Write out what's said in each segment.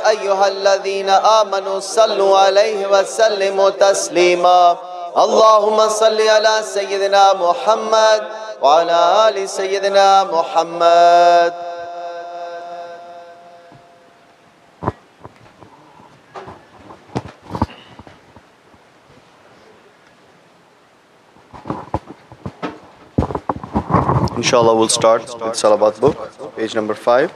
أيها الذين آمنوا صلوا عليه وسلموا تسليما اللهم صل على سيدنا محمد وعلى آل سيدنا محمد. Inshallah, we'll start with Salabat book, page number 5.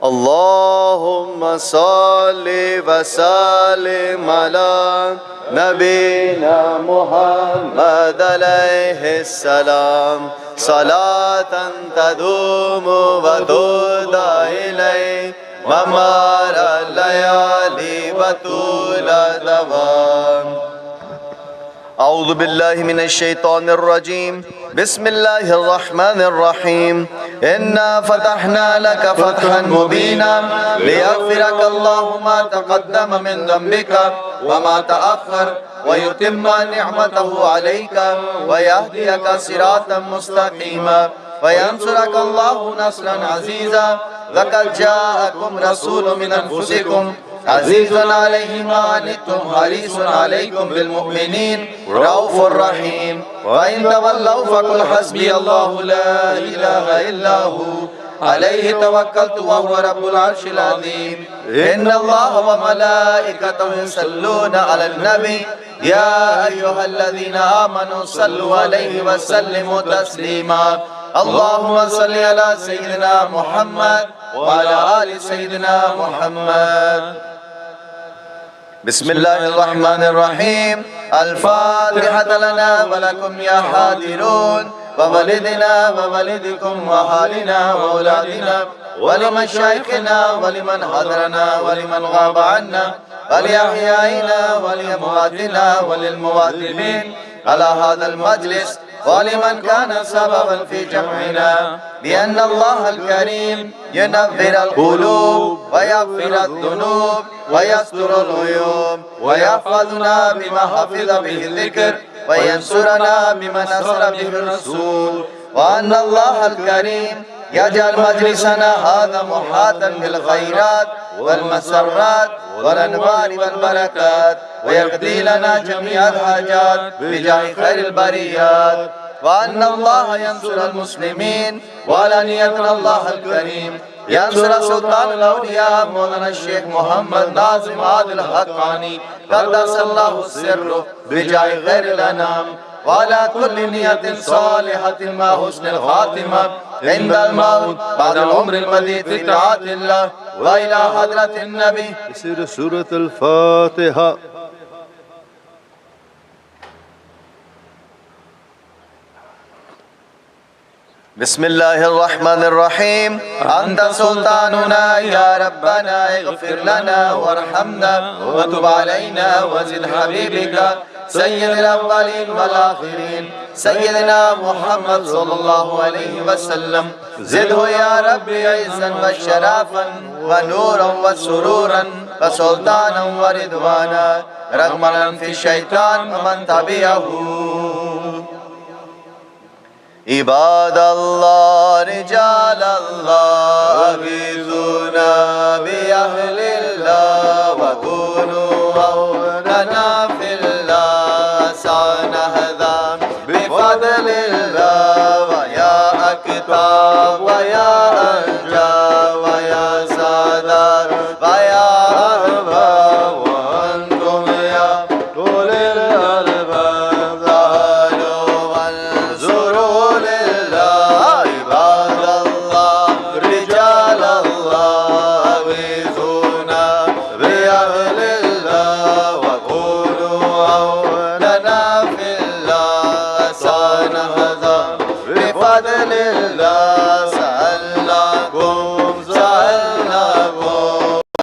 Allahumma salli wa sallim ala Nabina Muhammad alayhi salam salatan tadumu wa tuda ilay wa mara layali wa tula dawam. أعوذ بالله من الشيطان الرجيم بسم الله الرحمن الرحيم إنا فتحنا لك فتحا مبينا ليغفرك الله ما تقدم من ذنبك وما تأخر ويتم نعمته عليك ويهديك صراطا مستقيما وينصرك الله نصرا عزيزا لقد جاءكم رسول من أنفسكم عزيز عليه ما عنتم حريص عليكم بالمؤمنين رؤوف رحيم وإن تولوا فقل حسبي الله لا إله إلا هو عليه توكلت وهو رب العرش العظيم. إن الله وملائكته يصلون على النبي يا أيها الذين آمنوا صلوا عليه وسلموا تسليما اللهم صل على سيدنا محمد وعلى آل سيدنا محمد. بسم الله الرحمن الرحيم. الفاتحة لنا ولكم يا حاضرون ووالدنا ووالدكم وأهالنا وأولادنا ولمشايخنا ولمن حضرنا ولمن غاب عنا ولأحيائنا ولأمواتنا وللمواطنين على هذا المجلس ولمن كان سببا في جمعنا بأن الله الكريم ينفر القلوب ويغفر الذنوب ويستر العيوب ويحفظنا بما حفظ به الذكر وينصرنا بما نصر به الرسول وأن الله الكريم يجعل مجلسنا هذا محاطا بالخيرات والمسرات والأنوار والبركات ويقضي لنا جميع الحاجات بجاه خير البريات وأن الله ينصر المسلمين وعلى نيتنا الله الكريم ينصر سلطان الأولياء مولانا الشيخ محمد ناظم عادل الحقاني قدس الله سره بجاه خير الأنام وعلى كل نية صالحة مع حسن الخاتمة عند الموت بعد العمر المديد في طاعة الله وإلى حضرة النبي. بسر سورة الفاتحة. بسم الله الرحمن الرحيم. أنت سلطاننا يا ربنا اغفر لنا وارحمنا وتب علينا وزد حبيبك سيد الأولين والآخرين سيدنا محمد صلى الله عليه وسلم زده يا ربي عزا وشرافا ونورا وسرورا وسلطانا ورضوانا رغما في الشيطان ومن تبعه. عباد الله رجال الله أغيثونا بأهل الله وكونوا عوننا في الله سنهضا بفضل الله ويا أكتاب ويا أنجاب ويا سادات ويا أحباب وأنتم يا طول الألباب تعالوا وانظروا لله عباد الله رجال الله أغيثونا بأهل الله وكونوا عوننا في الله سنهضا بفضل الله سألناكم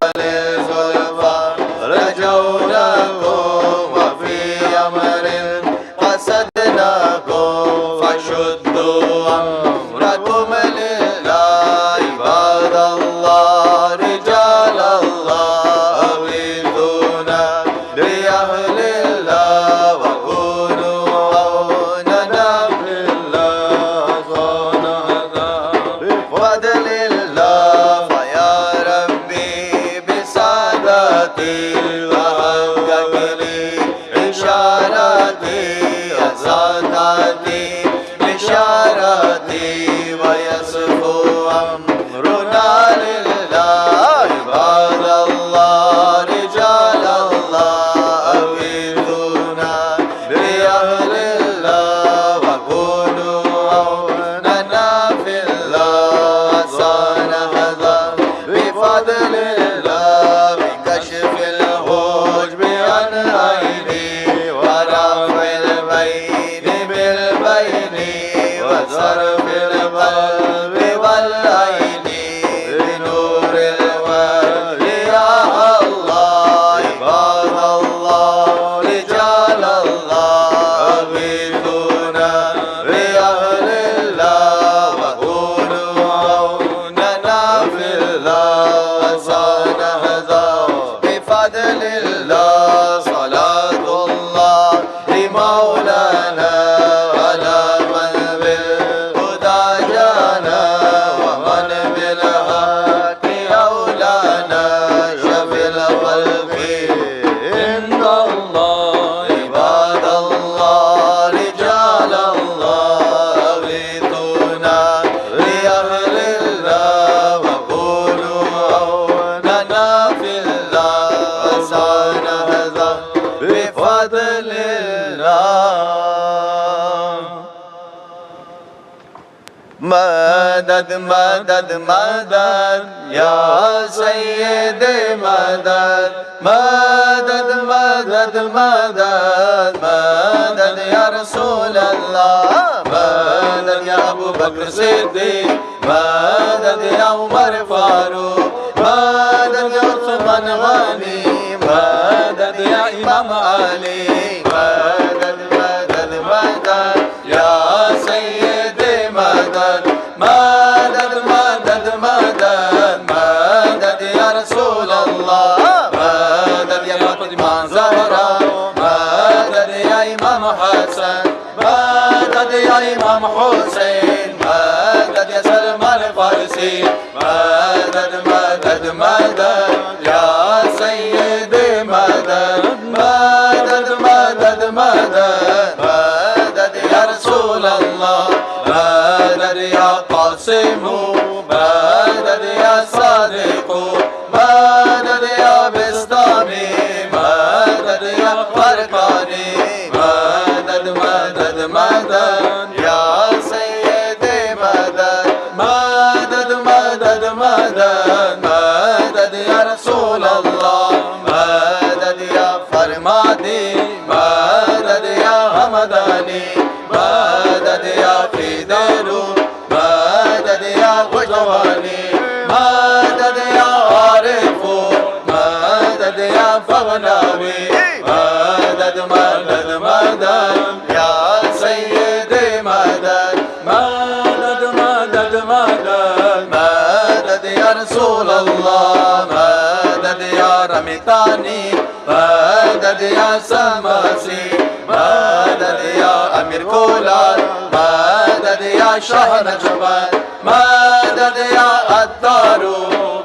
وللزلفى رجوناكم وفي أمر قصدناكم فشدوا أمركم لله عباد الله رجال الله أغيثونا بأهل الله وكونوا عوننا في الله سنهضا بفضل الله فيا ربي أمرنا لله عباد الله رجال الله أغيثونا بأهل الله وكونوا عوننا في الله أسانا هذا بفضل الله بكشف الحجب عن عيني ورفع البين بالبين وصرف القلب والعين بنور الوجه يا الله عباد الله رجال الله أغيثونا بأهل الله وكونوا عوننا في الله سنهضى بفضل الله صلاة الله لمولانا على من بالهدى جانا ومن بالحق أولانا شفي الخلق عند الله عباد الله رجال الله أغيثونا لأهل الله وكونوا عوننا في الله سنهضى بفضل الله مدد مدد مدد يا سيد مدد مدد مدد مدد مدد يا رسول الله مدد يا أبو بكر صديق مدد يا عمر فاروق مدد يا عثمان غني مدد يا إمام علي مدد مدد مدد يا سيدي مدد مدد مدد مدد مدد يا رسول الله مدد يا فاطمة زهرة مدد يا إمام حسن مدد يا إمام حسين مدد يا سلمان الفارسي مدد مدد مدد يا سيدي مدد مدد مدد مدد مدد يا رسول الله مدد يا قاسم مدد يا صادق مدد يا بسطامي مدد يا فرقاني مدد مدد مدد يا سيدي مدد مدد مدد مدد مدد يا رسول الله مدد يا فرمادي مدد يا همداني مدد يا خديرو مدد يا غجواني مدد يا عارفو مدد يا فغناوي مدد مدد مدد يا سيدي مدد مدد مدد مدد مدد يا رسول الله مدد يا رميتاني مدد يا سماسي مدد يا أمير كولار مدد يا شاه نقشبند مدد يا عطارو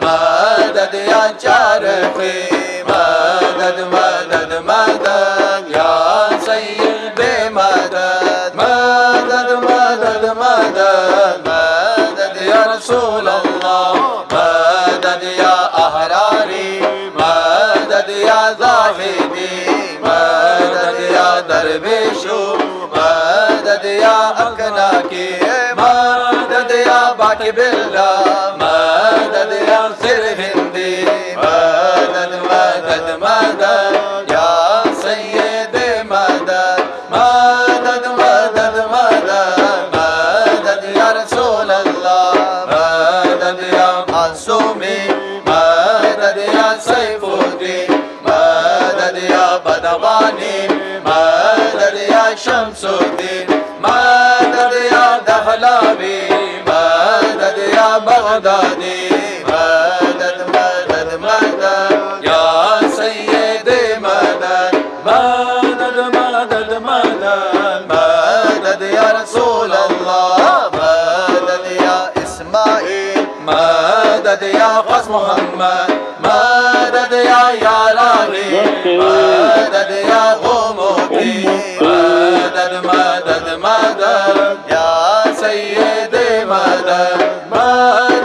مدد يا جارقي مدد مدد مدد يا سيدي مدد مدد مدد مدد مدد يا رسول الله مدد يا أحراري مدد يا زاهدي مدد يا درويشو مدد يا أكناكي مدد يا باكي بالله مدد يا سر هندي مدد مدد مدد يا سيدي مدد مدد مدد مدد مدد يا رسول الله مدد يا معصومي مدد يا سيف الدين مدد يا بدواني مدد يا شمس الدين مدد يا دهلاوي مدد يا بغدادي مدد مدد مدد يا سيدي مدد مدد مدد مدد مدد يا رسول الله مدد يا إسماعيل مدد يا خاص محمد مدد يا ياراني مدد يا غموتي مدد مدد مدد يا سيدي مدد مدد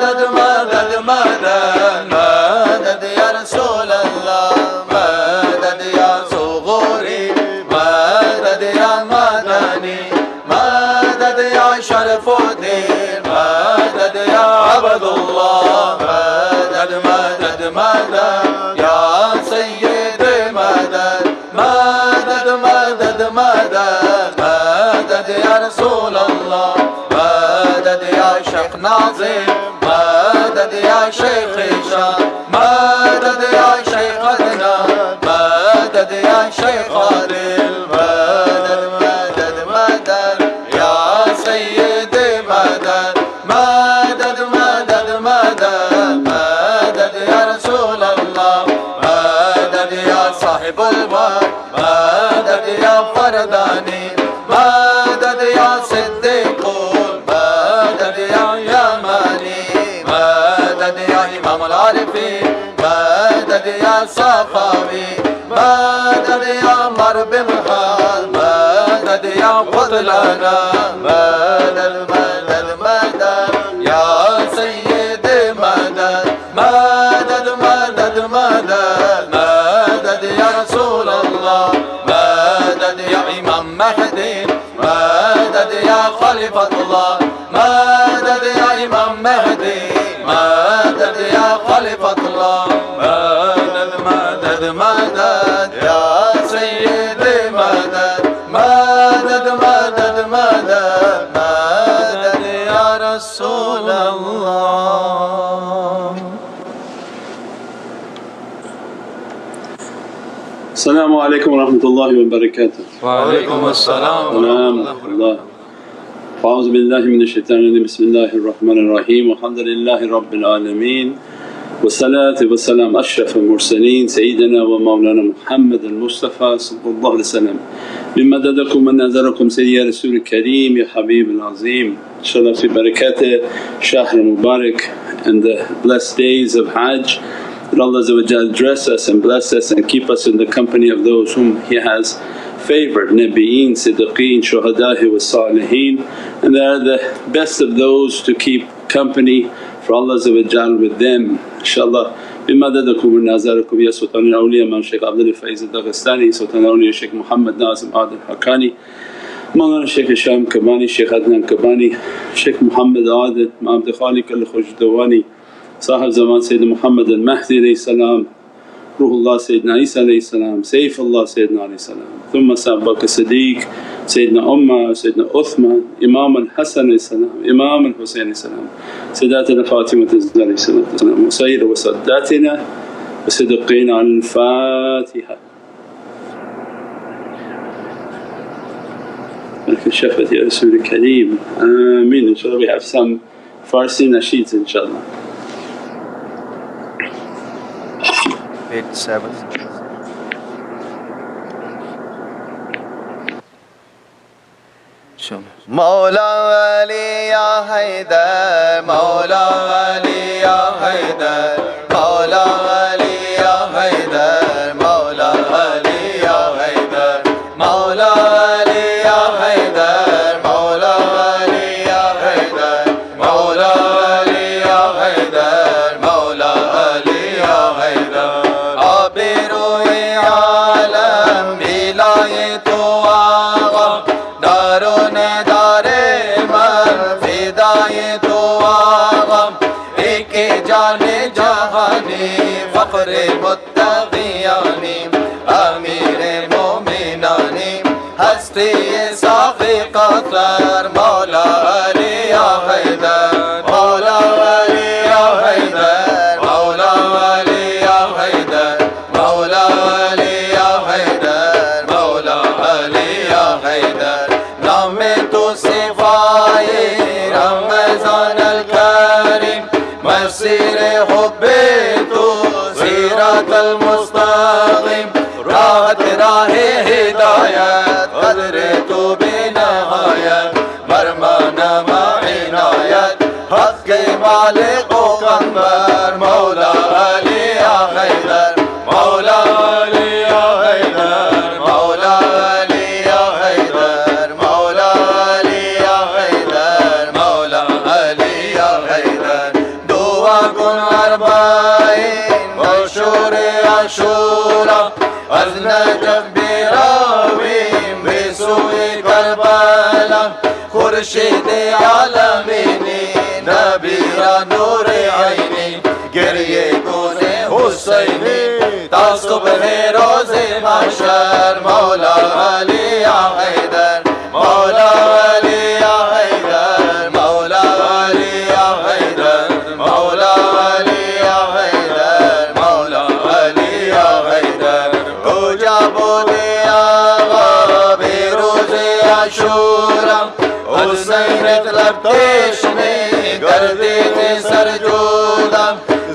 مدد يا سيدي مدد مدد مدد مدد مدد يا رسول الله مدد يا شيخ ناظم مدد يا شيخ هشام مدد يا شيخ عدنان مدد يا شيخ خالد مدد مدد مدد يا سيدي مدد مدد مدد مدد مدد يا رسول الله مدد يا صاحب الوقت مدد يا فرداني مدد يا صديق مدد يا يماني مدد يا إمام العارفين مدد يا صفاوي مدد يا مرب الحال مدد يا فضلنا مدد مدد مدد يا سيدي مدد مدد مدد مدد مدد يا رسول الله مدد يا إمام مهدي مدد يا خليفة الله مدد يا إمام مهدي مدد يا خليفة الله مدد مدد مدد يا سيدي مدد مدد مدد مدد مدد يا رسول الله. السلام عليكم ورحمة الله وبركاته. وعليكم السلام ورحمة الله. أعوذ بالله من الشيطان الرجيم. بسم الله الرحمن الرحيم. والحمد لله رب العالمين والصلاة والسلام أشرف المرسلين سيدنا ومولانا محمد المصطفى صلى الله عليه وسلم. بمددكم ونظركم سيدي يا رسول الكريم يا حبيب العظيم. Inshallah fi barakat Shahr Mubarak and the blessed days of Hajj, that Allah dress us and bless us and keep us in the company of those whom He has favoured, Nabi'een, Siddiqeen, Shuhada'i wa Saliheen, and they are the best of those to keep company for Allah with them. Inshallah بمددكم ونظركم يا Sultan al-Awliya Imam Shaykh Abdul Faiz al-Daghestani, Sultan al-Awliya Shaykh Muhammad Nazim Adil Haqqani, Mawlana Shaykh Hisham Kabani, Shaykh Adnan Kabani, Shaykh Muhammad Adil, Abd Khaliq al-Khujdawani, Sahib Zaman Sayyidina Muhammad al-Mahdi alayhi salam, Ruhullah Sayyidina Isa alayhi salam, Saifullah Sayyidina alayhi salam, Thumma Abu Bakr Siddiq, Sayyidina Ummah, Sayyidina Uthman, Imam al-Hasan alayhi salam, Imam al-Husayn alayhi salam, Sayyidatina Fatimah alayhi salam, wa Sayyida wa Saddatina wa Siddiqeen. Al-Fatiha. Al-Shafat ya Rasul al-Kareem. Ameen. Inshallah we have some Farsi Nasheeds inshallah. 8-7. مولا علي يا حيدر مولا علي يا حيدر مولا علي يا حيدر مولا علي يا حيدر مولا علي يا حيدر مولا علي يا حيدر مولا علي يا حيدر مولا علي يا حيدر آبروی عالم ولایت و آقا دارون دار من فدای تو آقا ایک جان جهانی فخر متقیانی امیر مومنانی هستی ساقی قطر مولا علی یا حیدر مولا علی یا حیدر مولا علی یا حیدر مولا علی یا حیدر مولا علی یا حیدر نام تو صفائے رمضان الکریم مسیر حب تو صراط المستقیم راحت راہ ہدایت قدر تو بے نہایت مرمانہ عنایت حق کے مالک و قمر مولا علی یا حیدر مولا علی یا حیدر مولا علی یا حیدر مولا علی یا حیدر مولا علی یا حیدر دعا کن اربعین مشهور عاشورا از نجف برویم به سوی کربلا خورشید عالمینی نبی را نور عینی گریه کن Husaini ता सुबह रोज़े महशर मौला अली या हैदर मौला अली या हैदर मौला अली या हैदर मौला अली या हैदर मौला अली या हैदर हो जा बोले आगा बेरोज़े आशूरा हुसैन तलब पेश में कर देते सरजोदा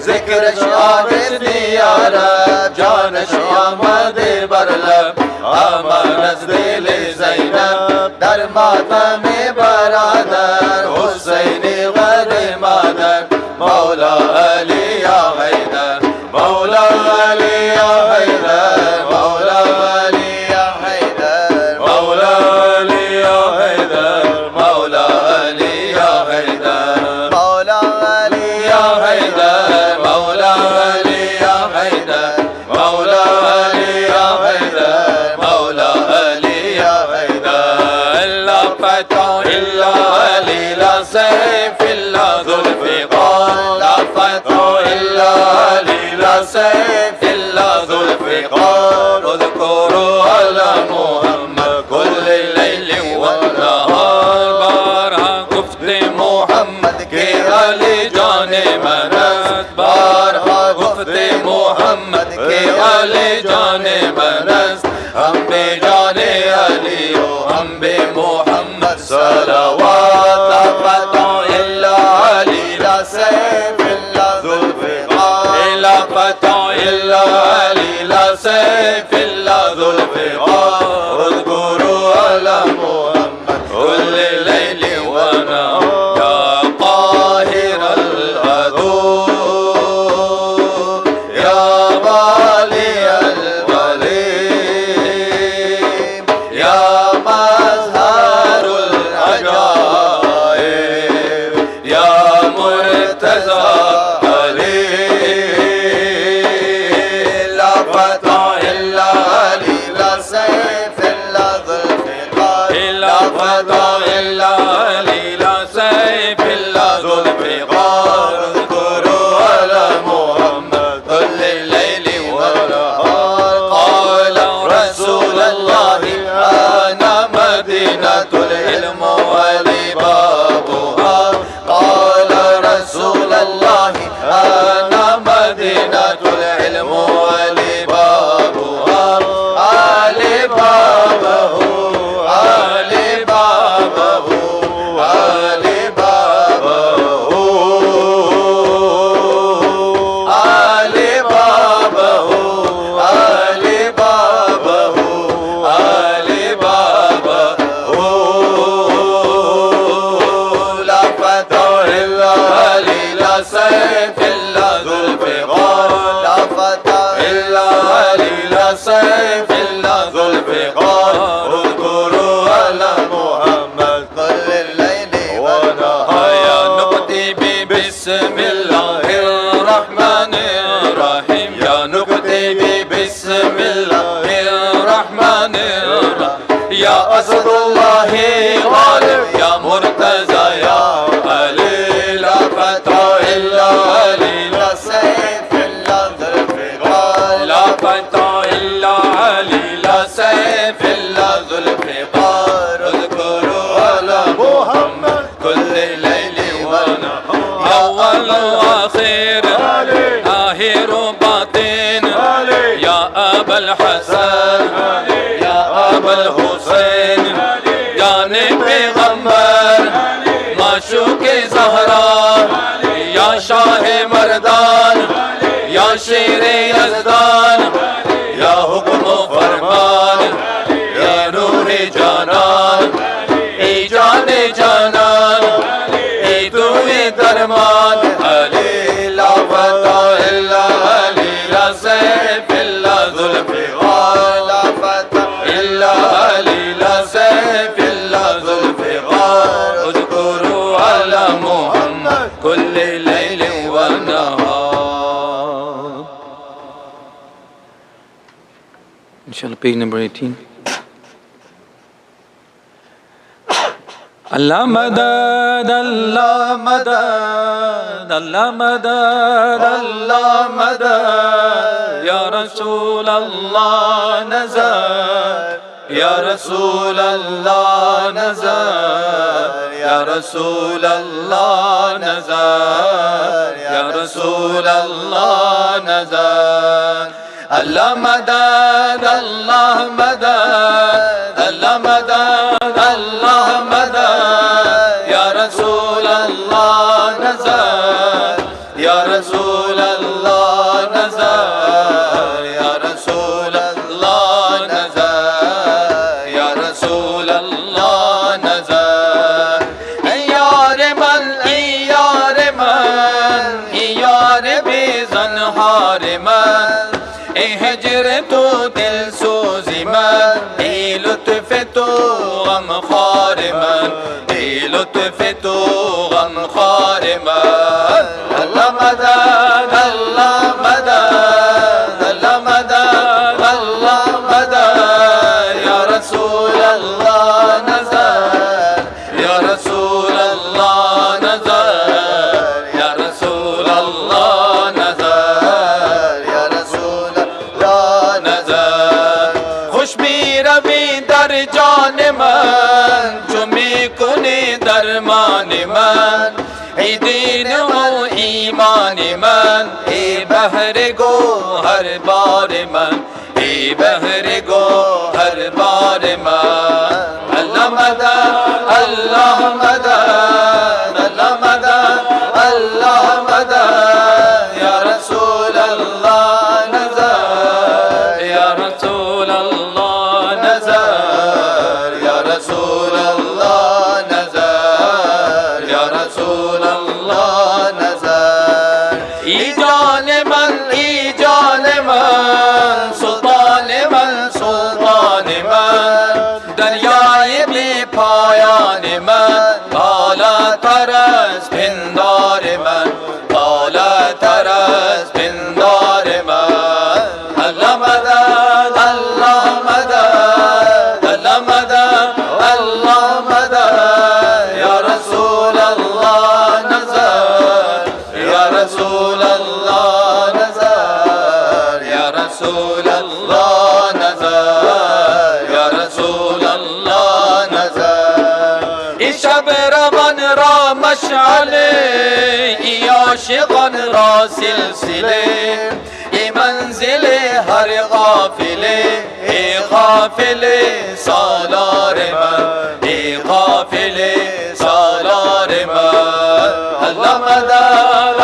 जिक्र शाबिर दिया रब जानश आमद बरलब आमानस दिल ज़ैनब दर मातम बरादर हुसैनी गर मादर मौला अली या हैदर मौला अली या हैदर मौला अली या हैदर मौला अली या हैदर मौला अली या हैदर मौला अली या हैदर मौला अली या हैदर मौला अली या हैदर मौला अली या हैदर ला फता इल्ला अली ला सैफ इल्ला ज़ुल्फ़िकार ला फता इल्ला अली ला सैफ इल्ला ज़ुल्फ़िकार उज़्कुरू अला मुहम्मद कुल्ल लैल व नहार बारहा गुफ्ते मुहम्मद के अली जाने मनस बारहा गुफ्ते मुहम्मद के अली जाने मनस हम बे जाने अली हो हम बे मोहम्मद सलावत ला फता इल्ला अली ला सैफ इल्ला ज़ुल्फ़िकार ला फता इल्ला अली ला सैफ इल्ला ज़ुल्फ़िकार उज़्कुरू अला मुहम्मद कुल्ल लैल व नहार या काहिरल अदू या वालियल वली या मज़हरुल अजाइब या मुर्तज़ा अली ला फता इल्ला अली ला सैफ इल्ला ज़ुल्फ़िकार ला फता इल्ला अली ला सैफ इल्ला ज़ुल्फ़िकार उज़्कुरू अला मुहम्मद कुल्ल लैल व नहार क़ाल रसूलुल्लाह अना मदीनतुल इल्म व लिबाबुहा क़ाल रसूलुल्लाह अना मदीनतुल इल्म व लिबाबुहा आले बाबहू आले बाबहू आले बाबहू आले बाबहू आले बाबहू आले बाबहू ला फता इल्ला अली ला सैफ इल्ला ज़ुल्फ़िकार ला फता इल्ला अली ला सैफ इल्ला ज़ुल्फ़िकार उज़्कुरू अला मुहम्मद कुल्ल लैल व नहार या नुक्ती बि बिस्मिल्लाहिर रहमानिर रहीम या नुक्ती बि बिस्मिल्लाहिर रहमानिर रहीम या असदुल्लाह गालिब या मुर्तज़ा या अली ला फता इल्ला अली ला सैफ इल्ला ज़ुल्फ़िकार ला फता इल्ला अली ला सैफ इल्ला ज़ुल्फ़िकार उज़्कुरू अला मुहम्मद कुल्ल लैल व नहार अव्वल व आखिर आहिर व बातिन या अबल हसन या अबल हुसैन जाने पैगंबर माशूक़े ज़हरा या शाह मर्दान या शेरे यज़दान या हुक्म फरमान या नूरे जानान ए जाने जानान ए तुए दरमान अली ला फता इल्ला अली ला सैफ इल्ला ज़ुल्फ़िकार ला फता इल्ला अली ला सैफ इल्ला ज़ुल्फ़िकार उज़्कुरू अला मुहम्मद कुल्ल लैल व नहार Inshallah, page number 18. Allah madad, Allah madad, Allah madad, Allah madad. رسول الله نظر یا رسول الله نظر یا رسول الله نظر یا رسول الله نظر اللہ مدد اللہ مدد اللہ مدد اللہ مدد یا رسول اللہ نظر یا رسول اللہ نظر یا رسول اللہ نظر یا رسول اللہ نظر اے یار من اے یار من اے یار بے زنہار من اے ہجر تو دل سوزی من اے لطف تو غم خوار من اے لطف تو غم خوار من اللہ مدد اللہ مدد اللہ مدد اللہ مدد یا رسول اللہ نظر یا رسول اللہ نظر یا رسول اللہ نظر یا رسول اللہ نظر خوش می روی در جان من چو می کنی درمان من ای دین و ایمان من ای بحر گوهر بار من ای بحر گوهر بار من اللہ مدد اللہ مدد اللہ مدد اللہ مدد یا رسول اللہ نظر یا رسول اللہ نظر یا رسول اللہ نظر یا رسول اللہ نظر ای جان من سلطان من سلطان من دریائے بے پایان من بالا تر از پندار من بالا تر از پندار من اللہ مدد اللہ مدد اللہ مدد اللہ مدد یا رسول اللہ نظر یا رسول اللہ نظر یا رسول اللہ نظر یا رسول اللہ نظر اس شب روان را مشعله ای عاشقان را سلسله ای منزل هر قافله ای قافله سالار من ای قافله سالار من اللہ مدد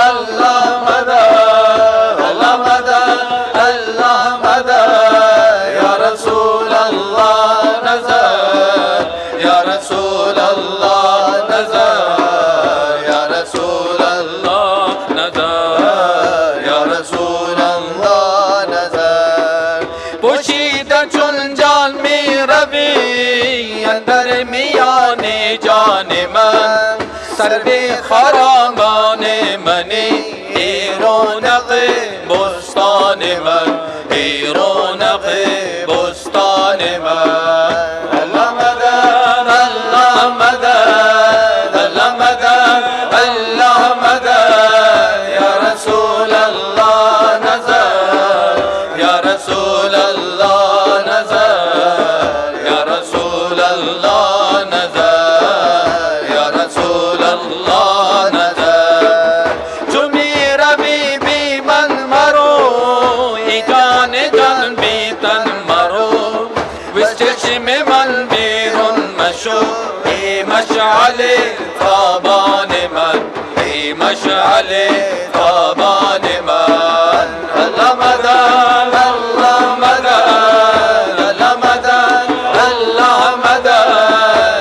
اللہ مدد اللہ مدد اللہ مدد یا رسول اللہ نظر یا رسول اللہ نظر یا رسول اللہ نظر یا رسول اللہ نظر پوشیدہ چون جان می روی اندر میان جان من سرو خرامان منی ای رونق بستان من ای رونق بستان من اللہ مدد اللہ مدد اللہ مدد اللہ مدد یا رسول اللہ نظر یا رسول اللہ نظر یا رسول اللہ نظر یا رسول اللہ نظر چمی روی بی من مرو ای جان جان بی تن مرو وز چشم من بیرون مشو ای مشعل تابان من ای مشعل تابان من اللہ مدد اللہ مدد اللہ مدد اللہ مدد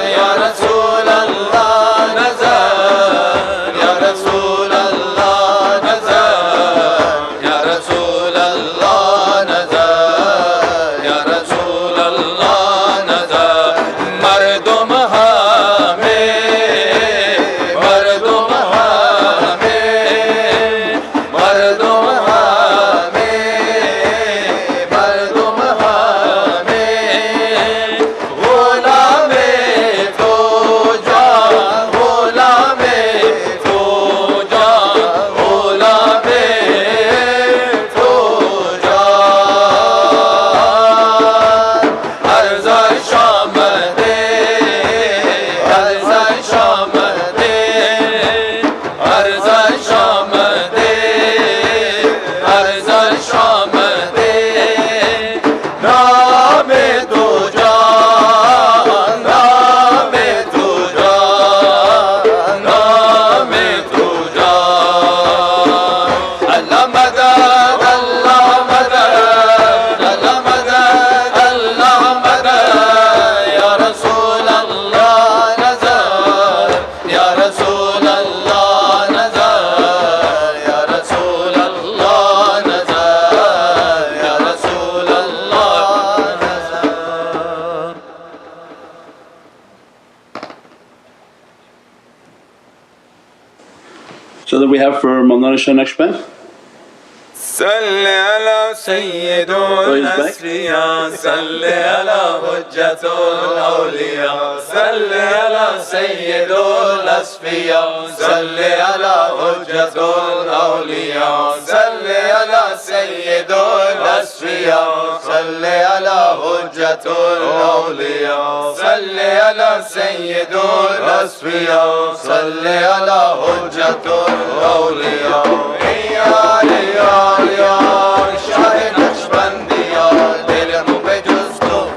یا رسول اللہ نظر یا رسول اللہ نظر یا رسول اللہ نظر یا رسول اللہ نظر مردم ہمیں Maulana Shaykh Naqshbandi. صل على سيد الأسفياء صل على حجة الأولياء صل على سيد الأسفياء صل على حجة الأولياء صل على سيد الأسفياء صل على حجة الأولياء صل على سيد الأسفياء صل على حجة الأولياء یا شاه نقشبندی یا دلمو به جز تو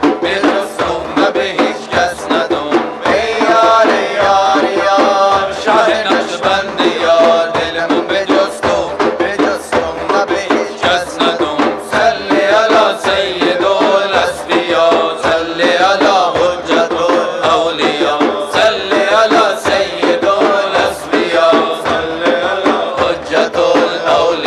نه به هیچ کس ندم ای یار یار یار شاه نقشبندی یا دلمو به جز تو نه به هیچ کس ندم صلی علی سید الاسفیاء صلی علی حجت الاولیاء صلی علی سید الاسفیاء صلی علی حجت الاولیاء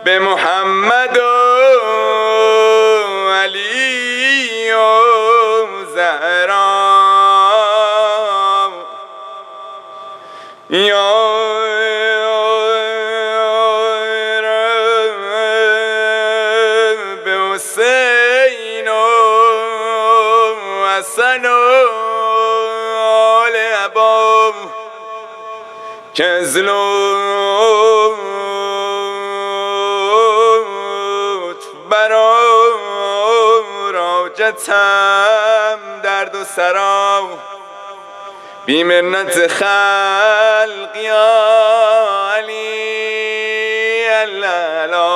به محمد و علی و زهرا رب حسین و حسن و آل عبا که از لطف برا راجتم درد و سرا بی منت خلق یا علی العلا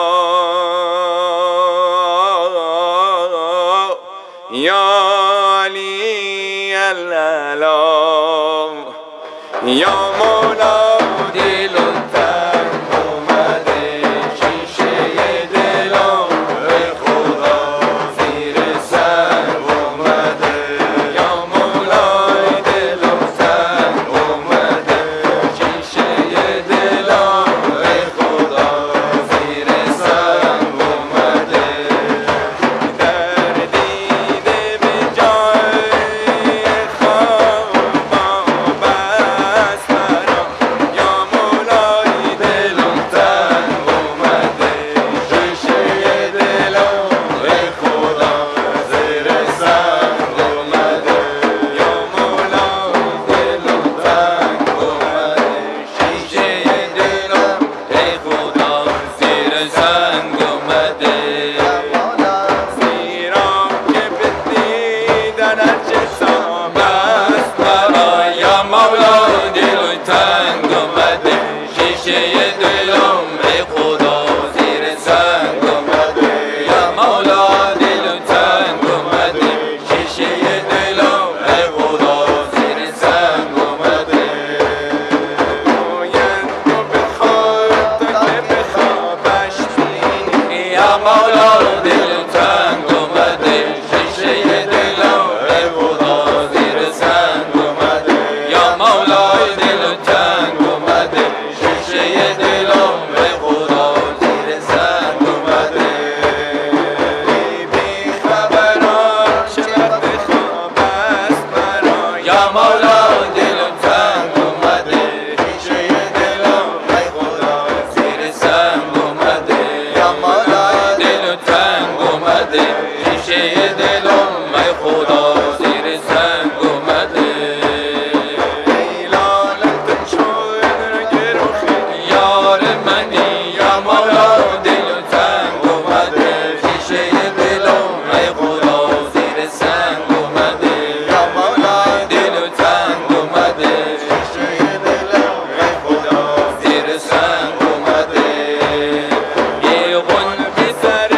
یا علی العلا یا مولا دل و تنگ اومده شیشه دلم ای خدا زیر سنگ اومده یا مولا دل و تنگ اومده شیشه دلم ای خدا زیر سنگ اومده در دیده به جای خواب بس مرا یا مولای دلم تنگ اومده شیشه دلم ای خدا زیر سنگ اومده یا مولا دلم تنگ اومده شیشه دلم ای خدا زیر سنگ اومده زیرا که به دیدن چشم بست مرا یا مولا دل تنگ اومده شیشه دلم ای خدا زیر سنگ اومده یا مولا دل تنگ اومده شیشه دلم ای خدا زیر سنگ اومده باید تو بخواد تو که بخوابش بینی یا مولا دل تنگ اومده شیشه دلم ای خدا زیر سنگ اومده یا مولا دل تنگ اومده شیشه دلم ای خدا زیر سنگ اومده بی خبران چه وقت خواب است برا یا مولا دل تنگ اومده شیشه دلم ای خدا زیر سنگ اومده یا مولا دل تنگ اومده شیشه دلم ای خدا زیر سنگ اومده ای لالت چون گروخ یار منی یا مولا دل تنگ اومده شیشه دلم ای خدا زیر سنگ اومده یا مولا دل تنگ اومده شیشه دلم ای خدا زیر سنگ اومده یه غن پسر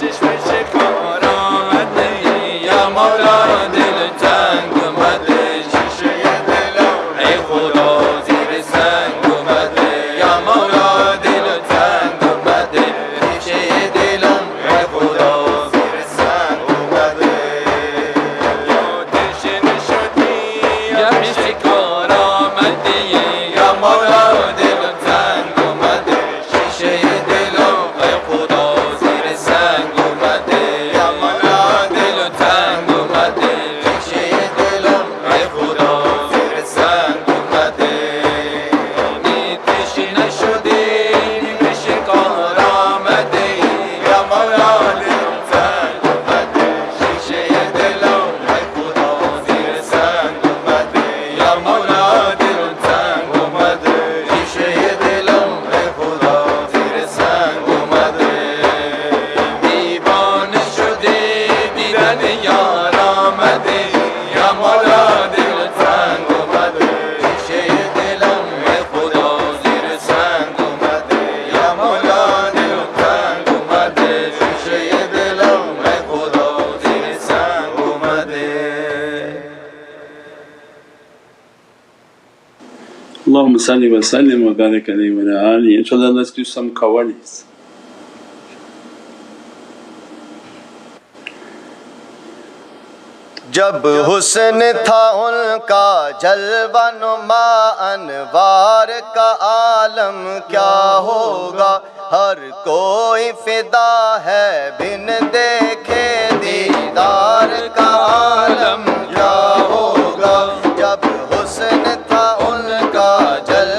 چشم شکار آمده یا مولا دل تنگ اومده شیشه دلم ای خدا زیر سنگ اومده یا مولا دل تنگ اومده شیشه دلم ای خدا زیر سنگ اومده یا تشنه شدی یا شکار آمده یا مولا دل تنگ اومده شیشه دلم ای خدا زیر سنگ اومده یا مولا دل تنگ اومده شیشه دلم ای خدا زیر سنگ اومده نی تشنه شدی نی شکار آمده یا مولا دل تنگ اومده شیشه دلم ای خدا زیر سنگ اومده یا مولا دل تنگ اومده شیشه دلم ای خدا زیر سنگ اومده دیوانه شده دیدن یار آمده یا مولا دل تنگ اومده شیشه دلم ای خدا زیر سنگ اومده یا مولا دل تنگ اومده شیشه دلم ای خدا زیر سنگ اومده اللهم salli wa sallim wa barik alayhi wa ala alihi. Inshallah, let's do some qawalis. जब हुस्न था उनका जलवा नुमा अनवार का आलम क्या होगा, हर कोई फिदा है बिन देखे दीदार का आलम क्या होगा। जब हुस्न था उनका जलवा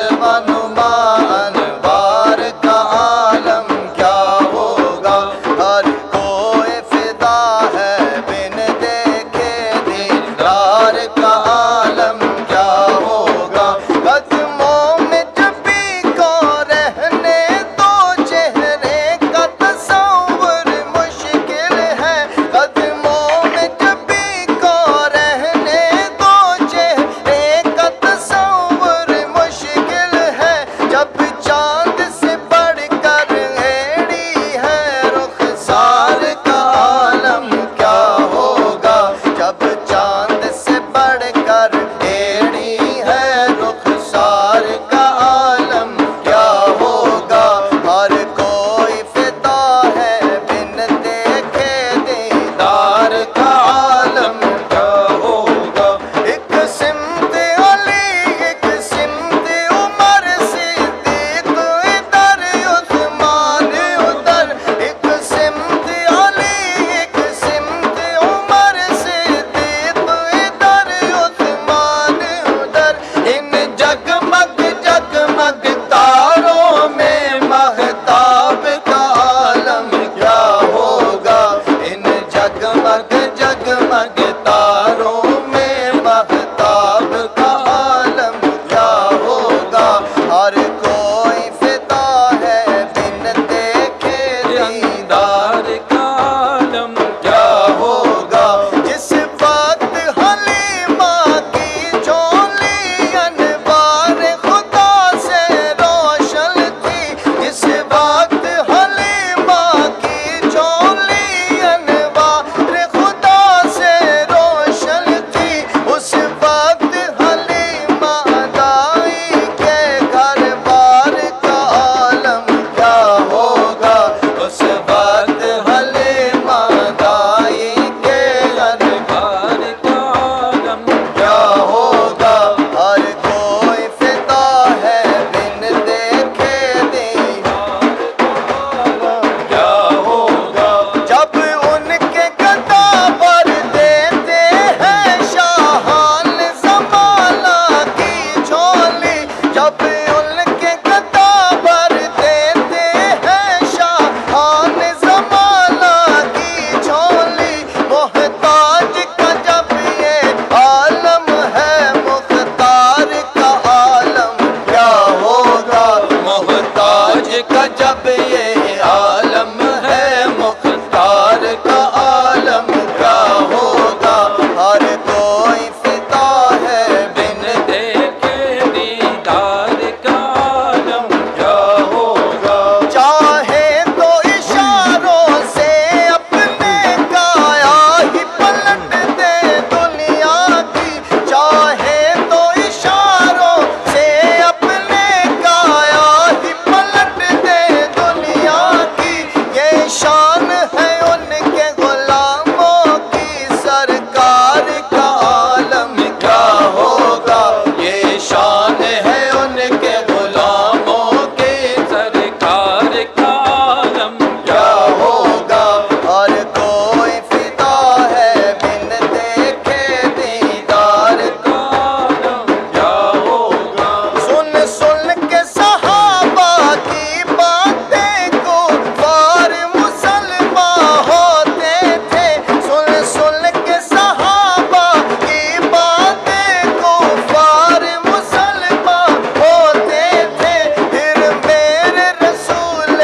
जब उनके गदा भर देते हैं शाहान ज़माना की झोली। मोहताज का जब ये आलम है मुख्तार का आलम क्या होगा। मोहताज का जब ये आलम है मुख्तार का आलम क्या होगा। हर कोई फिदा है बिन देखे दीदार का आलम क्या होगा। चाहे तो इशारों से अपने काया ही पलट दे दुनिया की। चाहे तो इशारों से अपने काया ही पलट दे दुनिया की। ये शान है उनके गुलामों की सरकार का आलम क्या होगा। ये शान है उनके गुलामों की सरकार का आलम क्या होगा। हर कोई फिदा है बिन देखे दीदार का आलम क्या होगा। सुन सुन के सहाबा की बातें कुफार मुसलमान होते थे। सुन सुन के सहाबा की बातें कुफार मुसलमान होते थे। फिर मेरे रसूल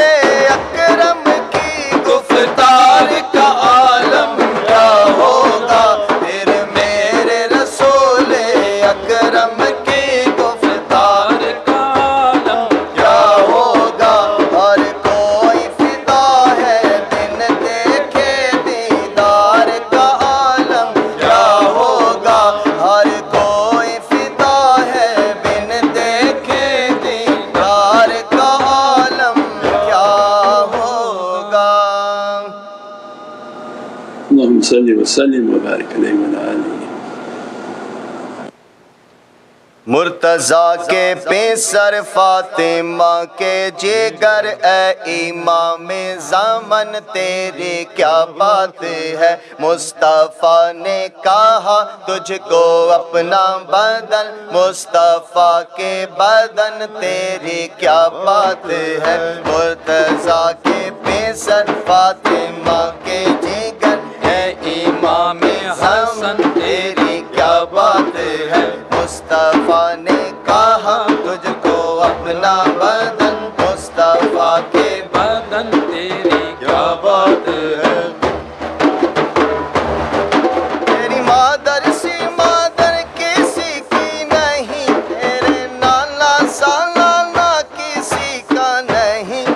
अकरम की गुफ्तार का आलम क्या होगा। फिर मेरे रसूल अकरम की गुफ्तार का आलम क्या होगा। हर कोई फिदा है बिन देखे दीदार का आलम क्या होगा। हर कोई फिदा है बिन देखे दीदार का आलम क्या होगा। अल्लाहुम्मा सल्ली व सल्लिम व बारिक अलैहि व अला आलिहि। मुर्तज़ा के पेसर फातिमा के जिगर ए इमाम ज़मन तेरी क्या बात है। मुस्तफ़ा ने कहा तुझको अपना बदन। मुस्तफ़ा के बदन तेरी क्या बात है। मुर्तज़ा के पेसर फातिमा के जिगर ए इमाम ज़मन तेरी क्या बात है। मुस्तफ़ा ने कहा तुझको अपना बदन। मुस्तफ़ा के बदन तेरी क्या बात है। तेरी मादर सी मादर किसी की नहीं। तेरे नाना सा नाना किसी का नहीं।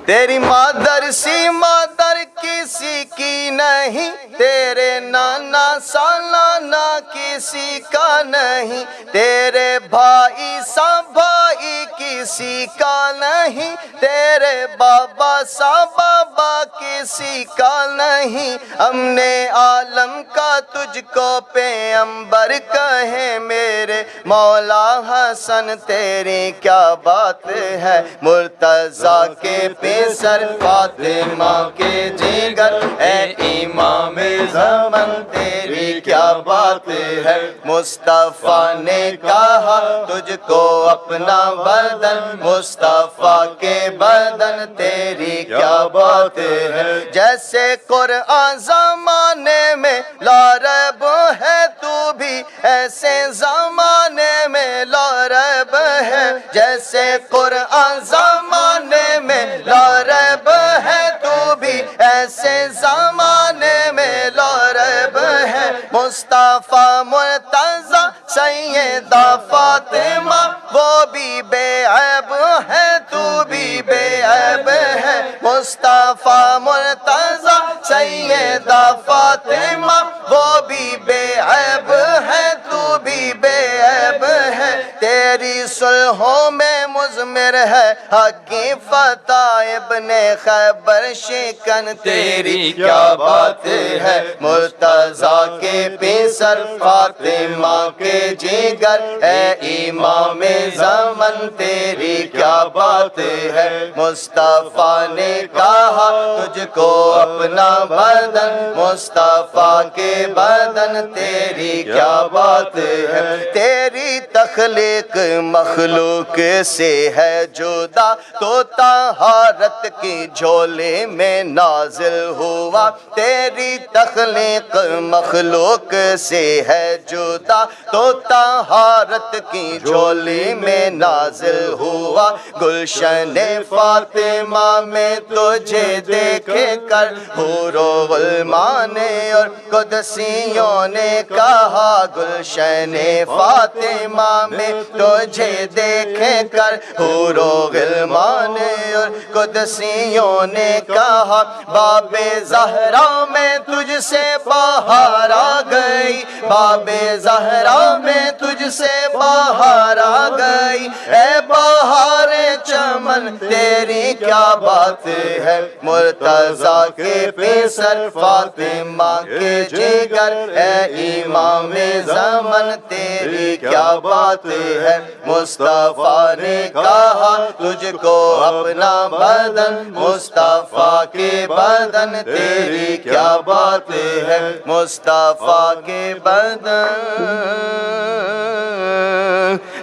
तेरी मादर सी मादर किसी की नहीं। तेरे नाना सा नाना किसी का नहीं। तेरे भाई सा भाई किसी का नहीं। तेरे बाबा सा बाबा किसी का नहीं। हमने आलम का तुझको पैगंबर कहे मेरे मौला हसन तेरी क्या बात है। मुर्तज़ा के पेसर फातिमा के जिगर ए इमाम ज़मन तेरी क्या बात है। मुस्तफ़ा ने कहा तुझको अपना बदन। मुस्तफ़ा के बदन तेरी क्या बात है। जैसे कुरआन ज़माने में लारब है तू भी ऐसे ज़माने में लारब है। जैसे कुरआन ज़माने में लारब है तू भी ऐसे ज़माने में लारब है। मुस्तफ़ा मुर्तज़ा सैयदा फातिमा वो भी बेअब है तू भी बेअब है। मुस्तफ़ा मुर्तज़ा सैयदा फातिमा वो भी बेअब है तू भी बेअब है। तेरी सुलहों में मुज़मिर है हक़ी फ़ता इब्ने खैबर शिकन तेरी क्या बात है। मुर्तज़ा के पेसर फातिमा के जिगर ए इमाम ज़मन तेरी क्या बात है। मुस्तफ़ा ने कहा तुझको अपना बदन। मुस्तफ़ा के बदन तेरी क्या बात है। तेरी तखलीक एक मखलूक से है जुदा, तो तहारत की झोली में नाजिल हुआ। तेरी तख्लीक मखलूक से है जुदा, तो तहारत की झोली में नाजिल हुआ। गुलशन फातिमा में तुझे देखे कर हूरो गुलमान ने और कुदसियों ने कहा, गुलशन फातिमा में तुझे देखे कर हूरो गुलमान ने और कुदसियों ने कहा, बाबे ज़हरा में तुझसे बाहर आ गई, बाबे ज़हरा में तुझसे बाहर आ गई। ए बहारे चमन तेरी क्या बात है, मुर्तज़ा के पेसर फातिमा के जिगर, ए इमाम ज़मन तेरी क्या बात है। मुस्तफ़ा ने कहा तुझको अपना बदन, मुस्तफ़ा के बदन तेरी क्या बात है, मुस्तफ़ा के बदन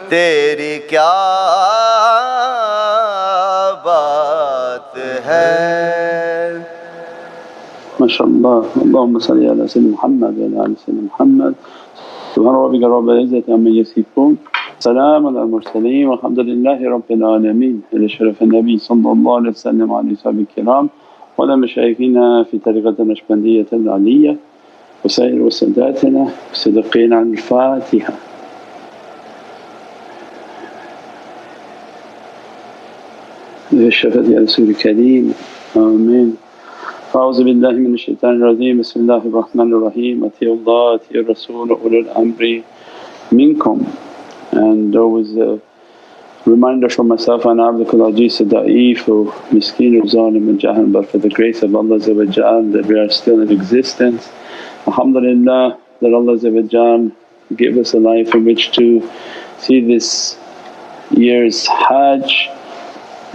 तेरी क्या बात है। माशाअल्लाह। अल्लाहुम्मा सल्ली अला सय्यिदना मुहम्मद व अला आलि सय्यिदना मुहम्मद। सुब्हान रब्बिका रब्बिल इज़्ज़ति अम्मा यसिफून, सलामुन अलल मुरसलीन वल्हम्दुलिल्लाहि रब्बिल आलमीन। इला शरफ नबी सल्लल्लाहु अलैहि वसल्लम व आलिहि वसहबिल व अला मशाइखिना फ़ी तरीक़त नक्शबंदिय्यत अल-अलिय्या व साइर सदातिना सदक़ीन अल-फ़ातिहा। بشفاعة رسول الكريم آمين. أعوذ بالله من الشيطان الرجيم. بسم الله الرحمن الرحيم. أطيعوا الله أطيعوا الرسول أولي الأمر منكم. And always a reminder for myself, أنا عبدك العجيز الضعيف مسكين وظالم الجهل, but for the grace of Allah that we are still in existence. Alhamdulillah that Allah gave us a life in which to see this year's Hajj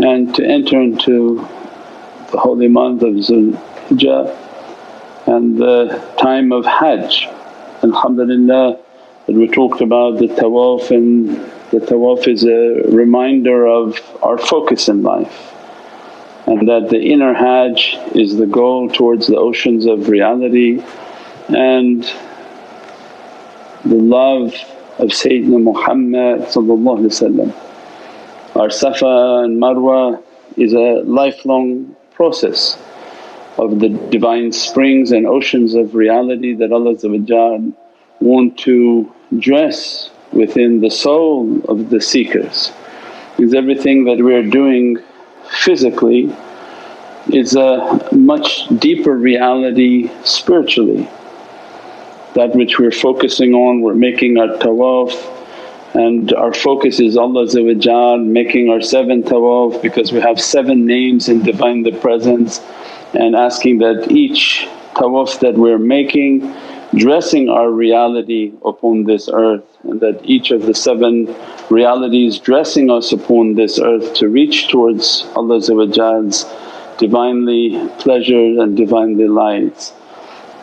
and to enter into the holy month of Zulhijjah and the time of Hajj. Alhamdulillah that we talked about the tawaf, and the tawaf is a reminder of our focus in life, and that the inner Hajj is the goal towards the oceans of reality, and the love of Sayyidina Muhammad. Our Safa and Marwa is a lifelong process of the divine springs and oceans of reality that Allah want to dress within the soul of the seekers. Because everything that we are doing physically is a much deeper reality spiritually. That which we're focusing on, we're making our tawaf, and our focus is Allah, making our 7 tawaf because we have 7 names in Divine the Presence, and asking that each tawaf that we're making dressing our reality upon this earth, and that each of the 7 realities dressing us upon this earth to reach towards Allah's Divinely pleasures and Divinely lights.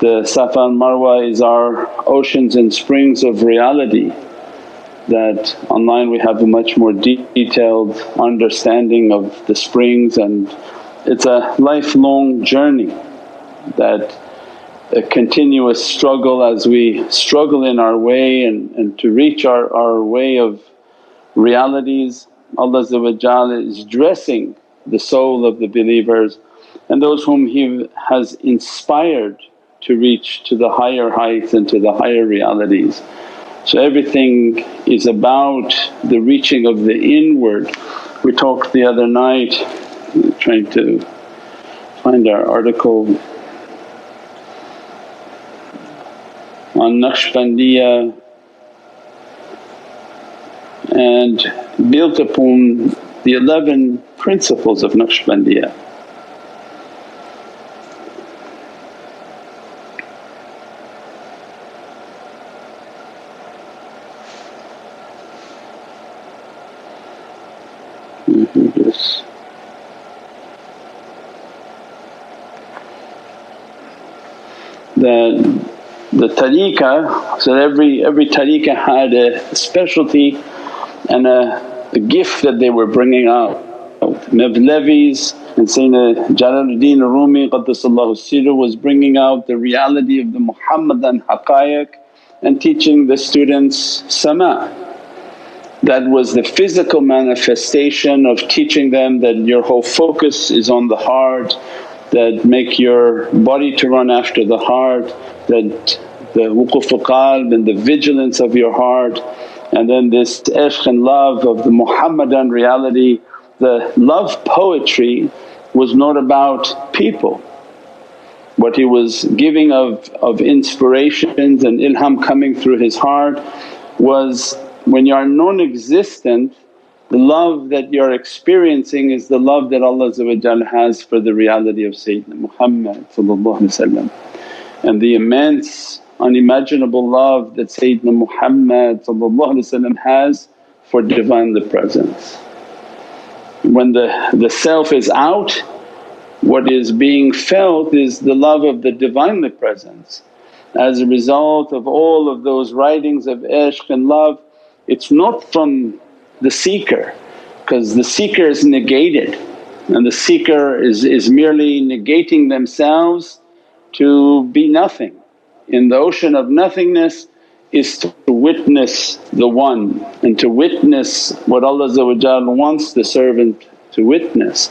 The Safa and Marwa is our oceans and springs of reality, that online we have a much more detailed understanding of the springs, and it's a lifelong journey, that a continuous struggle as we struggle in our way and to reach our way of realities. Allah is dressing the soul of the believers and those whom He has inspired to reach to the higher heights and to the higher realities. So everything is about the reaching of the inward. We talked the other night, trying to find our article on Naqshbandiya, and built upon the 11 principles of Naqshbandiya. The tariqah, so every tariqah had a specialty and a gift that they were bringing out. Mevlevis and Sayyidina Jalaluddin Rumi Qaddasallahu Sirruh was bringing out the reality of the Muhammadan haqqaiq and teaching the students sama. That was the physical manifestation of teaching them that your whole focus is on the heart, that make your body to run after the heart, that the wuquful qalb and the vigilance of your heart. And then this ishq and love of the Muhammadan reality. The love poetry was not about people. What he was giving of inspirations and ilham coming through his heart was, when you are non-existent, the love that you're experiencing is the love that Allah has for the reality of Sayyidina Muhammad. And the immense unimaginable love that Sayyidina Muhammad has for Divinely Presence. When the self is out, what is being felt is the love of the Divinely Presence. As a result of all of those writings of ishq and love, it's not from the seeker, because the seeker is negated and the seeker is merely negating themselves to be nothing. In the ocean of nothingness is to witness the One and to witness what Allah wants the servant to witness.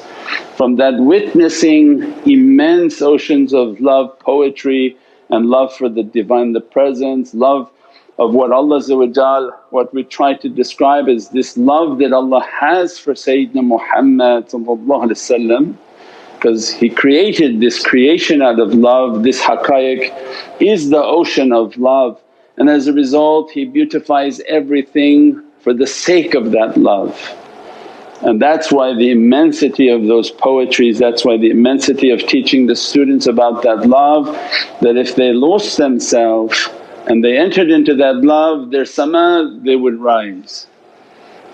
From that witnessing immense oceans of love poetry and love for the Divinely Presence, love of what Allah what we try to describe as this love that Allah has for Sayyidina Muhammad, because He created this creation out of love. This haqqaiq is the ocean of love, and as a result He beautifies everything for the sake of that love. And that's why the immensity of those poetries, that's why the immensity of teaching the students about that love, that if they lost themselves and they entered into that love, their sama they would rise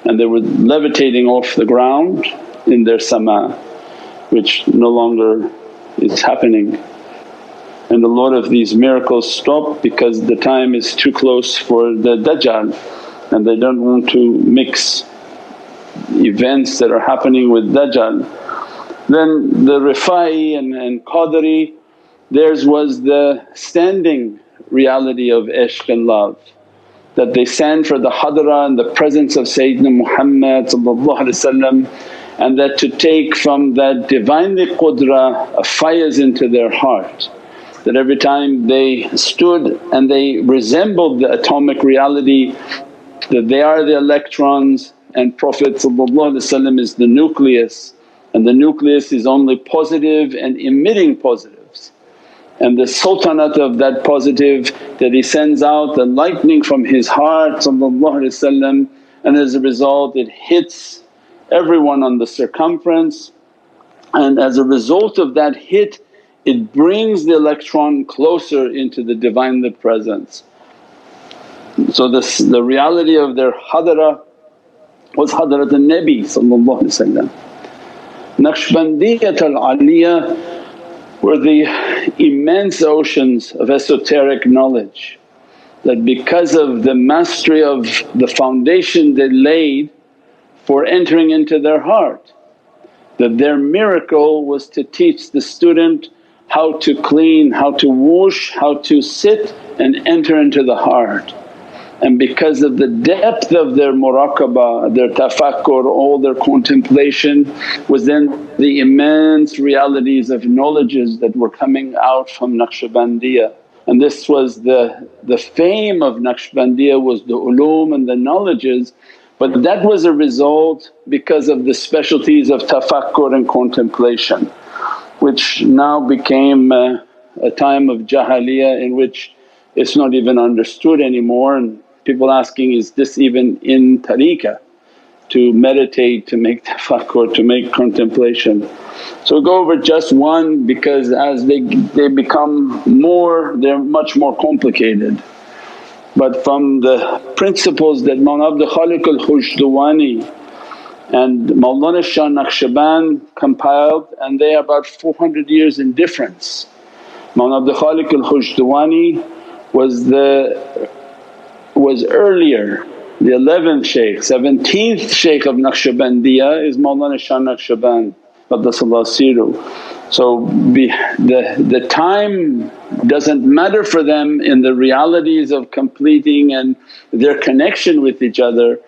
and they were levitating off the ground in their sama, which no longer is happening. And a lot of these miracles stop because the time is too close for the Dajjal and they don't want to mix events that are happening with Dajjal. Then the Rifai and Qadri, theirs was the standing reality of ishq and love, that they stand for the hadrah and the presence of Sayyidina Muhammad, and that to take from that Divinely qudra a fayaz into their heart. That every time they stood and they resembled the atomic reality, that they are the electrons and Prophet is the nucleus, and the nucleus is only positive and emitting positives. And the sultanate of that positive, that he sends out the lightning from his heart and as a result it hits everyone on the circumference, and as a result of that hit it brings the electron closer into the Divinely Presence. So the reality of their hadrah was Hadrat al-Nabi. Naqshbandiyat al-Aliyah were the immense oceans of esoteric knowledge, that because of the mastery of the foundation they laid for entering into their heart, that their miracle was to teach the student how to clean, how to wash, how to sit and enter into the heart. And because of the depth of their muraqabah, their tafakkur, all their contemplation was then the immense realities of knowledges that were coming out from Naqshbandiyah. And this was the fame of Naqshbandiyah was the ulum and the knowledges, but that was a result because of the specialties of tafakkur and contemplation, which now became a time of jahiliyah in which it's not even understood anymore. And people asking, is this even in tariqah to meditate, to make tafakkur, to make contemplation? So we'll go over just one because as they become more, they're much more complicated. But from the principles that Mawlana Abdul Khaliq al-Khujdawani and Mawlana Shah Naqshband compiled, and they are about 400 years in difference. Mawlana Abdul Khaliq al-Khujdawani was earlier The 11th shaykh, 17th shaykh of Naqshbandiya is Mawlana Shah Naqshband Qaddasallahu Siru. So the time doesn't matter for them in the realities of completing and their connection with each other,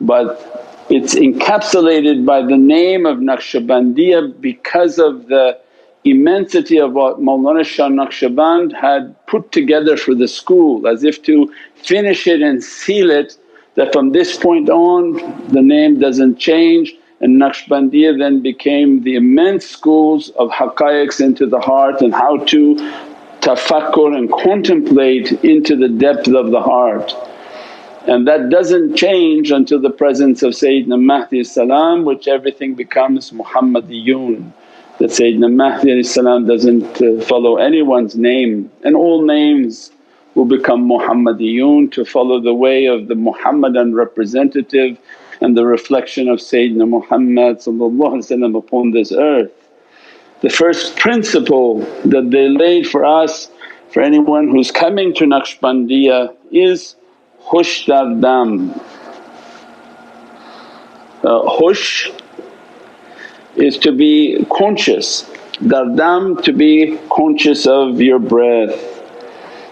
but it's encapsulated by the name of Naqshbandiya because of the immensity of what Mawlana Shah Naqshband had put together for the school, as if to finish it and seal it, that from this point on the name doesn't change. And Naqshbandiya then became the immense schools of haqqaiqs into the heart and how to tafakkur and contemplate into the depth of the heart. And that doesn't change until the presence of Sayyidina Mahdi which everything becomes Muhammadiyun. That Sayyidina Mahdi doesn't follow anyone's name, and all names will become Muhammadiyun to follow the way of the Muhammadan representative and the reflection of Sayyidina Muhammad upon this earth. The first principle that they laid for us, for anyone who's coming to Naqshbandiya is hush dardam. Hush is to be conscious, dardam to be conscious of your breath.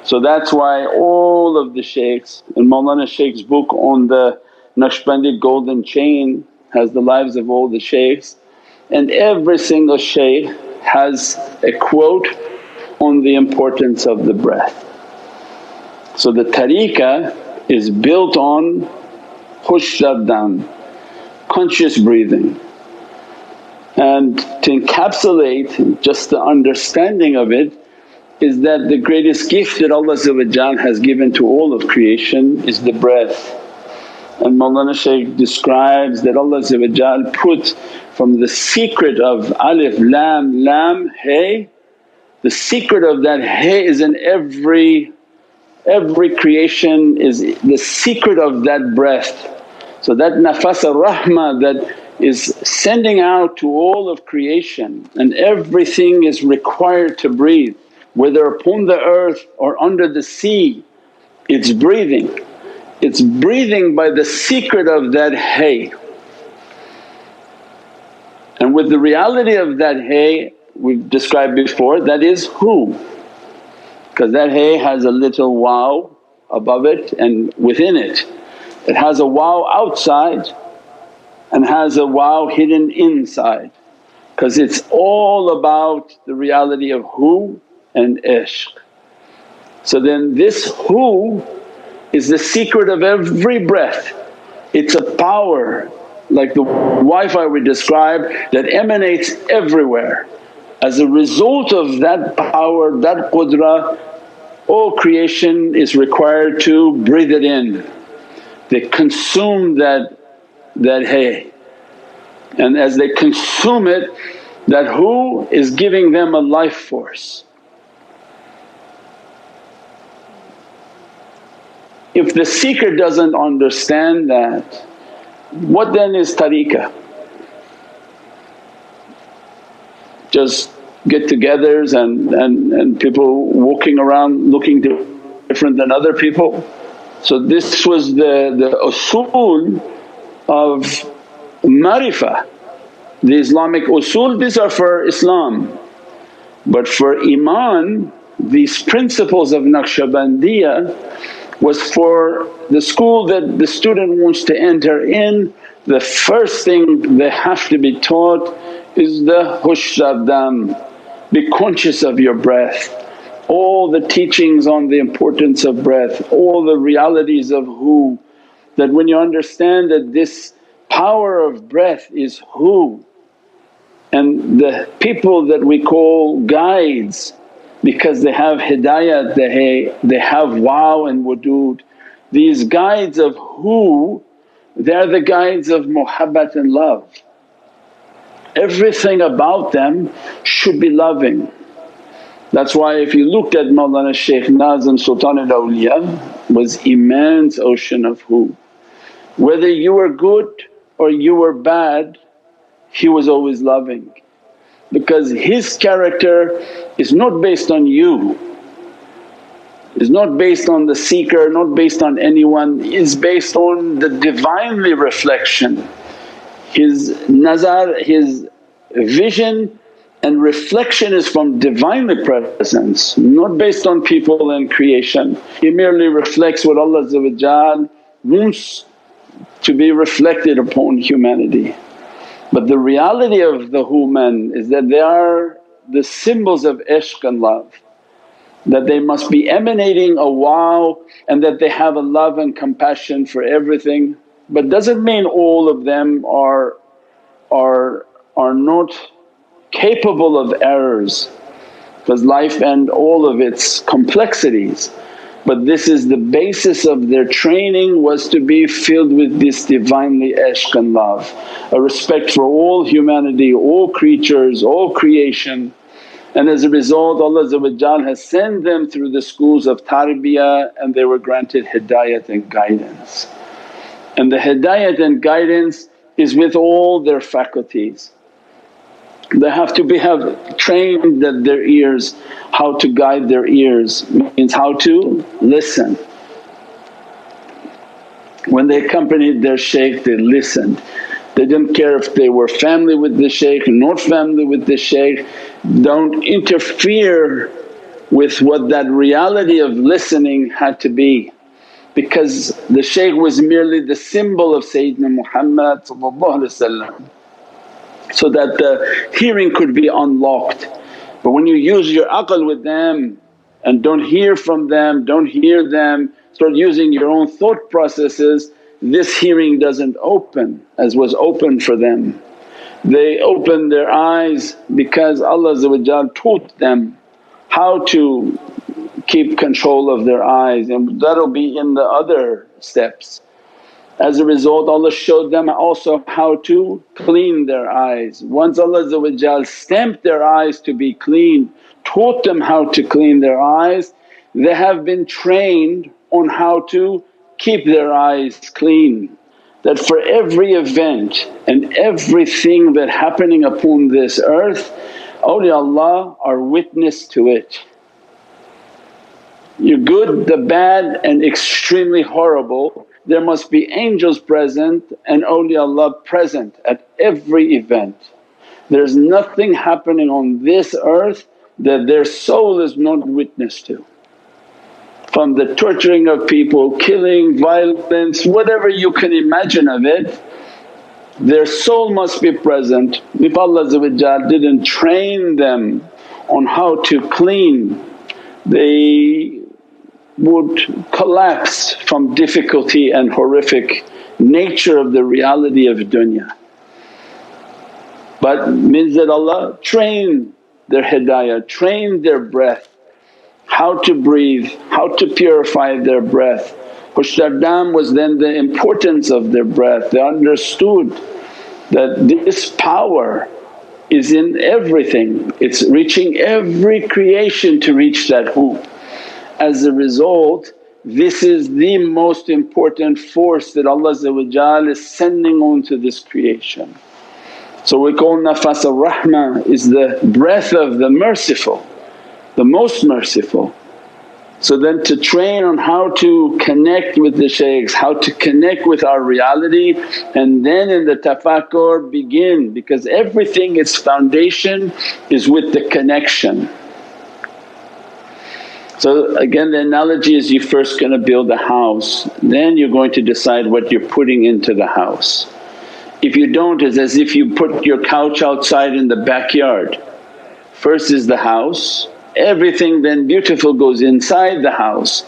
So that's why all of the shaykhs, and Mawlana Shaykh's book on the Naqshbandi golden chain has the lives of all the shaykhs, and every single shaykh has a quote on the importance of the breath. So the tariqah is built on hush dardam, conscious breathing. And to encapsulate just the understanding of it is that the greatest gift that Allah has given to all of creation is the breath. And Mawlana Shaykh describes that Allah put from the secret of alif, lam, lam, hay, the secret of that hay is in every creation, is the secret of that breath. So that nafas ar-rahmah that is sending out to all of creation, and everything is required to breathe, whether upon the earth or under the sea, it's breathing. It's breathing by the secret of that hay. And with the reality of that hay we've described before, that is who, because that hay has a little wow above it and within it. It has a wow outside and has a wow hidden inside, because it's all about the reality of hu and ishq. So then this hu is the secret of every breath. It's a power like the Wi-Fi we described that emanates everywhere. As a result of that power, that qudra, all creation is required to breathe it in. They consume that hay, and as they consume it, that hu is giving them a life force. If the seeker doesn't understand that, what then is tariqah? Just get-togethers and people walking around looking different than other people? So this was the usul of marifah, the Islamic usul, these are for Islam. But for Iman, these principles of Naqshbandiya was for the school that the student wants to enter in. The first thing they have to be taught is the hush dardam, be conscious of your breath. All the teachings on the importance of breath, all the realities of hu, that when you understand that this power of breath is hu, and the people that we call guides because they have hidayat, they have wow and wudud. These guides of hu, they are the guides of muhabbat and love. Everything about them should be loving. That's why if you looked at Mawlana Shaykh Nazim Sultan al-Awliya was immense ocean of hu. Whether you were good or you were bad, he was always loving, because his character is not based on you. is not based on the seeker, not based on anyone, is based on the Divinely reflection. His nazar, his vision and reflection is from Divinely presence, not based on people and creation. He merely reflects what Allah wants to be reflected upon humanity. But the reality of the human is that they are the symbols of ishq and love, that they must be emanating a wow and that they have a love and compassion for everything. But doesn't mean all of them are not capable of errors, because life and all of its complexities. But this is the basis of their training, was to be filled with this Divinely ishq and love, a respect for all humanity, all creatures, all creation. And as a result Allah has sent them through the schools of tarbiyah and they were granted hidayat and guidance. And the hidayat and guidance is with all their faculties. They have to have trained their ears, how to guide their ears means how to listen. When they accompanied their shaykh they listened. They didn't care if they were family with the shaykh, not family with the shaykh. Don't interfere with what that reality of listening had to be, because the shaykh was merely the symbol of Sayyidina Muhammad, so that the hearing could be unlocked. But when you use your aql with them and don't hear from them, don't hear them, start using your own thought processes, this hearing doesn't open as was open for them. They opened their eyes because Allah taught them how to keep control of their eyes, and that'll be in the other steps. As a result Allah showed them also how to clean their eyes. Once Allah stamped their eyes to be clean, taught them how to clean their eyes, they have been trained on how to keep their eyes clean. That for every event and everything that happening upon this earth, awliyaullah are witness to it. You're good, the bad and extremely horrible, there must be angels present and awliyaullah present at every event. There's nothing happening on this earth that their soul is not witness to. From the torturing of people, killing, violence, whatever you can imagine of it, their soul must be present. If Allah didn't train them on how to clean, they would collapse from difficulty and horrific nature of the reality of dunya. But means that Allah trained their hidayah, trained their breath, how to breathe, how to purify their breath. Hushdardam was then the importance of their breath. They understood that this power is in everything, it's reaching every creation to reach that hoop. As a result, this is the most important force that Allah is sending onto this creation. So we call nafas ar-Rahmah is the breath of the merciful, the most merciful. So then to train on how to connect with the shaykhs, how to connect with our reality, and then in the tafakkur begin, because everything its foundation is with the connection. So again the analogy is you first going to build a house, then you're going to decide what you're putting into the house. If you don't, it's as if you put your couch outside in the backyard. First is the house, everything then beautiful goes inside the house.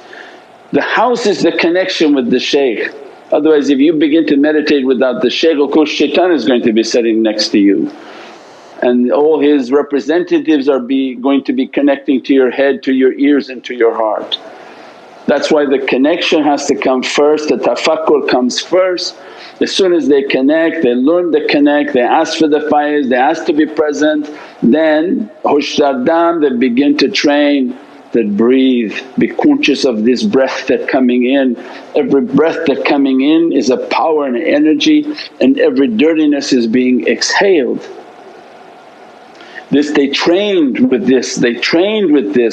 The house is the connection with the shaykh. Otherwise if you begin to meditate without the shaykh, of course shaitan is going to be sitting next to you and all his representatives are going to be connecting to your head, to your ears and to your heart. That's why the connection has to come first, the tafakkur comes first. As soon as they connect, they learn to connect, they ask for the faiz, they ask to be present, then hushdardam they begin to train that breathe, be conscious of this breath that coming in. Every breath that coming in is a power and energy, and every dirtiness is being exhaled. They trained with this,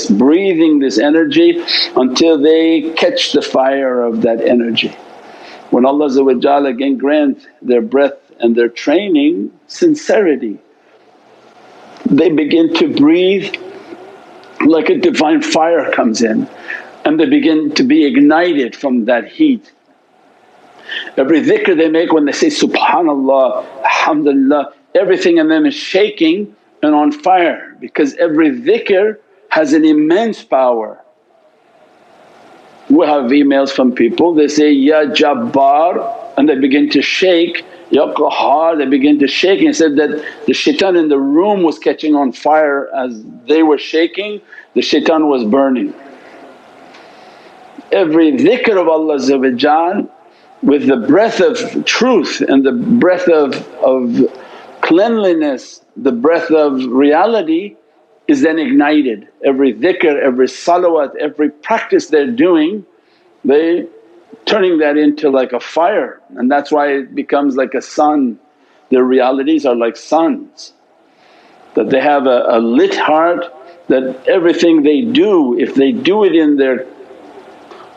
breathing this energy until they catch the fire of that energy. When Allah again grant their breath and their training sincerity, they begin to breathe like a divine fire comes in and they begin to be ignited from that heat. Every dhikr they make, when they say subhanallah, alhamdulillah, everything in them is shaking and on fire, because every dhikr has an immense power. We have emails from people, they say, Ya Jabbar, and they begin to shake, Ya Qahhar, they begin to shake, and said that the shaitan in the room was catching on fire as they were shaking, the shaitan was burning. Every dhikr of Allah with the breath of truth and the breath of cleanliness, the breath of reality is then ignited. Every dhikr, every salawat, every practice they're doing, they turning that into like a fire, and that's why it becomes like a sun. Their realities are like suns, that they have a lit heart, that everything they do, if they do it in their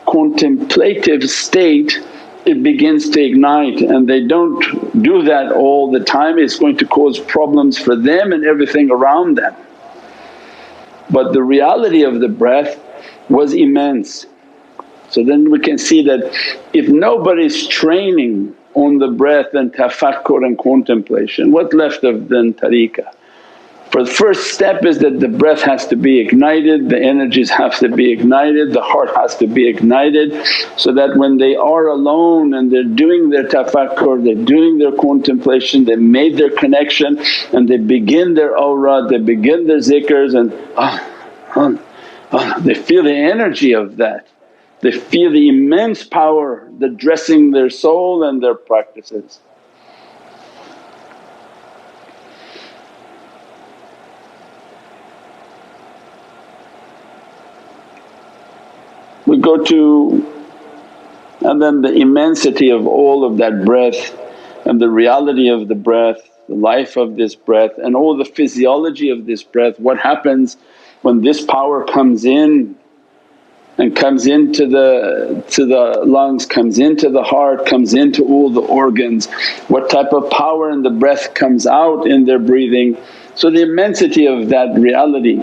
contemplative state, it begins to ignite, and they don't do that all the time, it's going to cause problems for them and everything around them. But the reality of the breath was immense. So then we can see that if nobody's training on the breath and tafakkur and contemplation, what left of then tariqah? For the first step is that the breath has to be ignited, the energies have to be ignited, the heart has to be ignited, so that when they are alone and they're doing their tafakkur, they're doing their contemplation, they made their connection and they begin their awrad, they begin their zikrs, and they feel the energy of that. They feel the immense power that dressing their soul and their practices. We go to, and then the immensity of all of that breath and the reality of the breath, the life of this breath and all the physiology of this breath. What happens when this power comes in and comes into the lungs, comes into the heart, comes into all the organs, what type of power in the breath comes out in their breathing. So the immensity of that reality.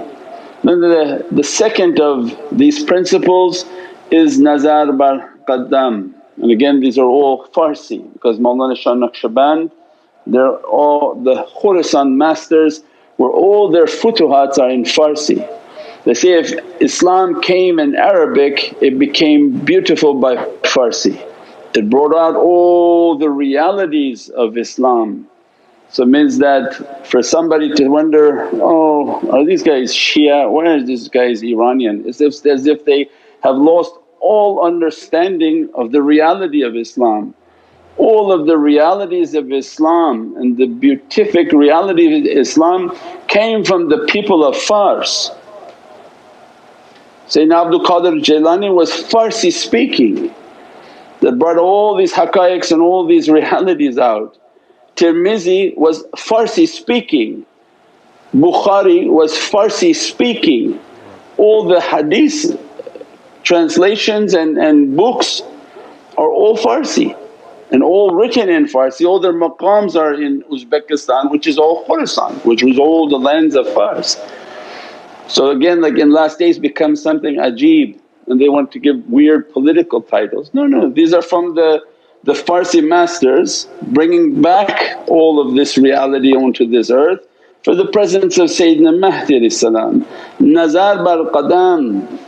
Then the second of these principles is nazar bar qaddam, and again these are all Farsi because Mawlana Shah Naqshband, they're all the Khurasan masters where all their futuhats are in Farsi. They say if Islam came in Arabic it became beautiful by Farsi, it brought out all the realities of Islam. So it means that for somebody to wonder, oh, are these guys Shia, why are these guys Iranian? It's as if they have lost all understanding of the reality of Islam. All of the realities of Islam and the beatific reality of Islam came from the people of Fars. Sayyidina Abdul Qadir Jailani was Farsi speaking, that brought all these haqqaiqs and all these realities out. Tirmizi was Farsi speaking, Bukhari was Farsi speaking. All the hadith translations and books are all Farsi and all written in Farsi. All their maqams are in Uzbekistan, which is all Khurasan, which was all the lands of Fars. So again, like in last days becomes something ajeeb and they want to give weird political titles. No, these are from the Farsi masters bringing back all of this reality onto this earth for the presence of Sayyidina Mahdi salam. Nazar bar qadam,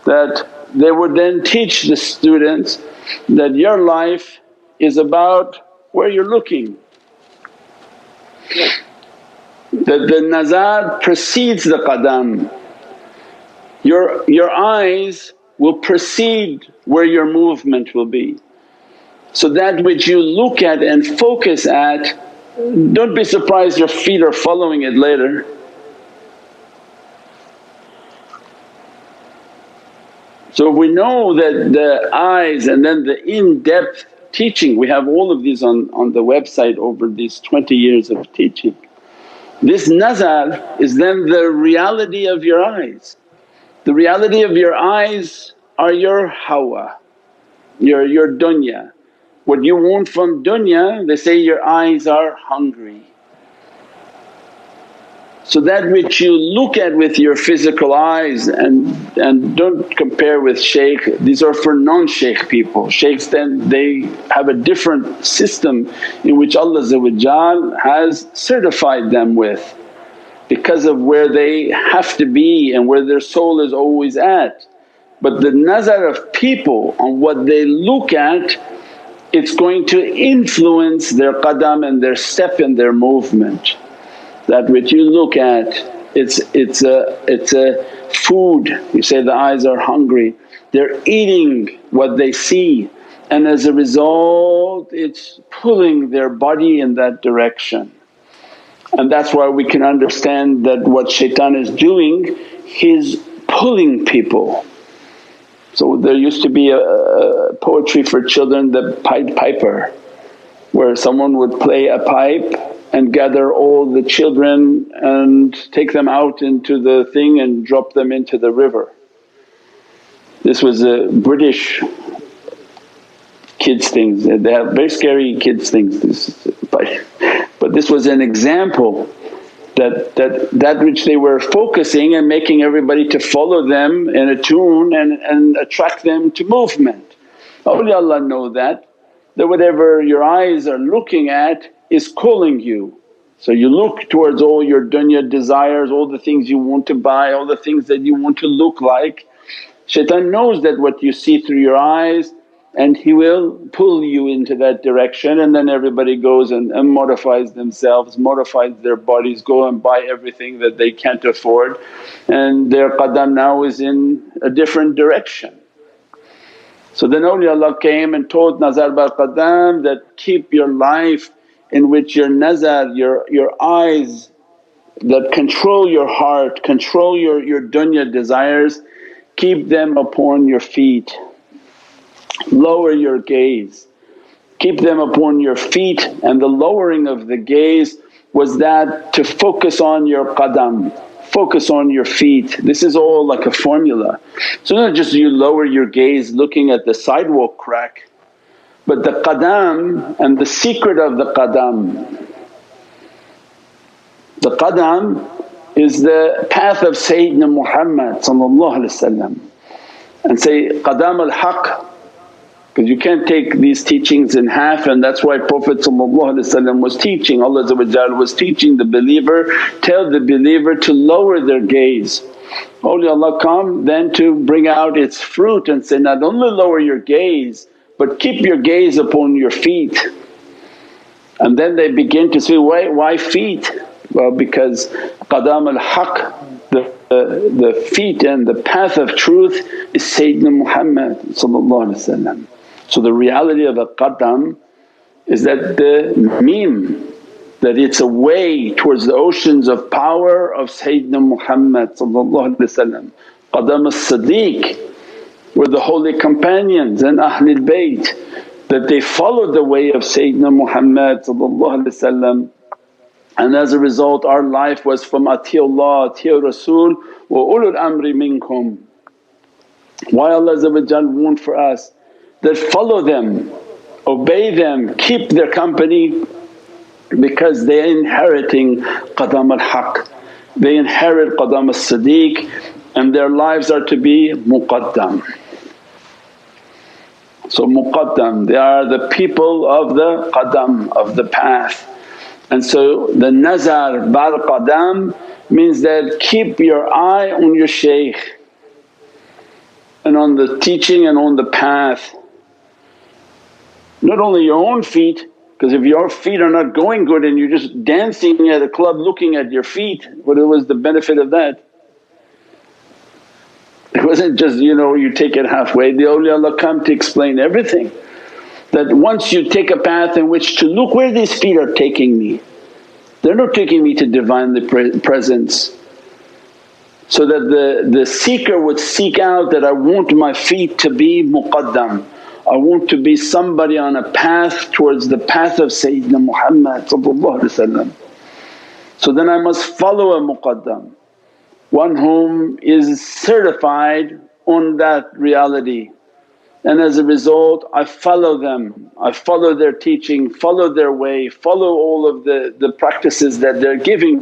that they would then teach the students that your life is about where you're looking, that the nazar precedes the qadam. Your eyes will precede where your movement will be. So that which you look at and focus at, don't be surprised your feet are following it later. So we know that the eyes and then the in-depth teaching, we have all of these on the website over these 20 years of teaching. This nazar is then the reality of your eyes. The reality of your eyes are your hawa, your dunya. What you want from dunya, they say your eyes are hungry. So that which you look at with your physical eyes and don't compare with shaykh, these are for non-shaykh people. Shaykhs then they have a different system in which Allah has certified them with because of where they have to be and where their soul is always at. But the nazar of people on what they look at, it's going to influence their qadam and their step and their movement. That which you look at, it's a food. You say the eyes are hungry, they're eating what they see, and as a result it's pulling their body in that direction. And that's why we can understand that what shaitan is doing, he's pulling people. So there used to be a poetry for children, the Pied Piper, where someone would play a pipe and gather all the children and take them out into the thing and drop them into the river. This was a British kids things, they have very scary kids things, but this was an example that which they were focusing and making everybody to follow them in a tune and attract them to movement. Awliyaullah know that whatever your eyes are looking at is calling you. So you look towards all your dunya desires, all the things you want to buy, all the things that you want to look like. Shaitan knows that what you see through your eyes and he will pull you into that direction, and then everybody goes and modifies themselves, modifies their bodies, go and buy everything that they can't afford, and their qadam now is in a different direction. So then awliyaullah came and told nazar bar qadam that, keep your life in which your nazar, your eyes that control your heart, control your dunya desires, keep them upon your feet. Lower your gaze, keep them upon your feet, and the lowering of the gaze was that to focus on your qadam, focus on your feet. This is all like a formula. So not just you lower your gaze looking at the sidewalk crack, but the qadam and the secret of the qadam. The qadam is the path of Sayyidina Muhammad and say qadam al-haq, because you can't take these teachings in half, and that's why Prophet was teaching, Allah was teaching the believer, tell the believer to lower their gaze. Awliyaullah come then to bring out its fruit and say, not only lower your gaze but keep your gaze upon your feet. And then they begin to say, why feet? Well, because qadam al-haq, the feet and the path of truth is Sayyidina Muhammad. So the reality of a qadam is that the mim, that it's a way towards the oceans of power of Sayyidina Muhammad. Qadam as-Siddiq were the holy companions and Ahlul Bayt, that they followed the way of Sayyidina Muhammad, and as a result our life was from atiyullah, atiyu Rasul wa ulul amri minkum. Why Allah want for us that follow them, obey them, keep their company, because they're inheriting qadam al-haq, they inherit qadam as-Siddiq, and their lives are to be muqaddam. So muqaddam, they are the people of the qadam, of the path. And so the nazar bar qadam means that keep your eye on your shaykh and on the teaching and on the path. Not only your own feet, because if your feet are not going good and you're just dancing at a club looking at your feet, what was the benefit of that? It wasn't just you take it halfway. The awliyaullah come to explain everything, that once you take a path in which to look where these feet are taking me, they're not taking me to Divinely Presence. So that the seeker would seek out that, I want my feet to be muqaddam, I want to be somebody on a path towards the path of Sayyidina Muhammad. So then I must follow a muqaddam, one whom is certified on that reality, and as a result I follow them, I follow their teaching, follow their way, follow all of the practices that they're giving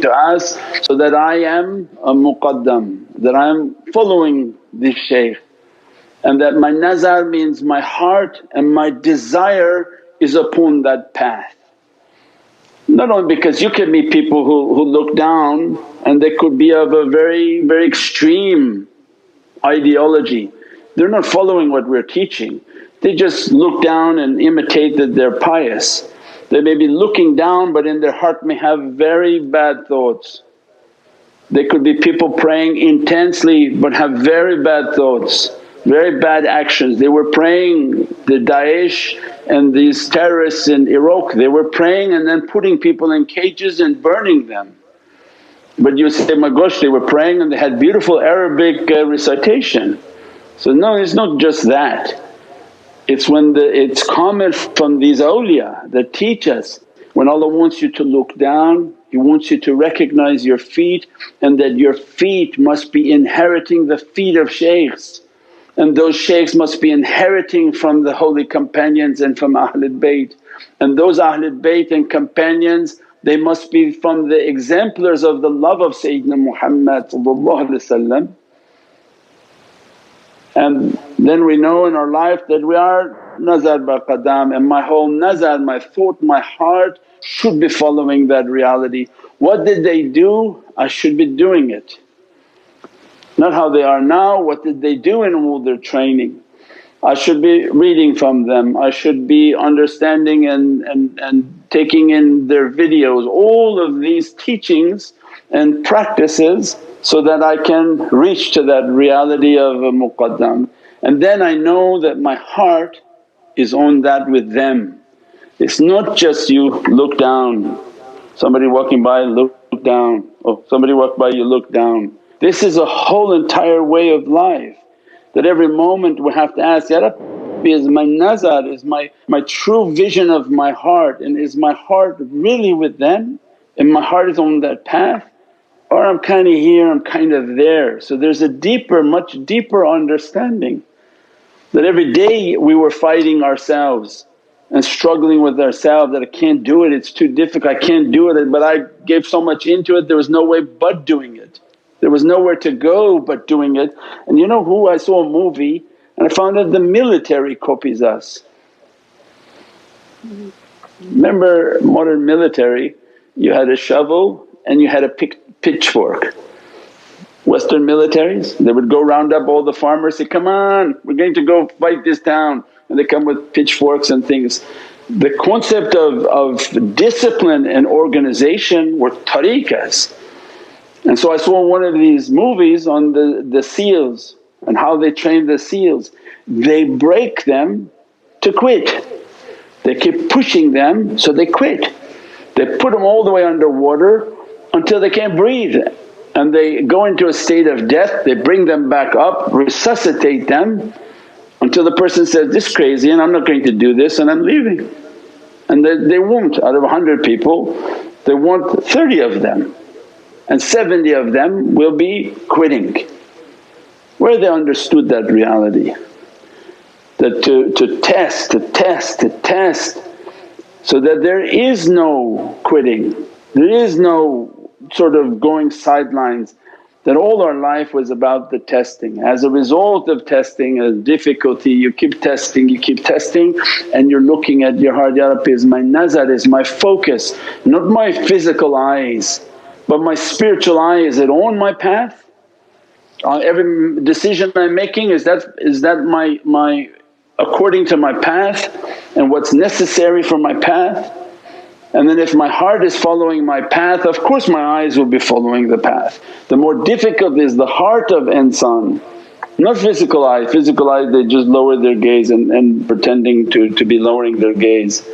to us, so that I am a muqaddam, that I am following this shaykh. And that my nazar means my heart and my desire is upon that path. Not only because you can meet people who look down and they could be of a very, very extreme ideology. They're not following what we're teaching, they just look down and imitate that they're pious. They may be looking down but in their heart may have very bad thoughts. They could be people praying intensely but have very bad thoughts, very bad actions. They were praying, the Daesh and these terrorists in Iraq, they were praying and then putting people in cages and burning them. But you say, my gosh, they were praying and they had beautiful Arabic recitation. So no, it's not just that. It's when it's comment from these awliya that teach us, when Allah wants you to look down, He wants you to recognize your feet and that your feet must be inheriting the feet of shaykhs. And those shaykhs must be inheriting from the holy companions and from Ahlul Bayt. And those Ahlul Bayt and companions, they must be from the exemplars of the love of Sayyidina Muhammad. And then we know in our life that we are nazar bar qadam, and my whole nazar, my thought, my heart should be following that reality. What did they do? I should be doing it. Not how they are now, what did they do in all their training? I should be reading from them, I should be understanding and taking in their videos, all of these teachings and practices, so that I can reach to that reality of a muqaddam. And then I know that my heart is on that with them. It's not just you look down, somebody walking by look down, oh somebody walked by you look down. This is a whole entire way of life that every moment we have to ask, Ya Rabbi, is my nazar, is my true vision of my heart, and is my heart really with them and my heart is on that path? Or I'm kind of here, I'm kind of there. So there's a deeper, much deeper understanding that every day we were fighting ourselves and struggling with ourselves that I can't do it, it's too difficult, I can't do it, but I gave so much into it, there was no way but doing it. There was nowhere to go but doing it. And you know who? I saw a movie and I found out the military copies us. Remember modern military, you had a shovel and you had a pitchfork. Western militaries, they would go round up all the farmers, say, come on we're going to go fight this town, and they come with pitchforks and things. The concept of discipline and organization were tariqas. And so I saw one of these movies on the seals and how they train the seals. They break them to quit, they keep pushing them so they quit. They put them all the way underwater until they can't breathe, and they go into a state of death. They bring them back up, resuscitate them until the person says, this is crazy and I'm not going to do this and I'm leaving. And they won't. Out of 100 people they want 30 of them and 70 of them will be quitting. Where they understood that reality, that to test so that there is no quitting, there is no sort of going sidelines, that all our life was about the testing. As a result of testing, a difficulty, you keep testing and you're looking at your heart, Ya Rabbi, is my nazar, is my focus, not my physical eyes but my spiritual eye, is it on my path? Every decision I'm making, is that my according to my path and what's necessary for my path? And then if my heart is following my path, of course my eyes will be following the path. The more difficult is the heart of insan, not physical eye. Physical eye, they just lower their gaze and pretending to be lowering their gaze.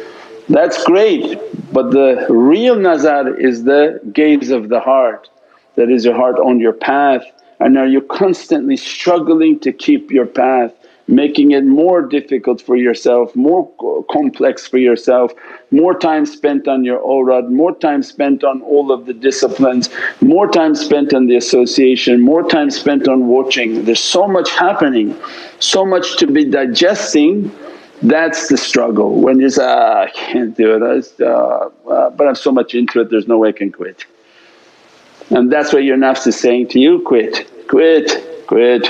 That's great, but the real nazar is the gaze of the heart, that is your heart on your path. And are you constantly struggling to keep your path, making it more difficult for yourself, more complex for yourself, more time spent on your awrad, more time spent on all of the disciplines, more time spent on the association, more time spent on watching. There's so much happening, so much to be digesting. That's the struggle when you say, I can't do it, but I'm so much into it, there's no way I can quit. And that's what your nafs is saying to you, quit, quit, quit.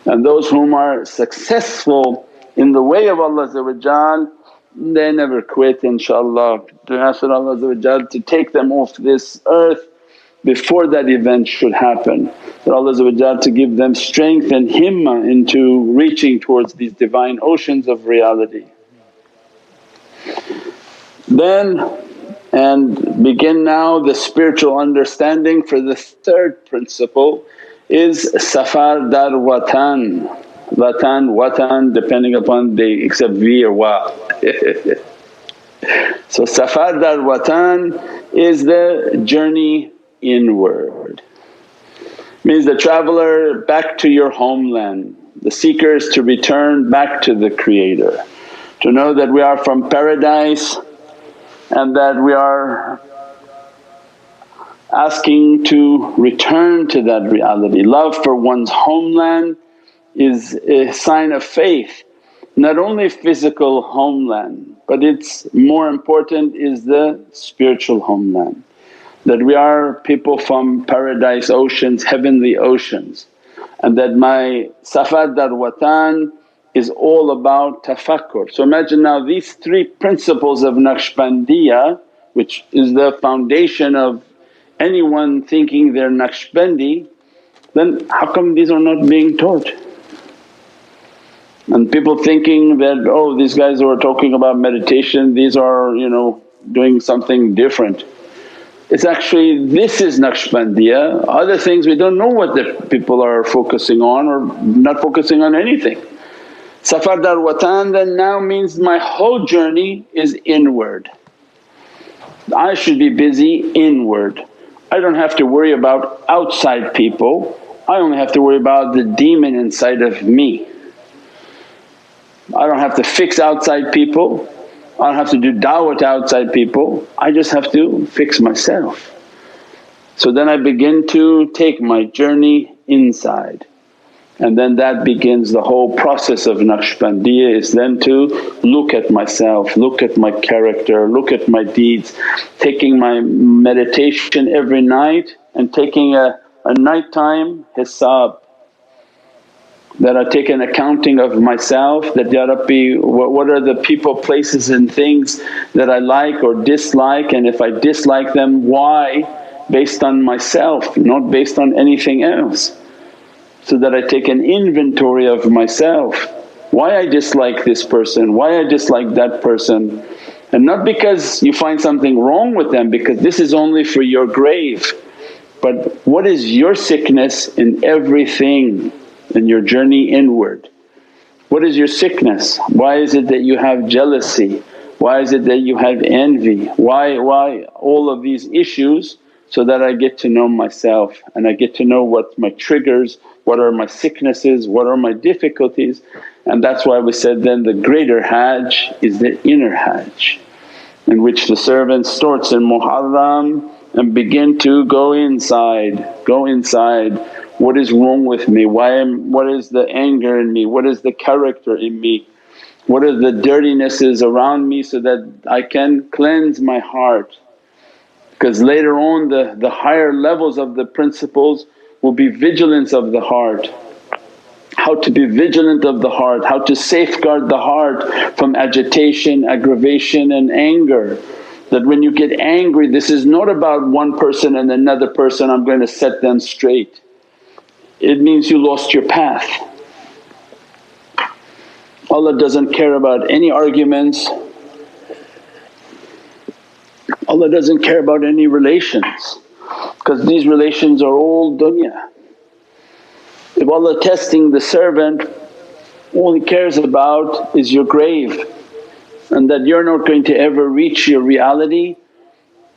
And those whom are successful in the way of Allah they never quit, inshaAllah. To ask Allah to take them off this earth before that event should happen. That Allah to give them strength and himmah into reaching towards these divine oceans of reality. Then and begin now the spiritual understanding for the third principle is safar dar watan. Watan depending upon the except V or Wa. So safar dar watan is the journey inward. Means the traveller back to your homeland, the seekers to return back to the Creator, to know that we are from paradise and that we are asking to return to that reality. Love for one's homeland is a sign of faith, not only physical homeland but it's more important is the spiritual homeland. That we are people from paradise oceans, heavenly oceans, and that my safar dar watan is all about tafakkur. So imagine now these three principles of Naqshbandiya, which is the foundation of anyone thinking they're Naqshbandi, then how come these are not being taught? And people thinking that, oh these guys who are talking about meditation, these are doing something different. It's actually this is Naqshbandiya, other things we don't know what the people are focusing on or not focusing on anything. Safar dar watan then now means my whole journey is inward. I should be busy inward. I don't have to worry about outside people, I only have to worry about the demon inside of me. I don't have to fix outside people, I don't have to do da'wah to outside people, I just have to fix myself. So then I begin to take my journey inside, and then that begins the whole process of Naqshbandiya is then to look at myself, look at my character, look at my deeds, taking my meditation every night and taking a nighttime hisab. That I take an accounting of myself that, Ya Rabbi, what are the people, places and things that I like or dislike, and if I dislike them why? Based on myself, not based on anything else. So that I take an inventory of myself, why I dislike this person, why I dislike that person. And not because you find something wrong with them, because this is only for your grave. But what is your sickness in everything in your journey inward? What is your sickness? Why is it that you have jealousy? Why is it that you have envy? Why all of these issues? So that I get to know myself and I get to know what my triggers, what are my sicknesses, what are my difficulties. And that's why we said then the greater Hajj is the inner Hajj, in which the servant starts in Muharram and begin to go inside, what is wrong with me, what is the anger in me, what is the character in me, what are the dirtinesses around me, so that I can cleanse my heart. Because later on the higher levels of the principles will be vigilance of the heart. How to be vigilant of the heart, how to safeguard the heart from agitation, aggravation and anger. That when you get angry, this is not about one person and another person, I'm going to set them straight. It means you lost your path. Allah doesn't care about any arguments, Allah doesn't care about any relations, because these relations are all dunya. If Allah testing the servant, all He cares about is your grave, and that you're not going to ever reach your reality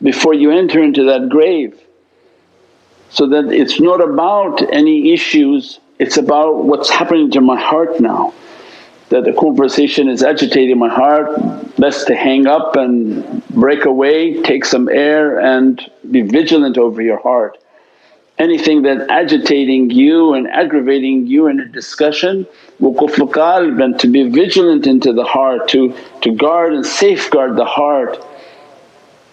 before you enter into that grave. So that it's not about any issues it's about what's happening to my heart now. That the conversation is agitating my heart, best to hang up and break away, take some air and be vigilant over your heart. Anything that agitating you and aggravating you in a discussion, wuquful qalb, and to be vigilant into the heart, to guard and safeguard the heart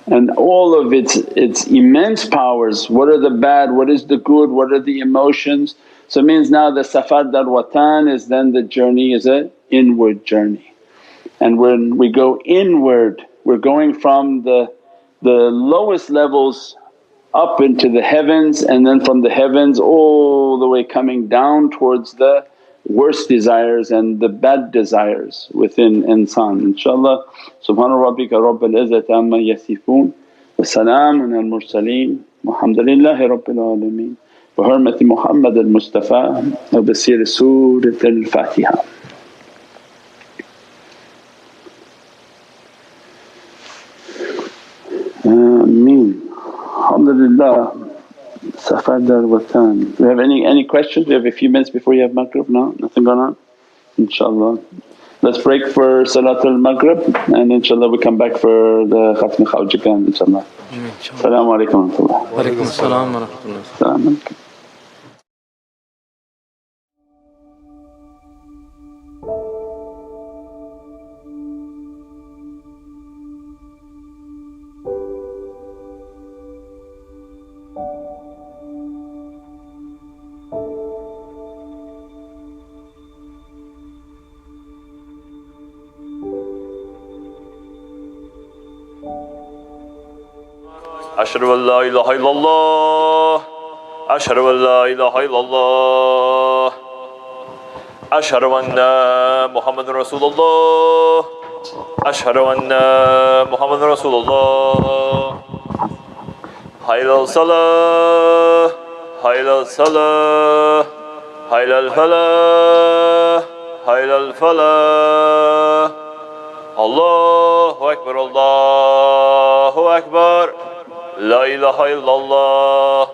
and all of its immense powers. What are the bad, what is the good, what are the emotions? So it means now the safar dar watan is then the journey is a inward journey. And when we go inward we're going from the lowest levels up into the heavens, and then from the heavens all the way coming down towards the worst desires and the bad desires within insan. InshaAllah. Subhana rabbika rabbil izzati amma yasifoon wa salaamun al mursaleen walhamdulillahi rabbil alameen. Bi hurmati Muhammad al Mustafa wa bi siri Surat al Fatiha. Ameen. Alhamdulillah. Safar dar watan. Do we have any questions? We have a few minutes before you have Maghrib. No? Nothing going on? InshaAllah. Let's break for Salatul Maghrib and inshaAllah we come back for the Khatm Khawjikan inshaAllah. As-salamu alaykum wa rahmatullah. Wa alaikum as-salam wa rahmatullah. As-salamu alaykum. أشهد أن لا إله إلا الله أشهد أن لا إله إلا الله أشهد أن محمد رسول الله أشهد أن محمد رسول الله حي على الصلاة حي على الصلاة حي على الفلاح حي على الفلاح الله أكبر الله أكبر لا إله إلا الله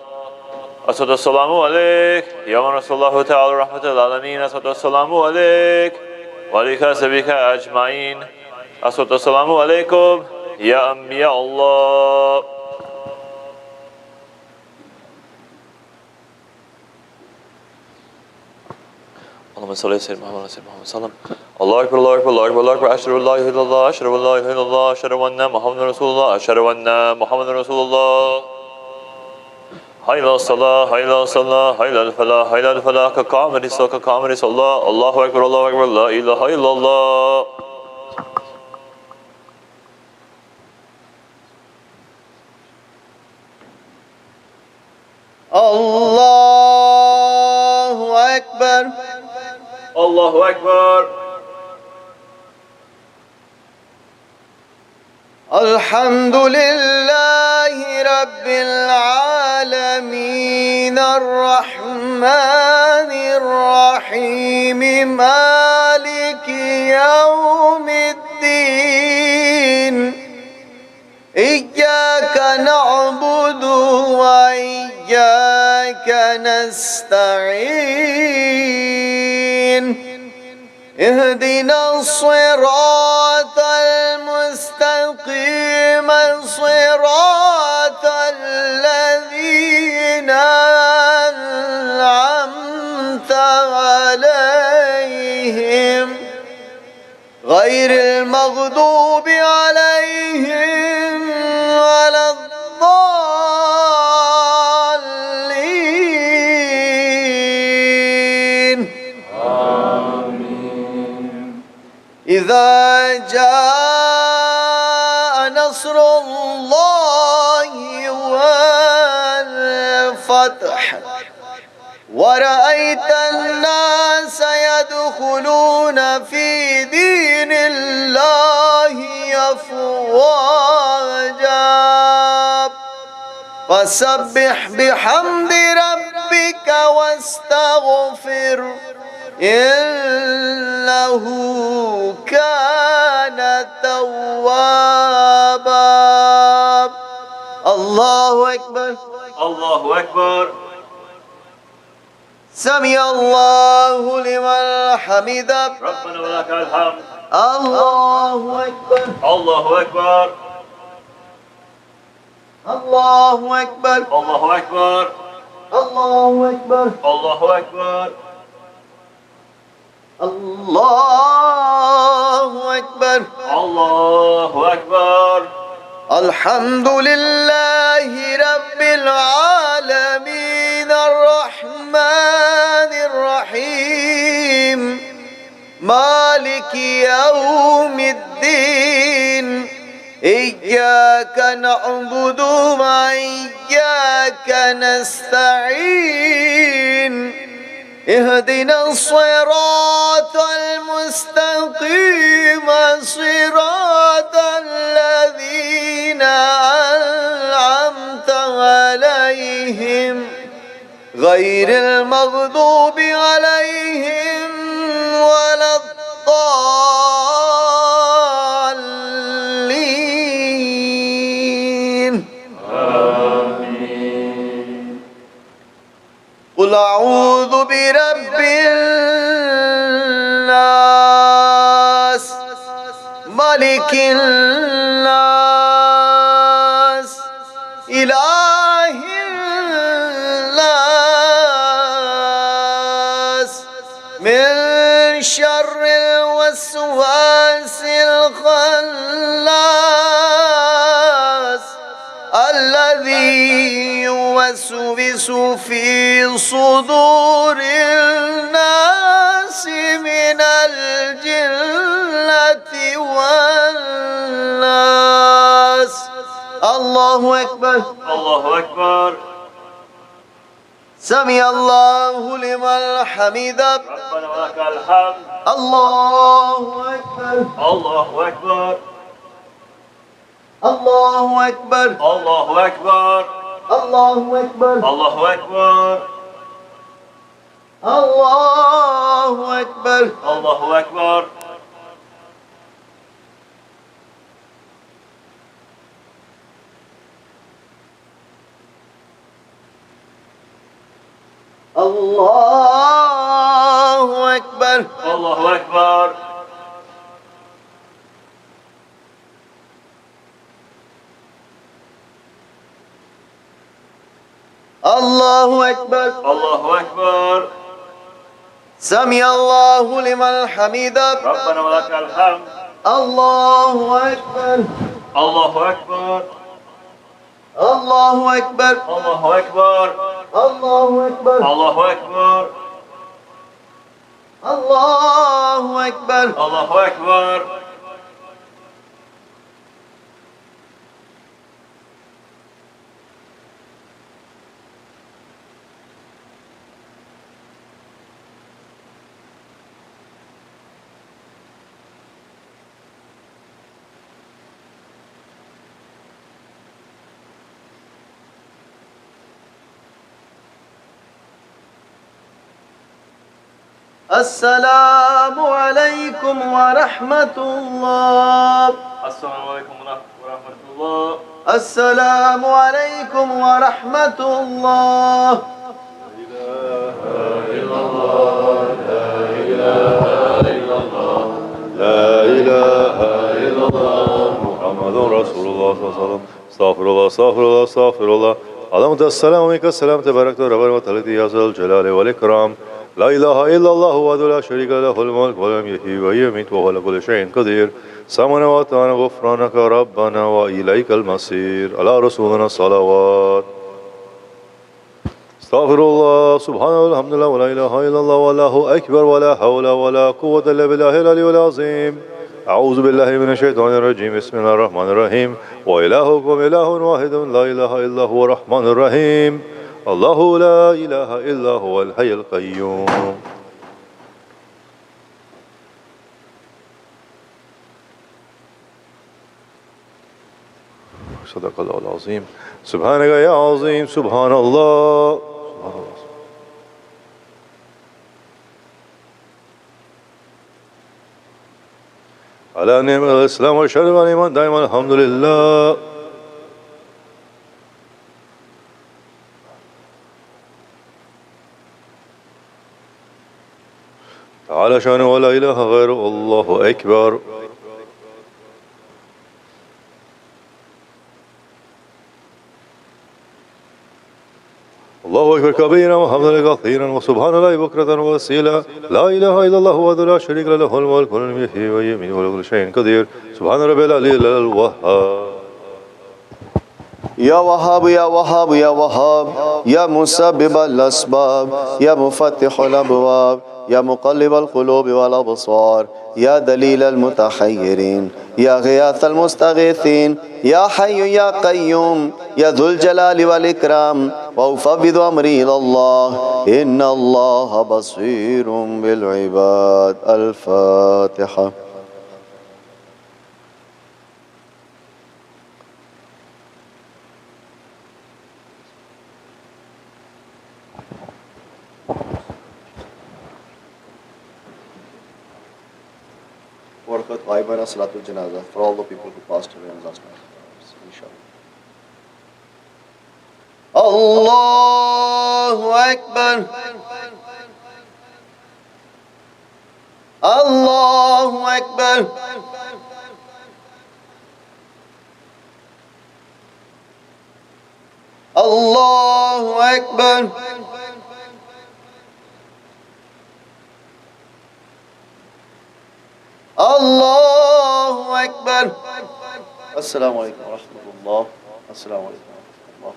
الصلاة والسلام عليك يا من رسول الله تعالى رحمة العالمين الصلاة والسلام عليك وعليك سبيك أجمعين الصلاة والسلام عليكم يا أنبياء الله اللهم صل على سيدنا محمد صلى الله عليه وسلم الله أكبر الله أكبر الله أكبر الله أكبر أشهد أن لا إله إلا الله أشهد أن لا إله إلا الله أشهد أن محمدا رسول الله أشهد أن محمدا رسول الله حي على الصلاة حي على الصلاة حي على الفلاح حي على الفلاح كقامة الصلاة كقامة الصلاة الله أكبر الله أكبر لا إله إلا الله الله أكبر الله أكبر الحمد لله رب العالمين الرحمن الرحيم مالك يوم الدين إياك نعبد وإياك نستعين اهدنا الصراط المستقيم صراط الذين أنعمت عليهم غير المغضوب عليهم ولا الضالين إذا جاء نصر الله والفتح ورأيت الناس يدخلون في دين الله أفواجا فسبح بحمد ربك واستغفر إنه كان توابا الله أكبر الله أكبر سمع الله لمن حمده ربنا ولك الحمد الله أكبر الله أكبر الله أكبر الله أكبر الله أكبر الله أكبر الله أكبر الله أكبر الحمد لله رب العالمين الرحمن الرحيم مالك يوم الدين إياك نعبد وإياك نستعين اهدنا الصراط المستقيم صراط الذين أنعمت عليهم غير المغضوب عليهم ولا الضالين قل أعوذ برب الناس ملك الناس إله الناس من شر الوسواس الخناس الذي يوسوس في صدور الناس من الجنة والناس الله أكبر الله أكبر سمع الله لمن حمده ربنا ولك الحمد الله أكبر الله أكبر الله أكبر الله أكبر الله أكبر الله أكبر الله أكبر الله أكبر الله أكبر الله أكبر الله أكبر الله أكبر سمع الله لمن حمده ربنا ولك الحمد الله أكبر الله أكبر الله أكبر الله أكبر الله أكبر الله أكبر الله أكبر الله أكبر السلام عليكم ورحمة الله السلام عليكم ورحمة الله السلام عليكم ورحمة الله لا إله إلا الله محمد رسول الله صلى الله عليه وسلم استغفر الله استغفر الله استغفر الله اللهم السلام ومنك السلام تبارك ربنا وتعالى يا ذا الجلال والإكرام لا إله إلا الله وحده لا شريك له الملك ولم يحيي ويميت وهو على كل شيء قدير سامنا وأطعنا غفرانك ربنا وإليك المصير على رسولنا الصلوات استغفر الله سبحانه والحمد لله ولا إله إلا الله والله أكبر ولا حول ولا قوة إلا بالله العلي العظيم أعوذ بالله من الشيطان الرجيم بسم الله الرحمن الرحيم وإلهكم إله واحد لا إله إلا هو الرحمن الرحيم الله لا إله إلا هو الحي القيوم صدق الله العظيم سبحانك يا عظيم سبحان الله على نعمة الإسلام والشرف والإيمان دائما الحمد لله تعالى شأنه ولا إله غيره. الله أكبر. الله أكبر كبيرا والحمد لله كثيرا وسبحان الله بكرة وأصيلا. لا إله إلا الله وحده لا شريك له له الملك وله يحيي ويميت وله كل شيء قدير. سبحان ربي العلي الوهاب. يا وهاب يا وهاب يا وهاب يا مسبب الأسباب يا مفتح الأبواب يا مقلب القلوب والأبصار يا دليل المتحيرين يا غياث المستغيثين يا حي يا قيوم يا ذو الجلال والإكرام وأفوض أمري إلى الله إن الله بصير بالعباد. الفاتحة. Barakat Ghaibana Salatul Janazah for all the people who passed away on last night. Inshallah. Allahu Akbar. Allahu Akbar. Allahu Akbar. Allahu Akbar. Assalamu alaikum wa rahmatullah. Assalamu alaikum wa rahmatullah.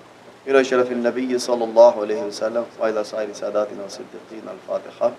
إلى شرف النبي صلى الله عليه وسلم وإلى سائر ساداتنا والصديقين. الفاتحة.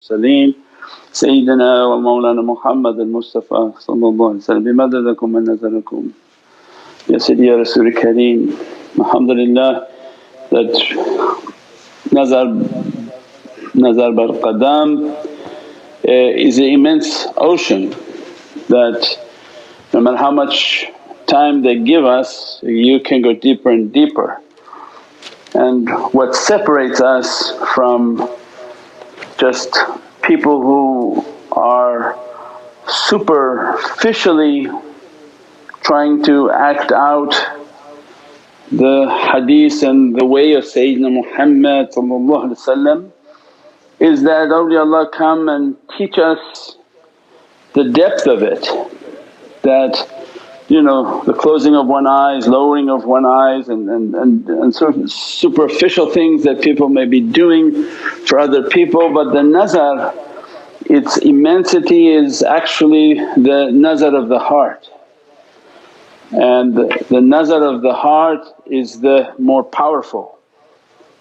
Salim Sayyidina wa Mawlana Muhammad al-Mustafa sallallahu alayhi wa sallam, bimadadakum wa nazarakum ya Sayyidi ya Rasul Kareem. Alhamdulillah that Nazar bar Qadam is an immense ocean that no matter how much time they give us you can go deeper and deeper. And what separates us from just people who are superficially trying to act out the hadith and the way of Sayyidina Muhammad is that awliyaullah come and teach us the depth of it, that the closing of one eyes, lowering of one eyes and sort of superficial things that people may be doing for other people. But the nazar, its immensity is actually the nazar of the heart, and the nazar of the heart is the more powerful.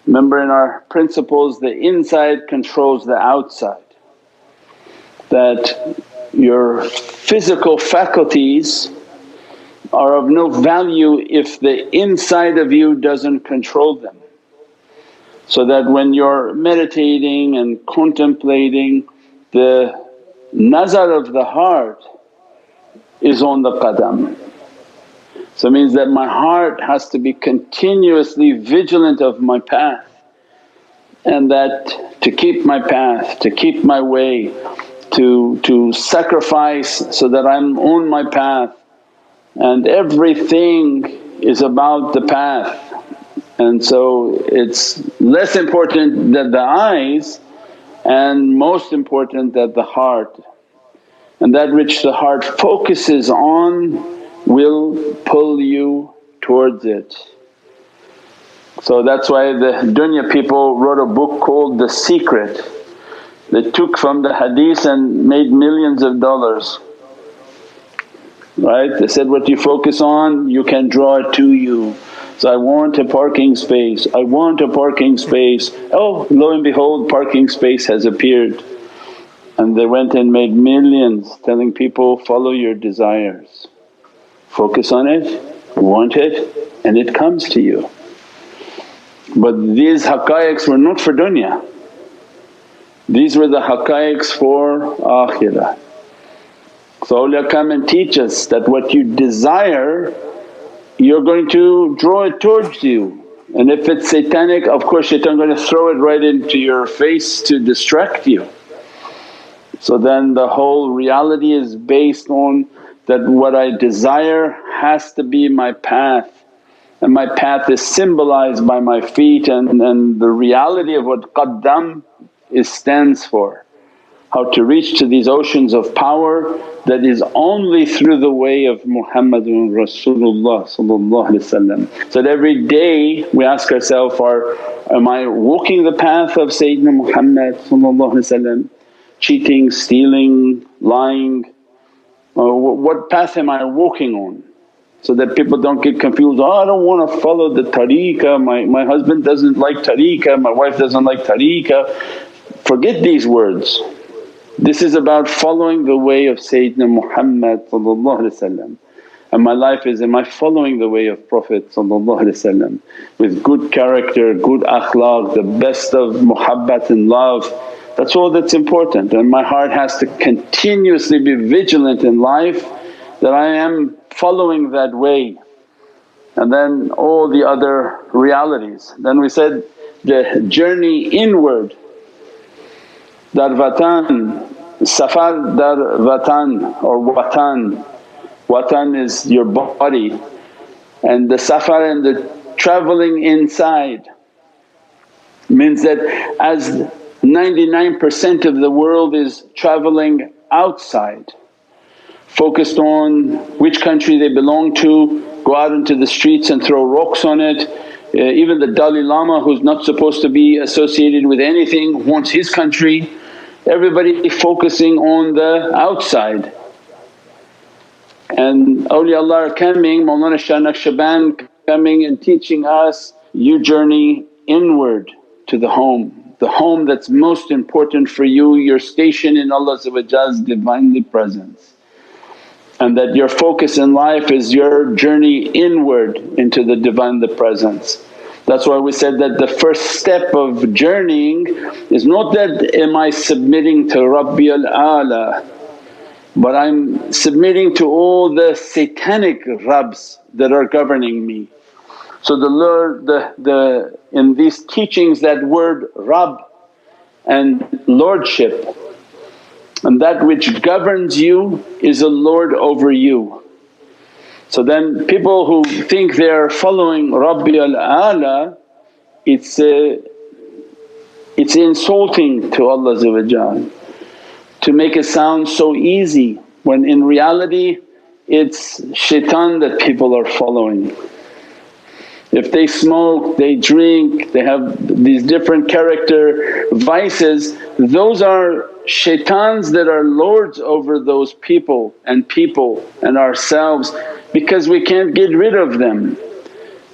Remember in our principles, the inside controls the outside, that your physical faculties are of no value if the inside of you doesn't control them. So that when you're meditating and contemplating, the nazar of the heart is on the qadam. So it means that my heart has to be continuously vigilant of my path, and that to keep my path, to keep my way, to sacrifice so that I'm on my path. And everything is about the path, and so it's less important that the eyes and most important that the heart. And that which the heart focuses on will pull you towards it. So that's why the dunya people wrote a book called The Secret. They took from the hadith and made millions of dollars. Right? They said, what you focus on you can draw it to you. So, I want a parking space, I want a parking space. Oh, lo and behold, parking space has appeared. And they went and made millions telling people, follow your desires, focus on it, want it, and it comes to you. But these haqqaiqs were not for dunya, these were the haqqaiqs for akhirah. So awliya come and teach us that what you desire you're going to draw it towards you, and if it's satanic, of course shaitan going to throw it right into your face to distract you. So then the whole reality is based on that what I desire has to be my path, and my path is symbolized by my feet and the reality of what qaddam stands for. How to reach to these oceans of power that is only through the way of Muhammadun Rasulullah. So that every day we ask ourselves, am I walking the path of Sayyidina Muhammad, cheating, stealing, lying, what path am I walking on? So that people don't get confused, oh I don't want to follow the tariqah, my husband doesn't like tariqah, my wife doesn't like tariqah. Forget these words. This is about following the way of Sayyidina Muhammad, and my life is, am I following the way of Prophet with good character, good akhlaq, the best of muhabbat and love. That's all that's important, and my heart has to continuously be vigilant in life that I am following that way. And then all the other realities. Then we said the journey inward Dar Vatan, Safar dar Vatan or Watan. Watan is your body, and the safar and the travelling inside means that as 99% of the world is travelling outside, focused on which country they belong to, go out into the streets and throw rocks on it. Even the Dalai Lama, who's not supposed to be associated with anything, wants his country. Everybody focusing on the outside. And awliyaullah are coming, Mawlana Shah Naqshbandi coming and teaching us, you journey inward to the home that's most important for you, your station in Allah's Divinely Presence. And that your focus in life is your journey inward into the Divinely Presence. That's why we said that the first step of journeying is not that, am I submitting to Rabbi al-A'la, but I'm submitting to all the satanic Rabbs that are governing me. So the Lord, in these teachings that word Rabb and Lordship, and that which governs you is a Lord over you. So then people who think they are following Rabbi al-A'la, it's insulting to Allah to make it sound so easy, when in reality it's shaitan that people are following. If they smoke, they drink, they have these different character vices, those are shaitans that are lords over those people and ourselves, because we can't get rid of them.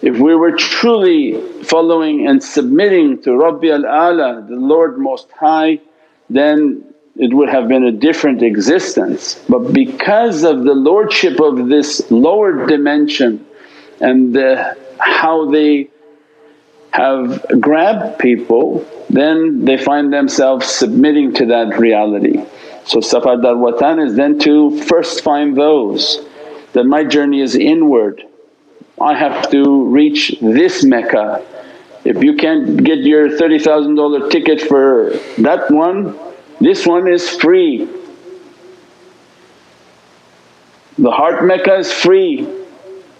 If we were truly following and submitting to Rabbi al-A'la, the Lord Most High, then it would have been a different existence. But because of the lordship of this lower dimension and how they have grabbed people, then they find themselves submitting to that reality. So Safar dar Watan is then to first find those, that my journey is inward. I have to reach this Mecca. If you can't get your $30,000 ticket for that one, this one is free. The heart Mecca is free,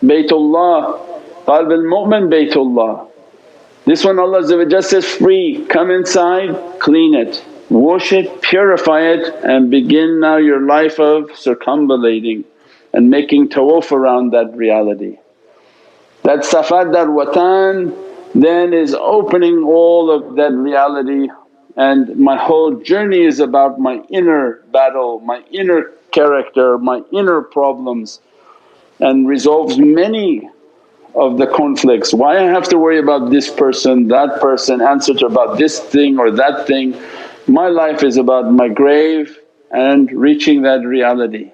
Baytullah, Qalb al-Mu'min Baytullah. This one Allah says free, come inside, clean it, wash it, purify it, and begin now your life of circumambulating and making tawaf around that reality. That Safar dar Watan then is opening all of that reality, and my whole journey is about my inner battle, my inner character, my inner problems, and resolves many of the conflicts. Why I have to worry about this person, that person, answer to about this thing or that thing. My life is about my grave and reaching that reality.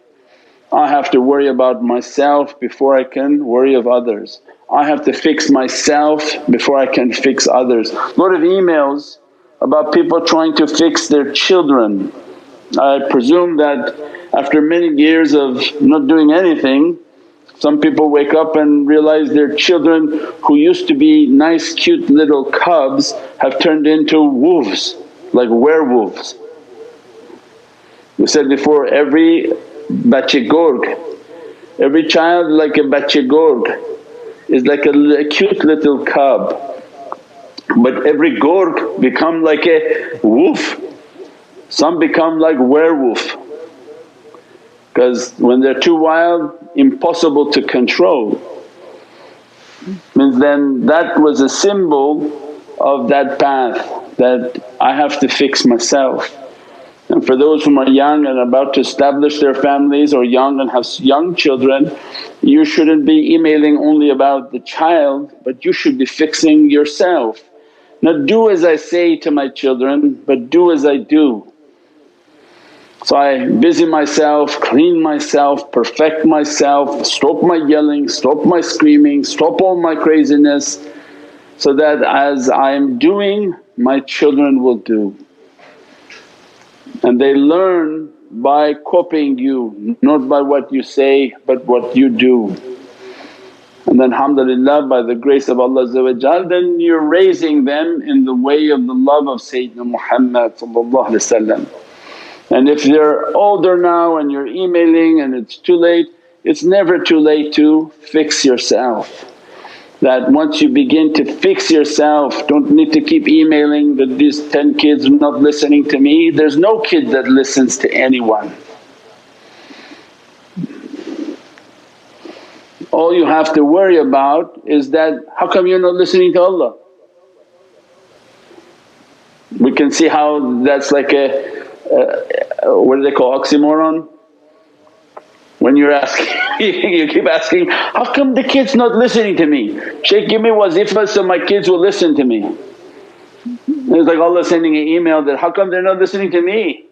I have to worry about myself before I can worry of others. I have to fix myself before I can fix others. A lot of emails about people trying to fix their children. I presume that after many years of not doing anything, some people wake up and realize their children who used to be nice cute little cubs have turned into wolves, like werewolves. We said before, every bache gorg, every child like a bache gorg is like a cute little cub, but every gorg become like a wolf. Some become like werewolf, because when they're too wild, impossible to control. Means then that was a symbol of that path, that I have to fix myself. And for those who are young and about to establish their families, or young and have young children, you shouldn't be emailing only about the child, but you should be fixing yourself. Not do as I say to my children, but do as I do. So I busy myself, clean myself, perfect myself, stop my yelling, stop my screaming, stop all my craziness, so that as I am doing, my children will do. And they learn by copying you, not by what you say but what you do. And then alhamdulillah by the grace of Allah then you're raising them in the way of the love of Sayyidina Muhammad. And if they're older now and you're emailing and it's too late, it's never too late to fix yourself. That once you begin to fix yourself, don't need to keep emailing that these 10 kids are not listening to me. There's no kid that listens to anyone. All you have to worry about is that, how come you're not listening to Allah? We can see how that's like what do they call, oxymoron? When you're asking you keep asking, how come the kid's not listening to me? Shaykh, give me wazifah so my kids will listen to me. It's like Allah sending an email that, how come they're not listening to me?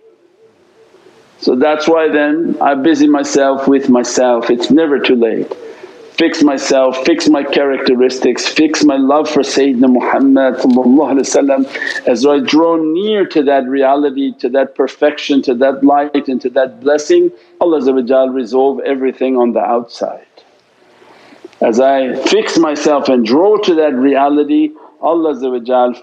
So that's why then I busy myself with myself, it's never too late. Fix myself, fix my characteristics, fix my love for Sayyidina Muhammad as I draw near to that reality, to that perfection, to that light and to that blessing, Allah resolve everything on the outside. As I fix myself and draw to that reality, Allah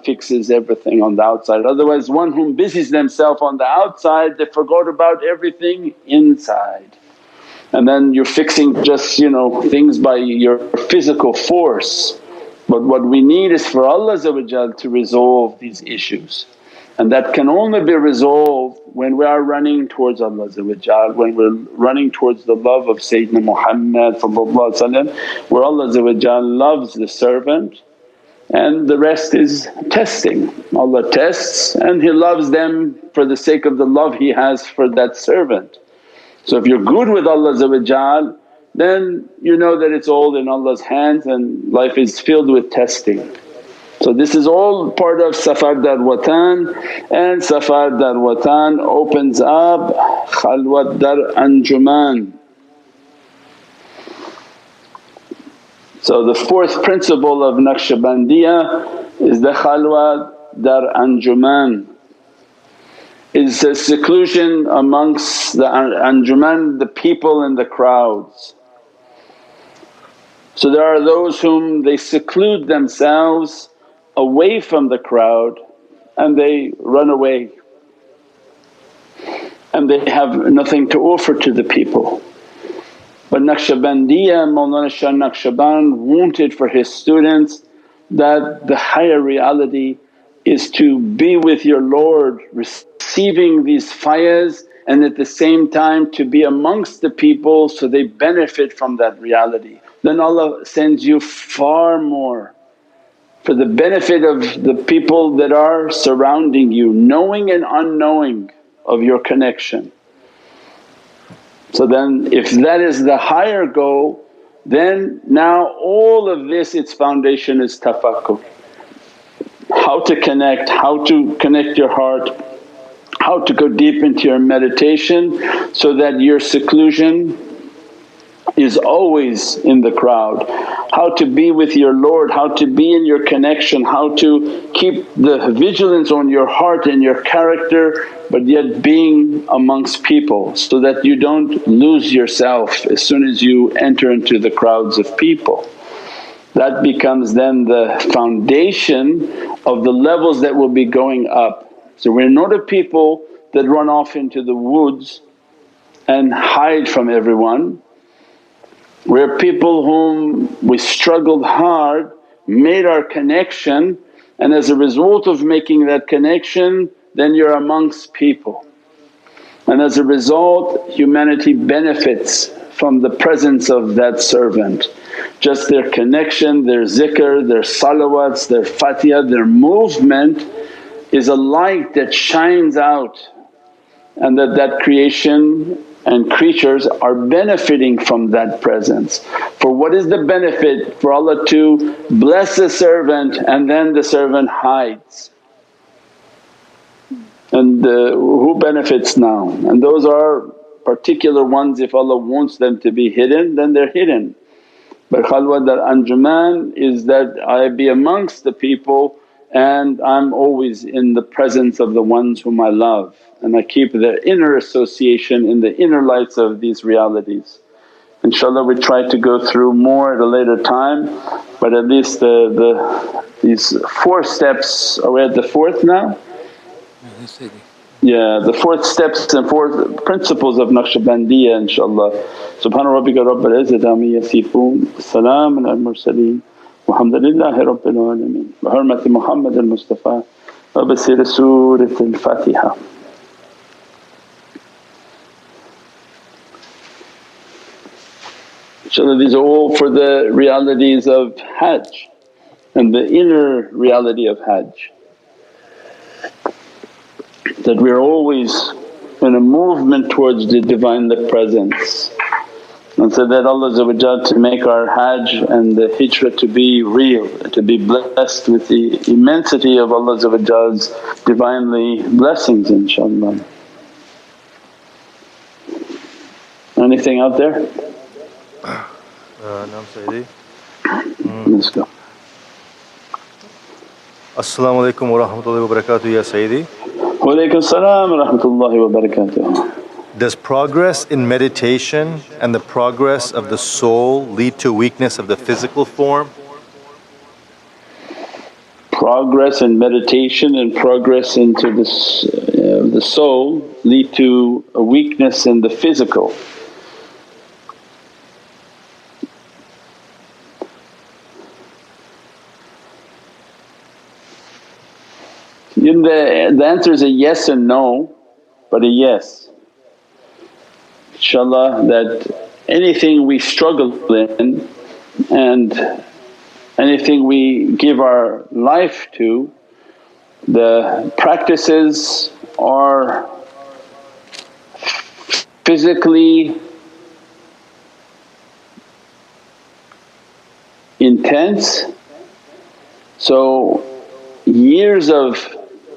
fixes everything on the outside. Otherwise one whom busies themselves on the outside, they forgot about everything inside. And then you're fixing just things by your physical force. But what we need is for Allah to resolve these issues, and that can only be resolved when we are running towards Allah, when we're running towards the love of Sayyidina Muhammad where Allah loves the servant and the rest is testing. Allah tests and He loves them for the sake of the love He has for that servant. So if you're good with Allah then you know that it's all in Allah's hands and life is filled with testing. So this is all part of Safar Dar Watan, and Safar Dar Watan opens up Khalwat Dar Anjuman. So the fourth principle of Naqshbandiya is the Khalwat Dar Anjuman, is a seclusion amongst the Anjuman, the people and the crowds. So there are those whom they seclude themselves away from the crowd and they run away and they have nothing to offer to the people. But Naqshbandiya, Mawlana Shah Naqshband wanted for his students that the higher reality is to be with your Lord, receiving these fayaz, and at the same time to be amongst the people so they benefit from that reality. Then Allah sends you far more for the benefit of the people that are surrounding you, knowing and unknowing of your connection. So then if that is the higher goal, then now all of this, its foundation is tafakkur. How to connect your heart, how to go deep into your meditation so that your seclusion is always in the crowd. How to be with your Lord, how to be in your connection, how to keep the vigilance on your heart and your character but yet being amongst people so that you don't lose yourself as soon as you enter into the crowds of people. That becomes then the foundation of the levels that will be going up. So we're not a people that run off into the woods and hide from everyone. We're people whom we struggled hard, made our connection, and as a result of making that connection then you're amongst people. And as a result humanity benefits from the presence of that servant. Just their connection, their zikr, their salawats, their fatihah, their movement is a light that shines out, and that creation and creatures are benefiting from that presence. For what is the benefit? For Allah to bless a servant and then the servant hides. And who benefits now? And those are particular ones, if Allah wants them to be hidden then they're hidden. But Khalwat Dar Anjuman is that I be amongst the people and I'm always in the presence of the ones whom I love, and I keep the inner association in the inner lights of these realities. Inshallah we try to go through more at a later time, but at least these 4 steps, are we at the 4th now? Yeah, the 4th steps and 4th principles of Naqshbandiya inshaAllah. Subhana rabbika rabbil izzati amma yasifoon, salaamun al mursaleen, walhamdulillahi rabbil alameen. Bi hurmati Muhammad al-Mustafa wa bi sirri Surat al-Fatiha. InshaAllah these are all for the realities of Hajj and the inner reality of Hajj. That we are always in a movement towards the Divinely Presence, and so that Allah to make our Hajj and the Hijrah to be real, to be blessed with the immensity of Allah's Divinely blessings inshaAllah. Anything out there? Naam Sayyidi. Let's go. As-salamu alaykum wa rahmatullahi wa barakatuh ya Sayyidi. Wa alaykum salam wa rahmatullahi wa barakatuh. Does progress in meditation and the progress of the soul lead to weakness of the physical form? Progress in meditation and progress into the soul lead to a weakness in the physical. The answer is a yes and no, but a yes. InshaAllah that anything we struggle in and anything we give our life to, the practices are physically intense. So years of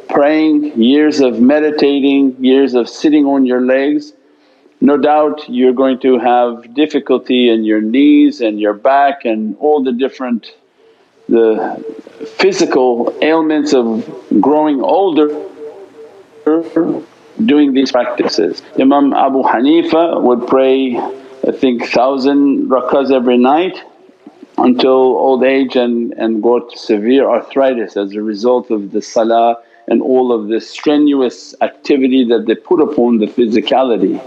praying, years of meditating, years of sitting on your legs, no doubt you're going to have difficulty in your knees and your back and all the physical ailments of growing older doing these practices. Imam Abu Hanifa would pray I think 1000 rakahs every night until old age and got severe arthritis as a result of the salah and all of the strenuous activity that they put upon the physicality.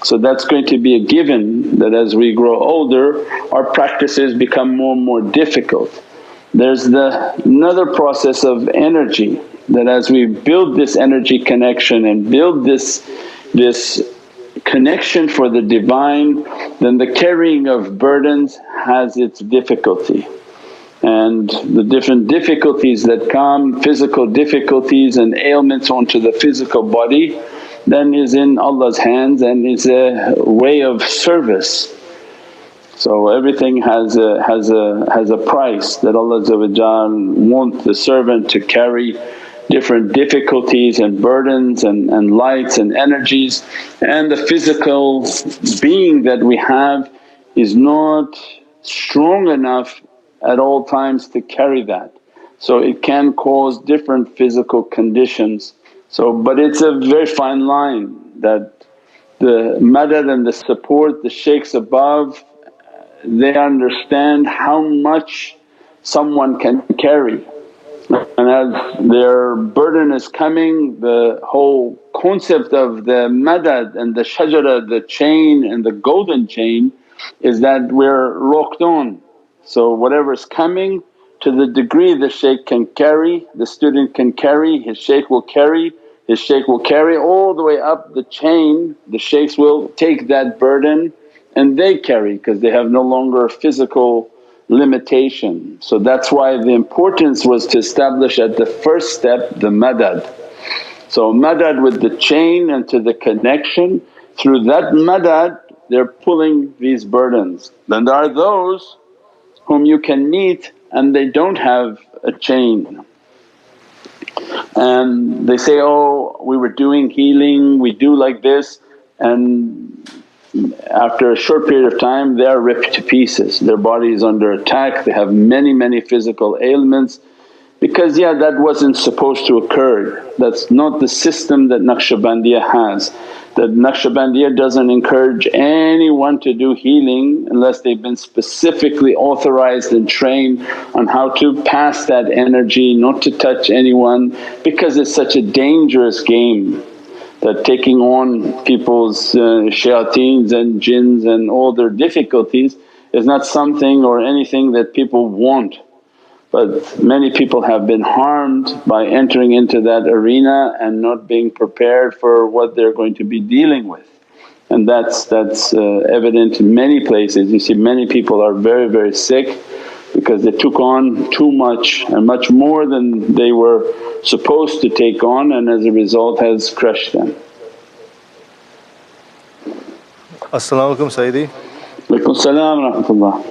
So that's going to be a given that as we grow older our practices become more and more difficult. There's another process of energy that as we build this energy connection and build this connection for the Divine, then the carrying of burdens has its difficulty. And the different difficulties that come, physical difficulties and ailments onto the physical body, then is in Allah's hands and is a way of service. So everything has a price that Allah wants the servant to carry different difficulties and burdens and lights and energies, and the physical being that we have is not strong enough at all times to carry that. So it can cause different physical conditions. So but it's a very fine line that the madad and the support, the shaykhs above, they understand how much someone can carry. And as their burden is coming, the whole concept of the madad and the shajara, the chain and the golden chain is that we're locked on. So whatever's coming, to the degree the shaykh can carry, the student can carry, his shaykh will carry, his shaykh will carry all the way up the chain. The shaykhs will take that burden and they carry because they have no longer physical limitation. So that's why the importance was to establish at the first step the madad. So madad with the chain and to the connection, through that madad they're pulling these burdens. Then there are those whom you can meet and they don't have a chain and they say, oh we were doing healing, we do like this, and after a short period of time they are ripped to pieces. Their body is under attack, they have many physical ailments because that wasn't supposed to occur. That's not the system that Naqshbandiya has. That Naqshbandiya doesn't encourage anyone to do healing unless they've been specifically authorized and trained on how to pass that energy, not to touch anyone, because it's such a dangerous game that taking on people's shayateens and jinns and all their difficulties is not something or anything that people want. But many people have been harmed by entering into that arena and not being prepared for what they're going to be dealing with. And that's evident in many places. You see many people are very, very sick because they took on too much and much more than they were supposed to take on, and as a result has crushed them. As-salamu alaykum Sayyidi. Walaykum salam wa rahmatullah.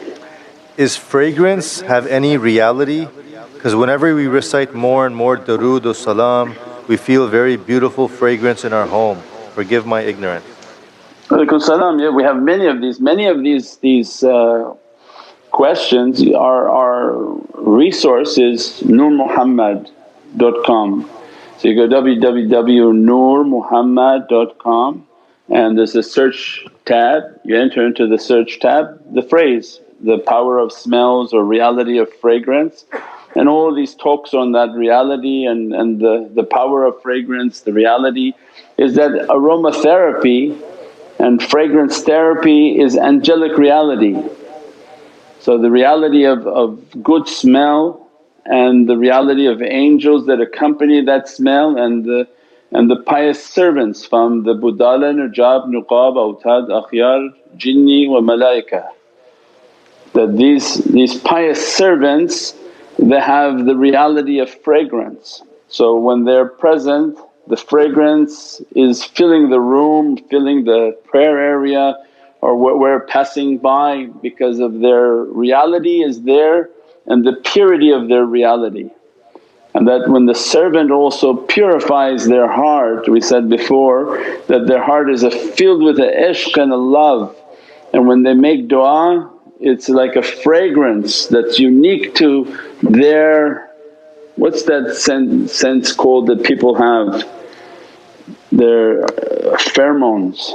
Is fragrance have any reality? Because whenever we recite more and more durood or salam, we feel very beautiful fragrance in our home. Forgive my ignorance. Walaykum salam. Yeah, we have many of these questions. Our resource is nurmuhammad.com. So you go www.nurmuhammad.com and there's a search tab, you enter into the search tab the phrase, the power of smells or reality of fragrance, and all these talks on that reality and the power of fragrance. The reality is that aromatherapy and fragrance therapy is angelic reality. So the reality of good smell and the reality of angels that accompany that smell and the pious servants from the budala, nujab, nuqab, awtad, akhyar, jinni wa malaika. That these pious servants, they have the reality of fragrance. So when they're present, the fragrance is filling the room, filling the prayer area or what we're passing by, because of their reality is there and the purity of their reality. And that when the servant also purifies their heart, we said before that their heart is filled with a ishq and a love, and when they make du'a it's like a fragrance that's unique to their… what's that sense called that people have? Their pheromones.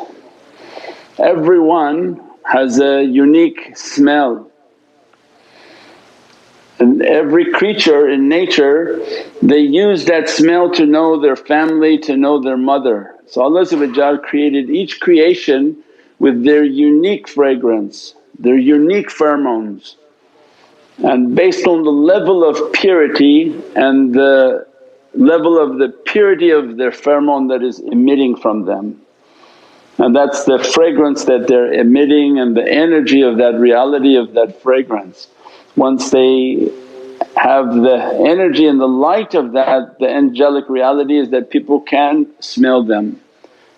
Everyone has a unique smell, and every creature in nature they use that smell to know their family, to know their mother. So Allah created each creation with their unique fragrance, their unique pheromones, and based on the level of purity and the level of the purity of their pheromone that is emitting from them. And that's the fragrance that they're emitting and the energy of that reality of that fragrance. Once they have the energy and the light of that, the angelic reality is that people can smell them,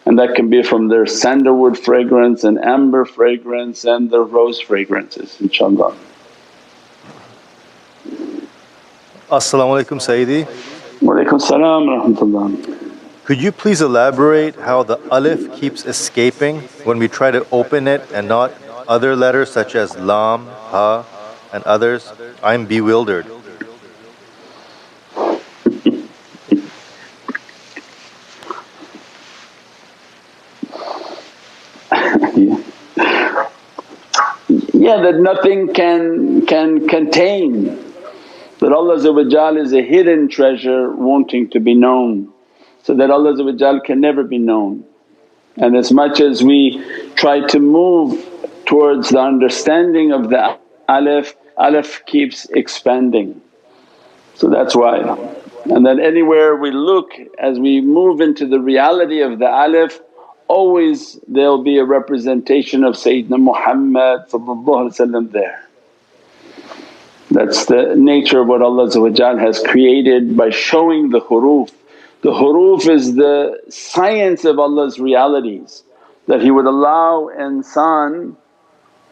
and that can be from their sandalwood fragrance and amber fragrance and the rose fragrances, inshaAllah. As-salamu alaykum Sayyidi. Walaykum salam wa rahmatullah. Could you please elaborate how the alif keeps escaping when we try to open it and not other letters such as lam, ha and others? I'm bewildered. Yeah, that nothing can contain, that Allah is a hidden treasure wanting to be known, so that Allah can never be known. And as much as we try to move towards the understanding of the alif, alif keeps expanding. So that's why. And then anywhere we look, as we move into the reality of the alif, always there'll be a representation of Sayyidina Muhammad there. That's the nature of what Allah has created by showing the huruf. The huruf is the science of Allah's realities, that He would allow insan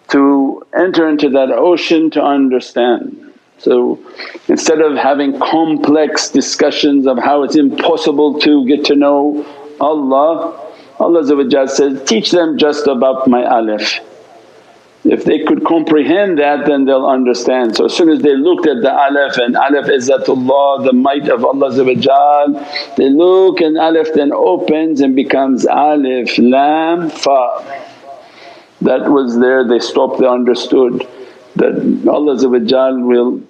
to enter into that ocean to understand. So instead of having complex discussions of how it's impossible to get to know Allah, Allah says, teach them just about my alif. If they could comprehend that, then they'll understand. So as soon as they looked at the alif, and alif izzatullah, the might of Allah, they look and alif then opens and becomes alif lam fa. That was there, they stopped, they understood that Allah will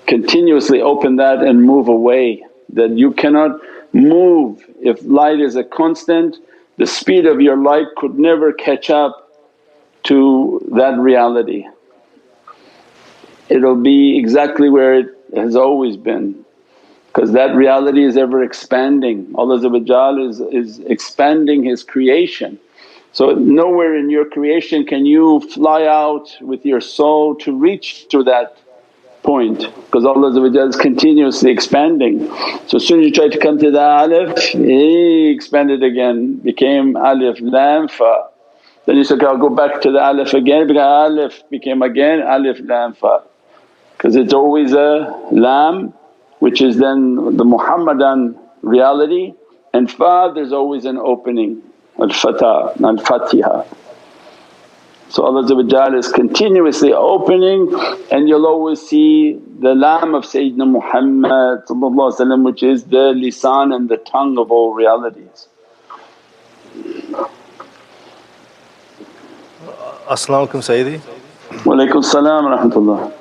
continuously open that and move away, that you cannot move. If light is a constant, the speed of your light could never catch up to that reality. It'll be exactly where it has always been, because that reality is ever expanding. Allah is expanding His creation. So nowhere in your creation can you fly out with your soul to reach to that point, because Allah is continuously expanding. So as soon as you try to come to the alif, He expanded again, became alif lam fa. Then you say, okay, I'll go back to the alif again, because alif became again alif lam fa, because it's always a lam which is then the Muhammadan reality, and fa there's always an opening, al-fatah, al-fatiha. So Allah is continuously opening, and you'll always see the lam of Sayyidina Muhammad which is the lisan and the tongue of all realities. As-salamu alaykum Sayyidi. Wa alaykum salam wa rahmatullah.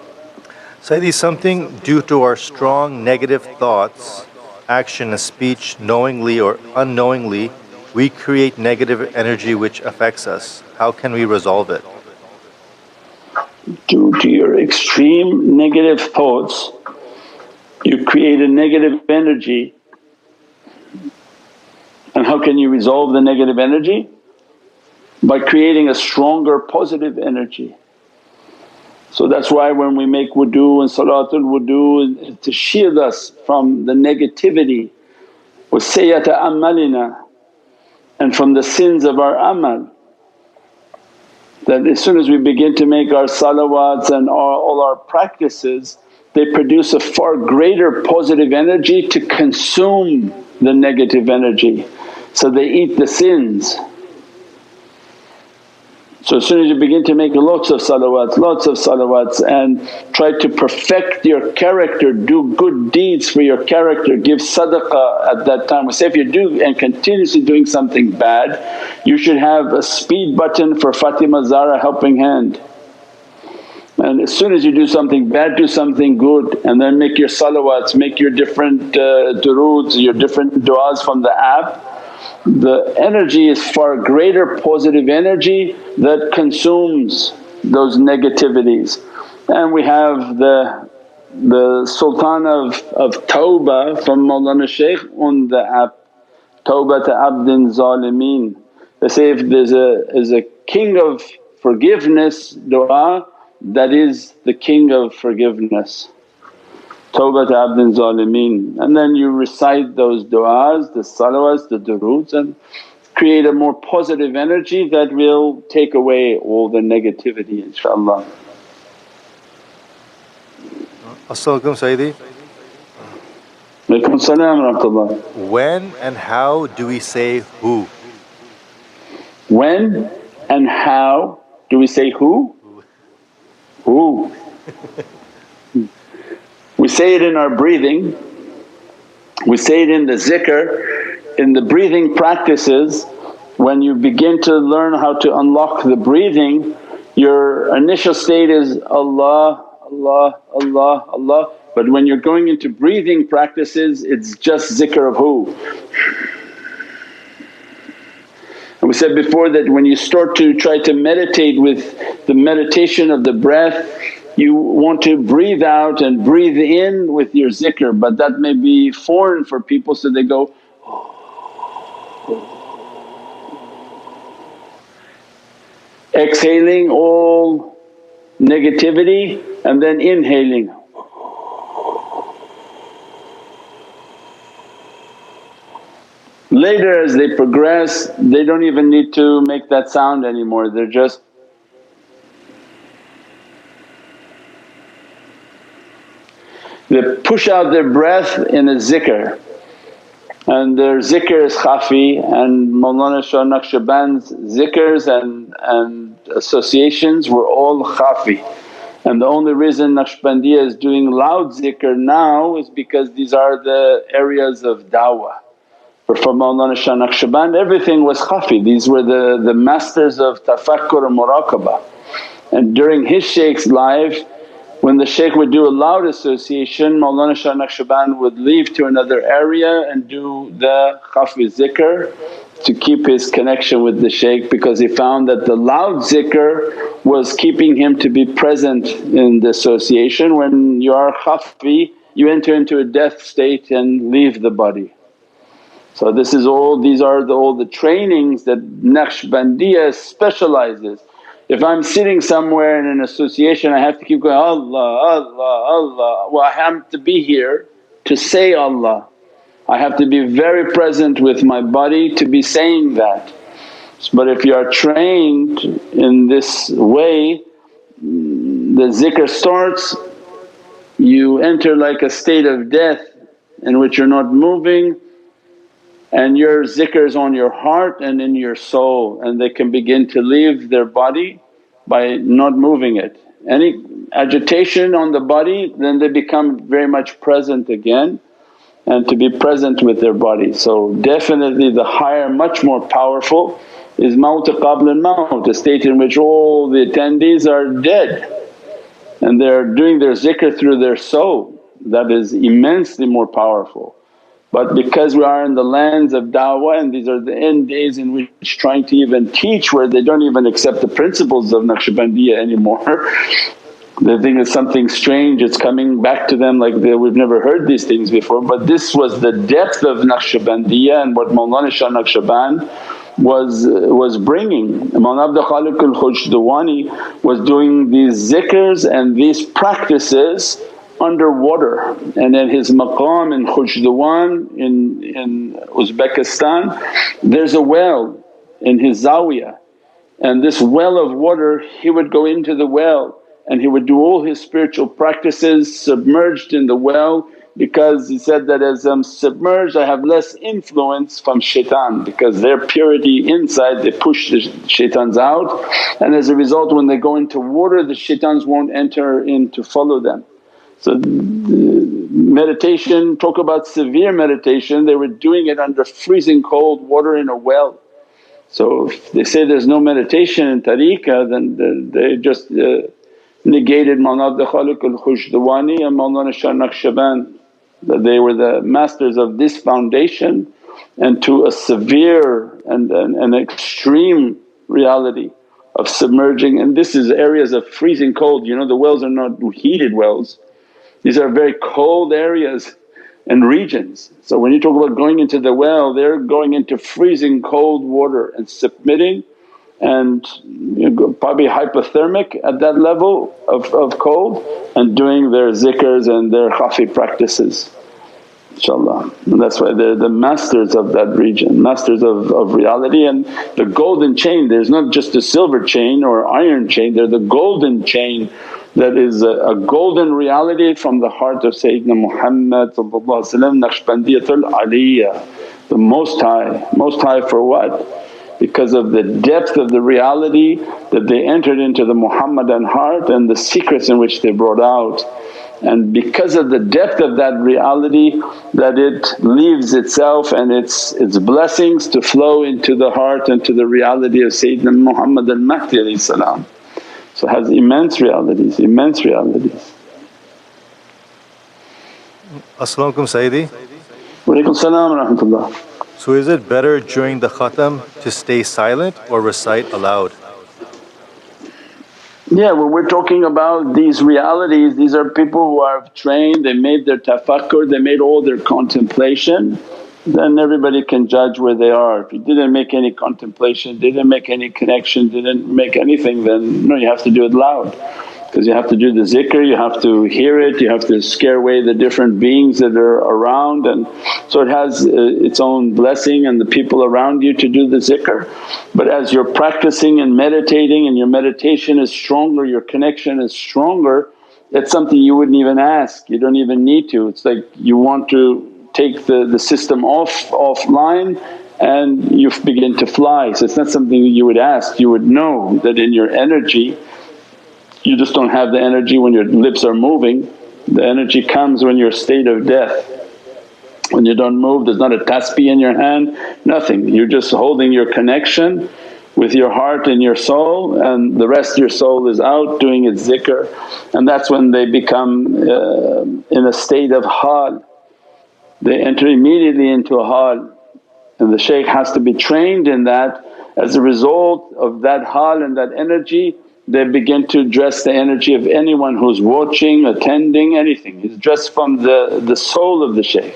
Sayyidi, something due to our strong negative thoughts, action and speech, knowingly or unknowingly, we create negative energy which affects us. How can we resolve it? Due to your extreme negative thoughts, you create a negative energy. And how can you resolve the negative energy? By creating a stronger positive energy. So that's why when we make wudu and salatul wudu, to shield us from the negativity wa sayyata amalina, and from the sins of our amal. That as soon as we begin to make our salawats and all our practices, they produce a far greater positive energy to consume the negative energy. So they eat the sins. So as soon as you begin to make lots of salawats and try to perfect your character, do good deeds for your character, give sadaqah at that time. We say if you do and continuously doing something bad, you should have a speed button for Fatima Zahra helping hand. And as soon as you do something bad, do something good, and then make your salawats, make your different duroods, your different du'as from the app. The energy is far greater positive energy that consumes those negativities. And we have the Sultan of Tawbah from Mawlana Shaykh on the app, Tawbah to Abdin Zalimeen. They say if there's a king of forgiveness du'a, that is the king of forgiveness. Tawbah to Abdin Zalimeen, and then you recite those du'as, the salawats, the duroods, and create a more positive energy that will take away all the negativity inshaAllah. As-salamu alaykum Sayyidi. Walaykum salam wa rahmatullah. When and how do we say who? When and how do we say who? Who? We say it in our breathing, we say it in the zikr, in the breathing practices. When you begin to learn how to unlock the breathing, your initial state is Allah, Allah, Allah, Allah. But when you're going into breathing practices, it's just zikr of who. And we said before that when you start to try to meditate with the meditation of the breath, you want to breathe out and breathe in with your zikr, but that may be foreign for people, so they go, exhaling all negativity and then inhaling. Later as they progress, they don't even need to make that sound anymore, they're just they push out their breath in a zikr. and their zikr is khafi, and Mawlana Shah Naqshband's zikrs and associations were all khafi. And the only reason Naqshbandiya is doing loud zikr now is because these are the areas of da'wah. But for Mawlana Shah Naqshband everything was khafi, these were the masters of tafakkur and muraqabah. And during his shaykh's life, when the shaykh would do a loud association, Mawlana Shah Naqshband would leave to another area and do the khafi zikr to keep his connection with the shaykh, because he found that the loud zikr was keeping him to be present in the association. When you are khafi you enter into a death state and leave the body. So this is all, these are all the trainings that Naqshbandiya specializes. If I'm sitting somewhere in an association I have to keep going, Allah, Allah, Allah, well I have to be here to say Allah. I have to be very present with my body to be saying that. But if you are trained in this way, the zikr starts, you enter like a state of death in which you're not moving, and your zikr is on your heart and in your soul, and they can begin to leave their body by not moving it. Any agitation on the body, then they become very much present again and to be present with their body. So definitely the higher, much more powerful is Mawt qabla al-Mawt, a state in which all the attendees are dead and they're doing their zikr through their soul. That is immensely more powerful. But because we are in the lands of da'wah and these are the end days in which trying to even teach where they don't even accept the principles of Naqshbandiya anymore, they think it's something strange, it's coming back to them like we've never heard these things before. But this was the depth of Naqshbandiya and what Mawlana Shah Naqshband was bringing. Mawlana Abdul Khaliq al-Khushdawani was doing these zikrs and these practices underwater, and in his maqam in Khujdawan in Uzbekistan there's a well in his zawiyah, and this well of water he would go into the well and he would do all his spiritual practices submerged in the well, because he said that as I'm submerged I have less influence from shaitan, because their purity inside they push the shaitans out, and as a result when they go into water the shaitans won't enter in to follow them. So meditation, talk about severe meditation, they were doing it under freezing cold water in a well. So if they say there's no meditation in tariqah, then they just negated Mawlana Abdul Khaliq al-Khushdawani and Mawlana Shah Naqshband, that they were the masters of this foundation, and to a severe and an extreme reality of submerging. And this is areas of freezing cold, the wells are not heated wells. These are very cold areas and regions. So when you talk about going into the well, they're going into freezing cold water and submitting, and probably hypothermic at that level of cold, and doing their zikrs and their khafi practices, inshaAllah. And that's why they're the masters of that region, masters of reality. And the golden chain, there's not just a silver chain or iron chain, they're the golden chain that is a golden reality from the heart of Sayyidina Muhammad Naqshbandiyatul Aliyah, the Most High. Most High for what? Because of the depth of the reality that they entered into the Muhammadan heart and the secrets in which they brought out. And because of the depth of that reality that it leaves itself and its blessings to flow into the heart and to the reality of Sayyidina Muhammad al-Mahdi salam. So it has immense realities, immense realities. As-salamu alaykum Sayyidi. Wa alaykum salam wa rahmatullah. So is it better during the khatam to stay silent or recite aloud? Yeah, when we're talking about these realities, these are people who are trained, they made their tafakkur, they made all their contemplation, then everybody can judge where they are. If you didn't make any contemplation, didn't make any connection, didn't make anything, then no, you have to do it loud, because you have to do the zikr, you have to hear it, you have to scare away the different beings that are around, and so it has its own blessing and the people around you to do the zikr. But as you're practicing and meditating and your meditation is stronger, your connection is stronger, it's something you wouldn't even ask, you don't even need to. It's like you want to take the system offline and you begin to fly. So it's not something that you would ask, you would know that in your energy. You just don't have the energy when your lips are moving. The energy comes when you're a state of death. When you don't move, there's not a tasbih in your hand, nothing. You're just holding your connection with your heart and your soul, and the rest of your soul is out doing its zikr. And that's when they become in a state of hal. They enter immediately into a hal, and the shaykh has to be trained in that. As a result of that hal and that energy, they begin to address the energy of anyone who's watching, attending, anything. It's just from the soul of the shaykh,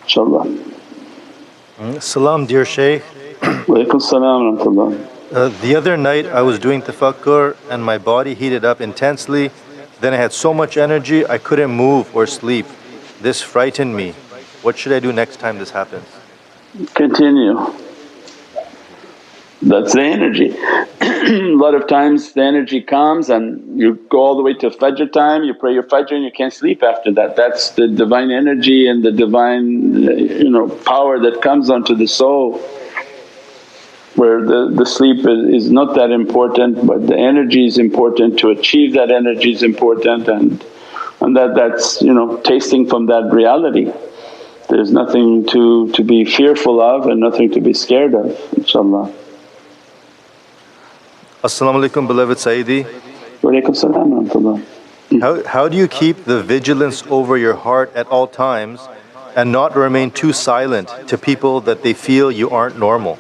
inshaAllah. Salam, dear Shaykh. Walaykum salam wa rahmatullah. The other night I was doing tafakkur and my body heated up intensely. Then I had so much energy I couldn't move or sleep. This frightened me. What should I do next time this happens? Continue. That's the energy. A lot of times the energy comes and you go all the way to Fajr time, you pray your Fajr and you can't sleep after that. That's the divine energy and the divine power that comes onto the soul, where the sleep is not that important, but the energy is important. To achieve that energy is important, and that's tasting from that reality. There's nothing to be fearful of and nothing to be scared of, inshaAllah. As-salamu alaykum, beloved Sayyidi. Walaykum salam wa rahmatullah. How do you keep the vigilance over your heart at all times and not remain too silent to people that they feel you aren't normal?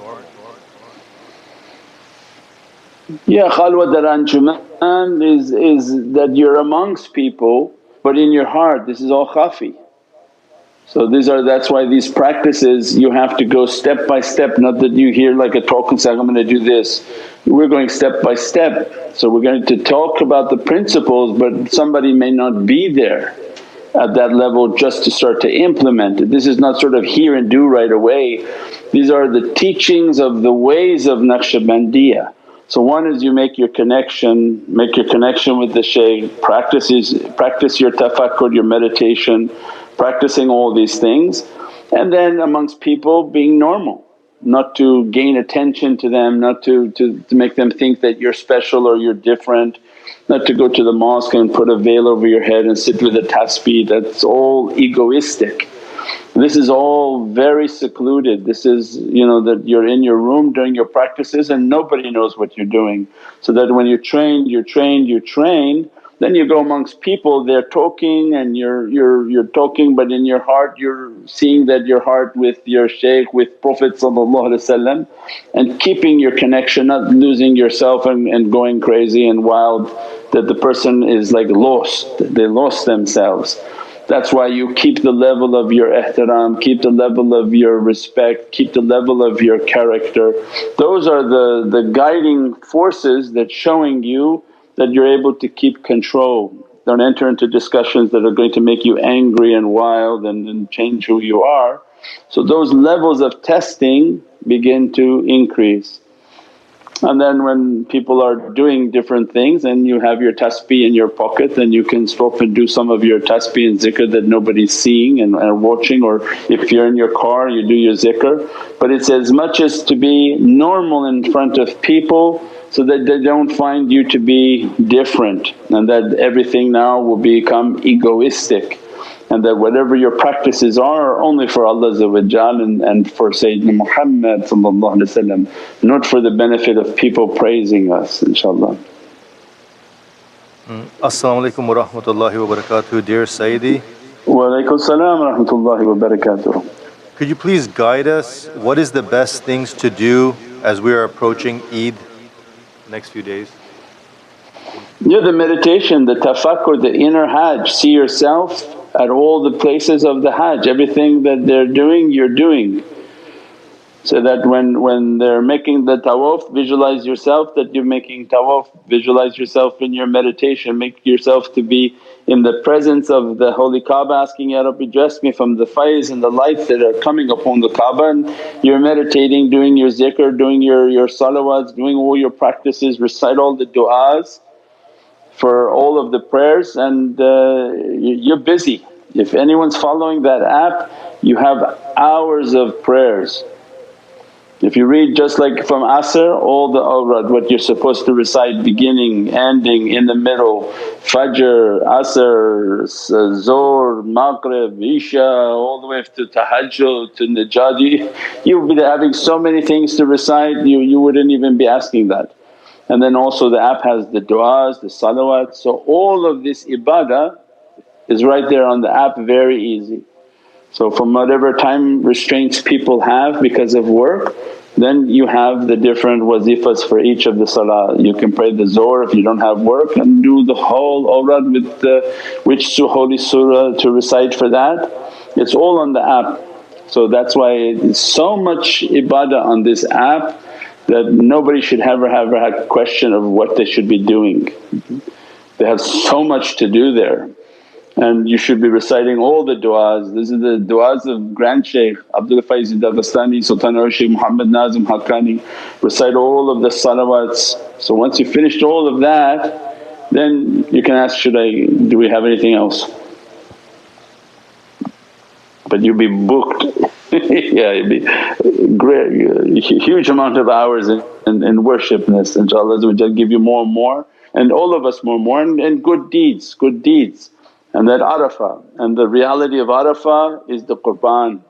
Yeah, khalwa dar anjuman is that you're amongst people but in your heart this is all khafi. So that's why these practices you have to go step by step, not that you hear like a talk and say, I'm going to do this. We're going step by step. So we're going to talk about the principles, but somebody may not be there at that level just to start to implement it. This is not sort of hear and do right away. These are the teachings of the ways of Naqshbandiya. So one is you make your connection with the shaykh, practice your tafakkur, your meditation, practicing all these things, and then amongst people being normal, not to gain attention to them, not to make them think that you're special or you're different, not to go to the mosque and put a veil over your head and sit with a tasbih. That's all egoistic. This is all very secluded. This is that you're in your room doing your practices and nobody knows what you're doing. So that when you train, then you go amongst people, they're talking and you're talking, but in your heart you're seeing that your heart with your shaykh, with Prophet and keeping your connection, not losing yourself and going crazy and wild, that the person is like lost, they lost themselves. That's why you keep the level of your ihtiram, keep the level of your respect, keep the level of your character. Those are the guiding forces that's showing you that you're able to keep control. Don't enter into discussions that are going to make you angry and wild and change who you are. So those levels of testing begin to increase. And then when people are doing different things and you have your tasbih in your pocket, then you can stop and do some of your tasbih and zikr that nobody's seeing and watching, or if you're in your car you do your zikr. But it's as much as to be normal in front of people so that they don't find you to be different, and that everything now will become egoistic, and that whatever your practices are only for Allah and for Sayyidina Muhammad, not for the benefit of people praising us, inshaAllah. As-salamu alaykum wa rahmatullahi wa barakatuh, dear Sayyidi. Wa alaykum salam wa rahmatullahi wa barakatuh. Could you please guide us, what is the best things to do as we are approaching Eid next few days? Yeah, the meditation, the tafakkur, the inner hajj, see yourself at all the places of the hajj, everything that they're doing you're doing. So that when they're making the tawaf, visualize yourself that you're making tawaf, visualize yourself in your meditation, make yourself to be in the presence of the holy Kaaba asking, Ya Rabbi dress me from the faiz and the lights that are coming upon the Kaaba, and you're meditating, doing your zikr, doing your salawats, doing all your practices, recite all the du'as for all of the prayers, and you're busy If anyone's following that app, you have hours of prayers. If you read just like from Asr, all the awrad, what you're supposed to recite, beginning, ending, in the middle, Fajr, Asr, Zohr, Maghrib, Isha, all the way to Tahajjud, to Najati, you would be having so many things to recite, you wouldn't even be asking that. And then also the app has the du'as, the salawat, so all of this ibadah is right there on the app, very easy. So from whatever time restraints people have because of work, then you have the different wazifas for each of the salah. You can pray the Zohr if you don't have work and do the whole awrad with which holy surah to recite for that. It's all on the app. So that's why it's so much ibadah on this app that nobody should ever have a question of what they should be doing. They have so much to do there. And you should be reciting all the du'as. This is the du'as of Grand Shaykh Abdul Faiz Dagestani, Sultan Shaykh Muhammad Nazim Haqqani. Recite all of the salawats. So once you finished all of that, then you can ask, do we have anything else? But you'll be booked yeah, you'll be great, huge amount of hours in worshipness. InshaAllah give you more and more, and all of us more and more, and good deeds, good deeds. And that Arafah, and the reality of Arafah is the Qurban.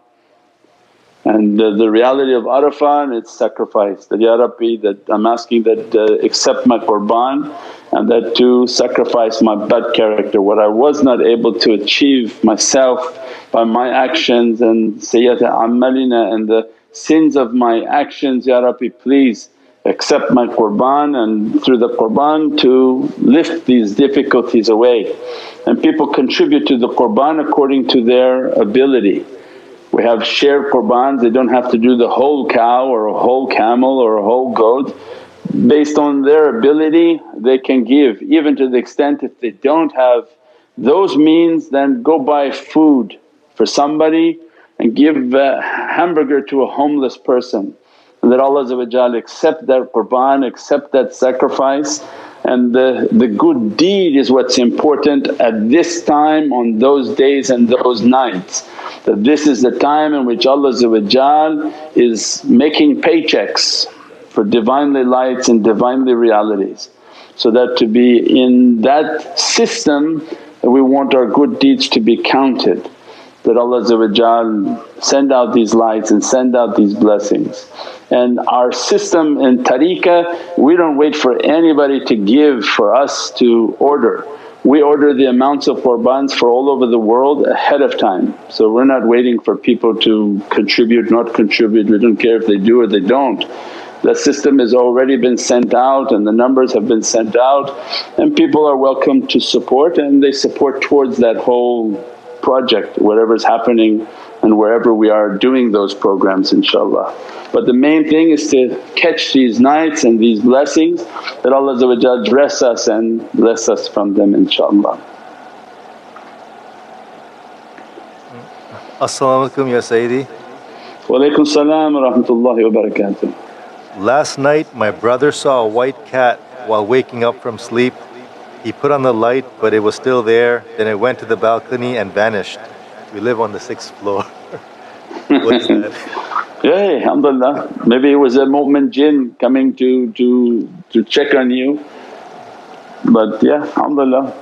And the reality of Arafah and its sacrifice, that, Ya Rabbi, that I'm asking that accept my Qurban and that to sacrifice my bad character, what I was not able to achieve myself by my actions and sayyat amalina and the sins of my actions. Ya Rabbi, please accept my Qurban, and through the Qurban to lift these difficulties away. And people contribute to the Qurban according to their ability. We have shared Qurbans, they don't have to do the whole cow or a whole camel or a whole goat. Based on their ability they can give, even to the extent if they don't have those means, then go buy food for somebody and give a hamburger to a homeless person. And that Allah accept that Qurban, accept that sacrifice. And the good deed is what's important at this time, on those days and those nights. That this is the time in which Allah is making paychecks for Divinely lights and Divinely realities. So that to be in that system, we want our good deeds to be counted. That Allah send out these lights and send out these blessings. And our system in tariqah, we don't wait for anybody to give for us to order. We order the amounts of qurbans for all over the world ahead of time. So we're not waiting for people to contribute, not contribute, we don't care if they do or they don't. The system has already been sent out and the numbers have been sent out, and people are welcome to support, and they support towards that whole project, whatever's happening and wherever we are doing those programs, inshaAllah. But the main thing is to catch these nights and these blessings, that Allah dress us and bless us from them, inshaAllah. As-salamu alaykum ya Sayyidi. Wa alaykum salam wa rahmatullahi wa barakatuh. Last night my brother saw a white cat while waking up from sleep. He put on the light but it was still there, then it went to the balcony and vanished. We live on the 6th floor. What is that? Yeah, alhamdulillah. Maybe it was a mu'min jinn coming to check on you. But yeah, alhamdulillah.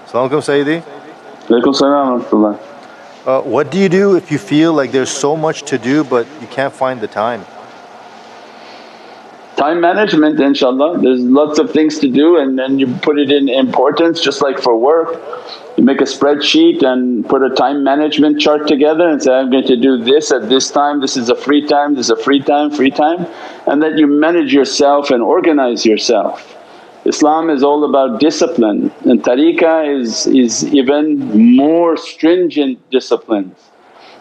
As-salamu alaykum Sayyidi. Alaykum salam wa rahmatullah. What do you do if you feel like there's so much to do but you can't find the time? Time management, inshaAllah. There's lots of things to do, and then you put it in importance, just like for work. You make a spreadsheet and put a time management chart together and say, I'm going to do this at this time, this is a free time, this is a free time, and that you manage yourself and organize yourself. Islam is all about discipline, and tariqah is even more stringent disciplines.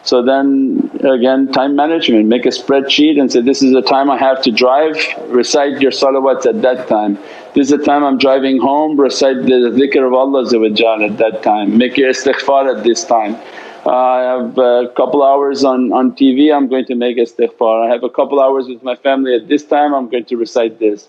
So then again, time management, make a spreadsheet and say, this is the time I have to drive, recite your salawats at that time. This is the time I'm driving home, recite the zikr of Allah at that time, make your istighfar at this time. I have a couple hours on TV, I'm going to make istighfar. I have a couple hours with my family, at this time I'm going to recite this.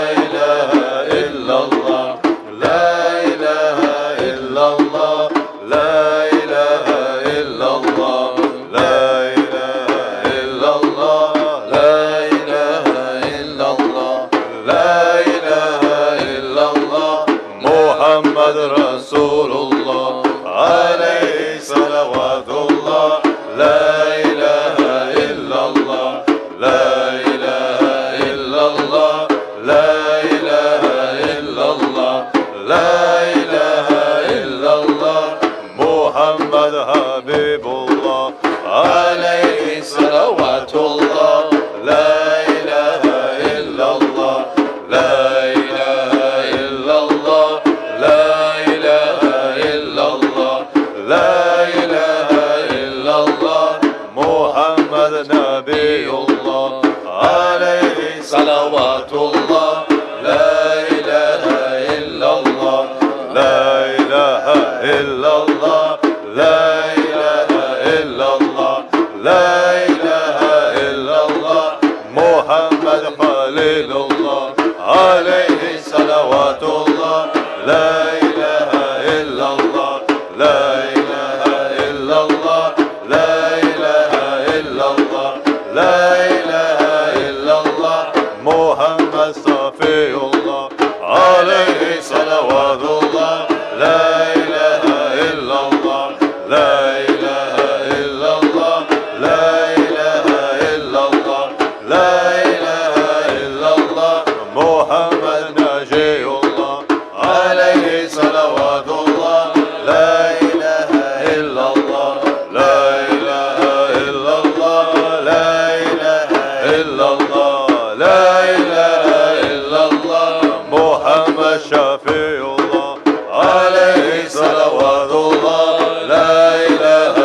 صلوات الله لا إله إلا الله لا إله إلا الله لا إله إلا الله لا إله إلا الله محمد خليل الله عليه صلوات الله لا إله إلا الله لا إله إلا الله لا إله إلا الله لا إله إلا الله محمد صفي الله عليه صلوات الله لا إله إلا الله لا إله إلا الله لا إله إلا الله لا إله إلا الله محمد نجي الله عليه صلوات الله لا إله إلا الله لا إله إلا الله لا إله إلا الله لا إله إلا الله محمد شفيع الله عليه صلوات الله لا إله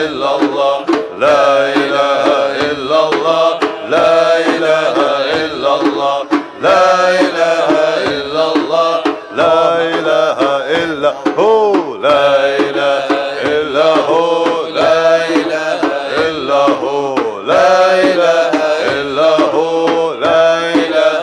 إلا الله لا إله إلا الله لا إله إلا الله لا إله إلا الله لا إله إلا هو لا إله إلا هو لا إله إلا هو لا إله إلا هو لا إله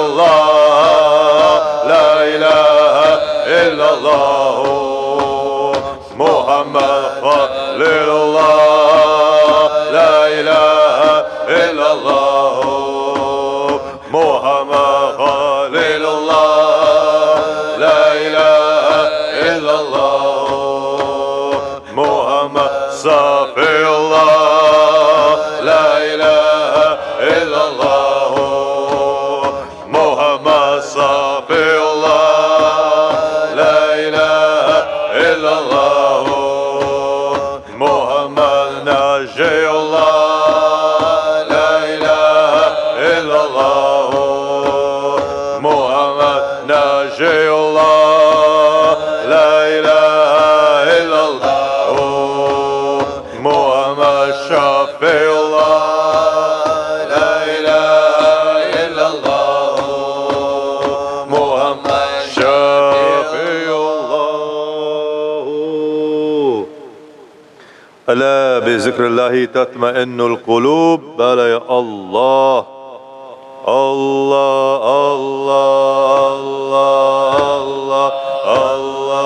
الله لا إله إلا الله محمد خليل الله لا إله إلا الله محمد خليل الله لا إله إلا الله محمد صفي الله لا إله إلا الله محمد صفي الله لا إله إلا الله محمد ناجي الله لا إله إلا الله محمد ناجي الله لا إله إلا الله محمد شفي الله لا إله إلا الله محمد شفي الله ألا بذكر الله تطمئن القلوب بلى يا الله الله الله الله الله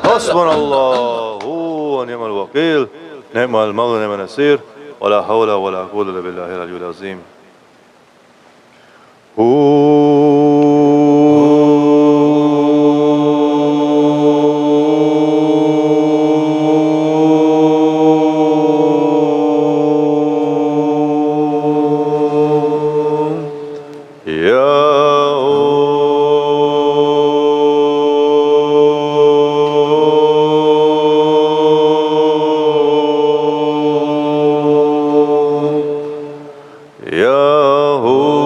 حسبنا الله ونعم الوكيل نعم المولى ونعم النصير ولا حول ولا قوة إلا بالله العلي العظيم. يا هو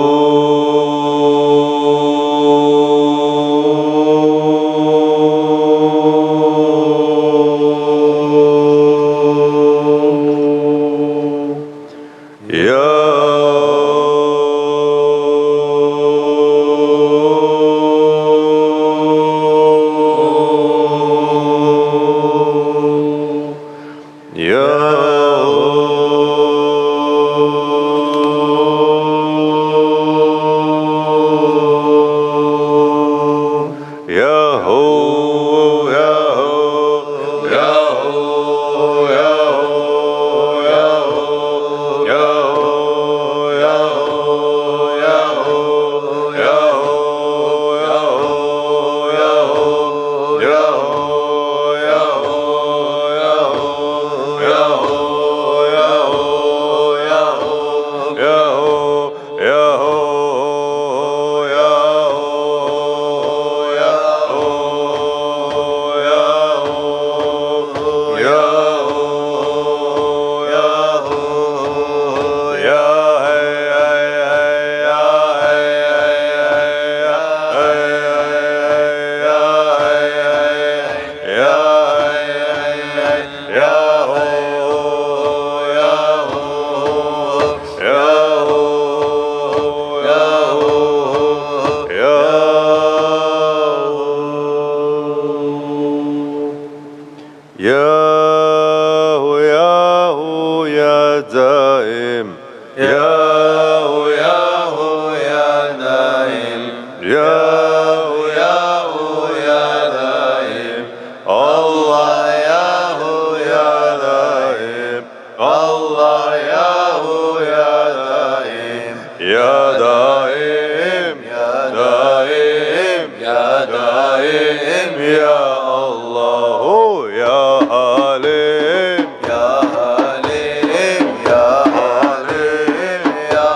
يا دائم يا الله يا حليم يا حليم يا حليم يا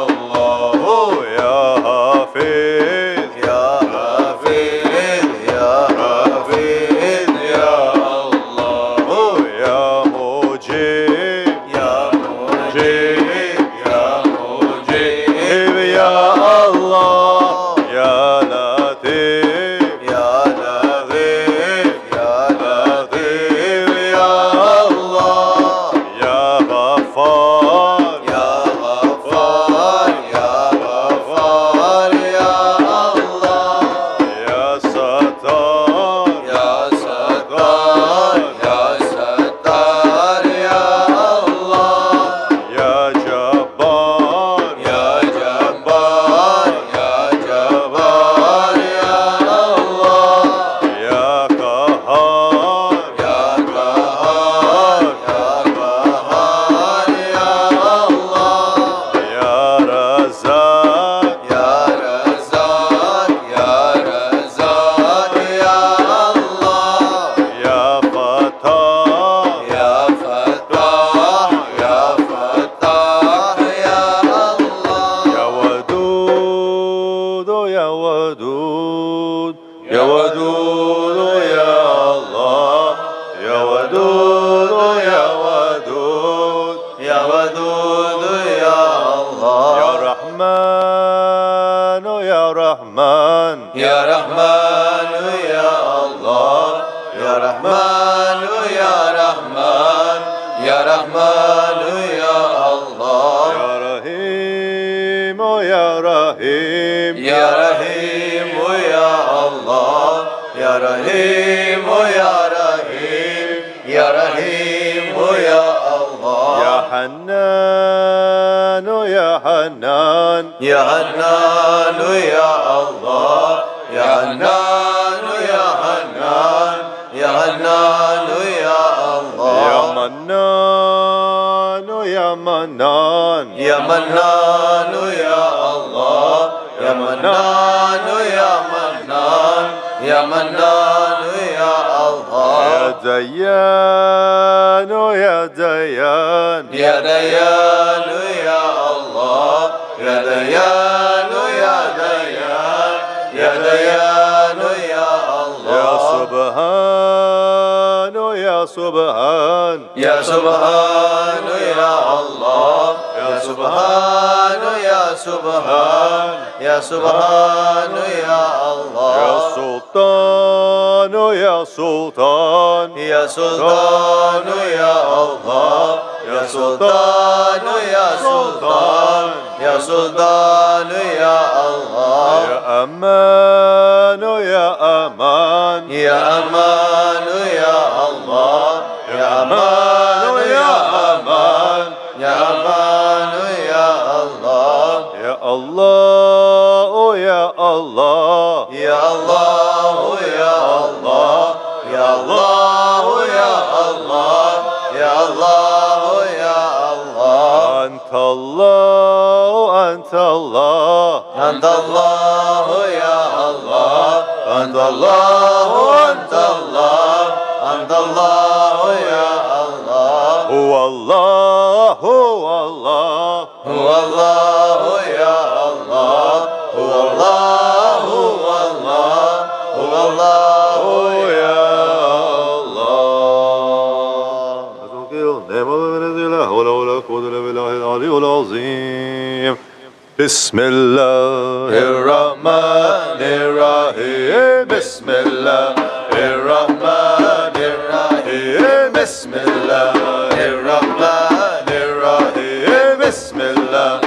الله يا حفيظ يا حفيظ يا حفيظ يا الله يا مجيب يا مجيب يا مجيب يا الله يا لطيف يا لطيف يا لطيف يا الله يا غفار يا غفار يا غفار يا الله يا ستار يا ستار يا ستار يا الله يا جبار يا جبار يا جبار يا الله يا قهار يا قهار يا قهار يا الله يا رزاق يا رزاق يا رزاق يا الله يا فتاح يا فتاح يا فتاح يا الله يا ودود يا ودود يا ودود يا الله يا ودود يا ودود يا ودود يا الله يا رحمن يا رحمن يا رحمن يا الله يا رحمن يا رحمن يا رحمن يا الله يا رحيم يا رحيم يا رحيم يا الله يا رحيم يا رحيم يا رحيم يا الله يا حنان يا حنان يا حنان يا الله يا حنان يا حنان يا حنان يا الله يا منان يا منان يا منان يا الله يا منان يا منان يا منان يا الله يا ديان يا ديان يا ديان يا الله يا ديان يا ديان يا ديان يا الله يا سبحان يا سبحان يا سبحان يا الله يا سبحان يا سبحان يا سبحان يا الله يا سلطان يا سلطان يا سلطان يا الله يا سلطان يا سلطان يا سلطان يا الله يا أمان يا أمان يا أمان يا الله يا أمان يا أمان يا أمان يا الله يا الله يا الله يا الله يا الله يا الله يا الله يا الله يا الله أنت الله أنت الله أنت الله يا الله أنت الله أنت الله أنت الله يا الله هو الله هو الله هو الله يا الله هو الله هو الله هو الله يا الله لا حول ولا قوة إلا بالله العلي العظيم بسم الله الرحمن الرحيم بسم الله الرحمن الرحيم بسم الله الرحمن الرحيم بسم الله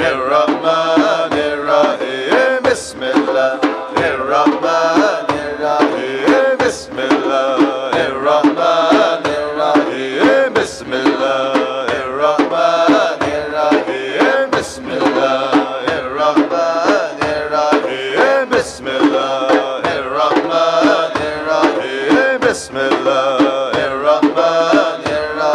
الرحمن الرحيم بسم الله الرحمن الرحيم بسم الله الرحمن الرحيم بسم الله الرحمن الرحيم بسم الله الرحمن الرحيم بسم الله الرحمن الرحيم بسم الله الرحمن الرحيم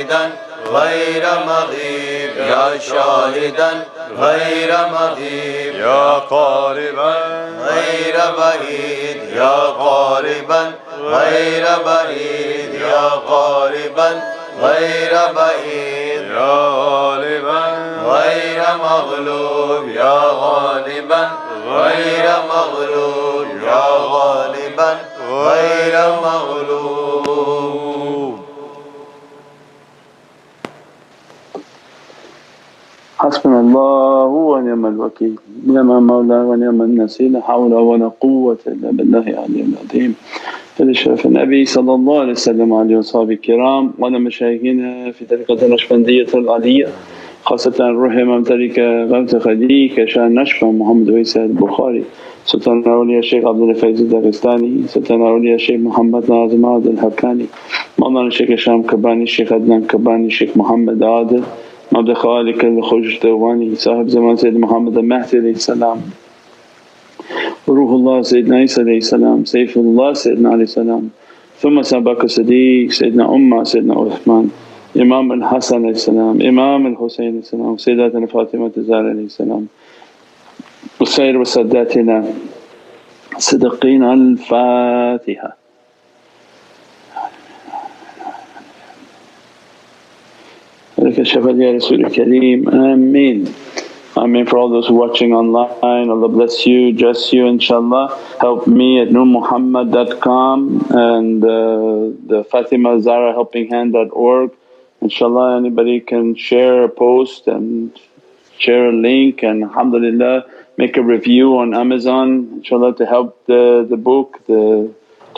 شاهدا غير مغيب يا شاهدا غير مغيب يا قاربا غير بعيد يا قاربا غير بعيد يا قاربا غير بعيد يا غالبا غير مغلوب يا غالبا غير مغلوب يا غالبا غير مغلوب. حسبنا الله ونعم الوكيل، نعم المولى ونعم النصير، لا حول ولا قوة إلا بالله العلي العظيم. فلشرف النبي صلى الله عليه وسلم عليه وصحبه الكرام، وعلى مشايخنا في طريقة النقشبندية العالية، خاصة روح إمام طريقة غوث خديج كشان نشفى محمد ويسى البخاري، سلطان أولياء الشيخ عبد الفيز الداغستاني، سلطان أولياء الشيخ محمد ناظم عادل الحكاني، مولانا الشيخ هشام كباني، الشيخ عدنان كباني، الشيخ محمد عادل، عبد الخالق الخوج الدواني، صاحب زمان سيد محمد المهدي عليه السلام، وروح الله سيدنا عيسى عليه السلام، سيف الله سيدنا عليه السلام، ثم سابق الصديق سيدنا أمة سيدنا عثمان، إمام الحسن عليه السلام، إمام الحسين عليه السلام، سيداتنا فاطمة الزهراء عليه السلام، والسير وساداتنا الصديقين. الفاتحة. لك الشفاعة يا رسول الكريم. آمين. Amen. For all those watching online, Allah bless you, dress you, inshallah. Help me at nurmuhammad.com and the Fatima Zara Helping Hand.org. Inshallah, anybody can share a post and share a link, and alhamdulillah, make a review on Amazon, inshallah, to help the book, the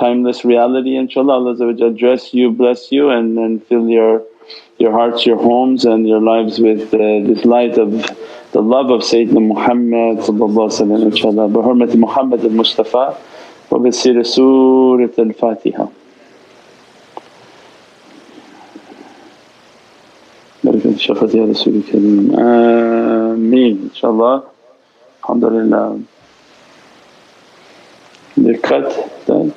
Timeless Reality. Inshallah, Allah dress you, bless you, and fill your hearts, your homes and your lives with this light of the love of Sayyidina Muhammad inshaAllah. Bi hurmati Muhammad al-Mustafa wa bi siri Surat al-Fatiha. Barakat shafat ya Rasul al-Kareem. Ameen. InshaAllah. Alhamdulillah. The cut done.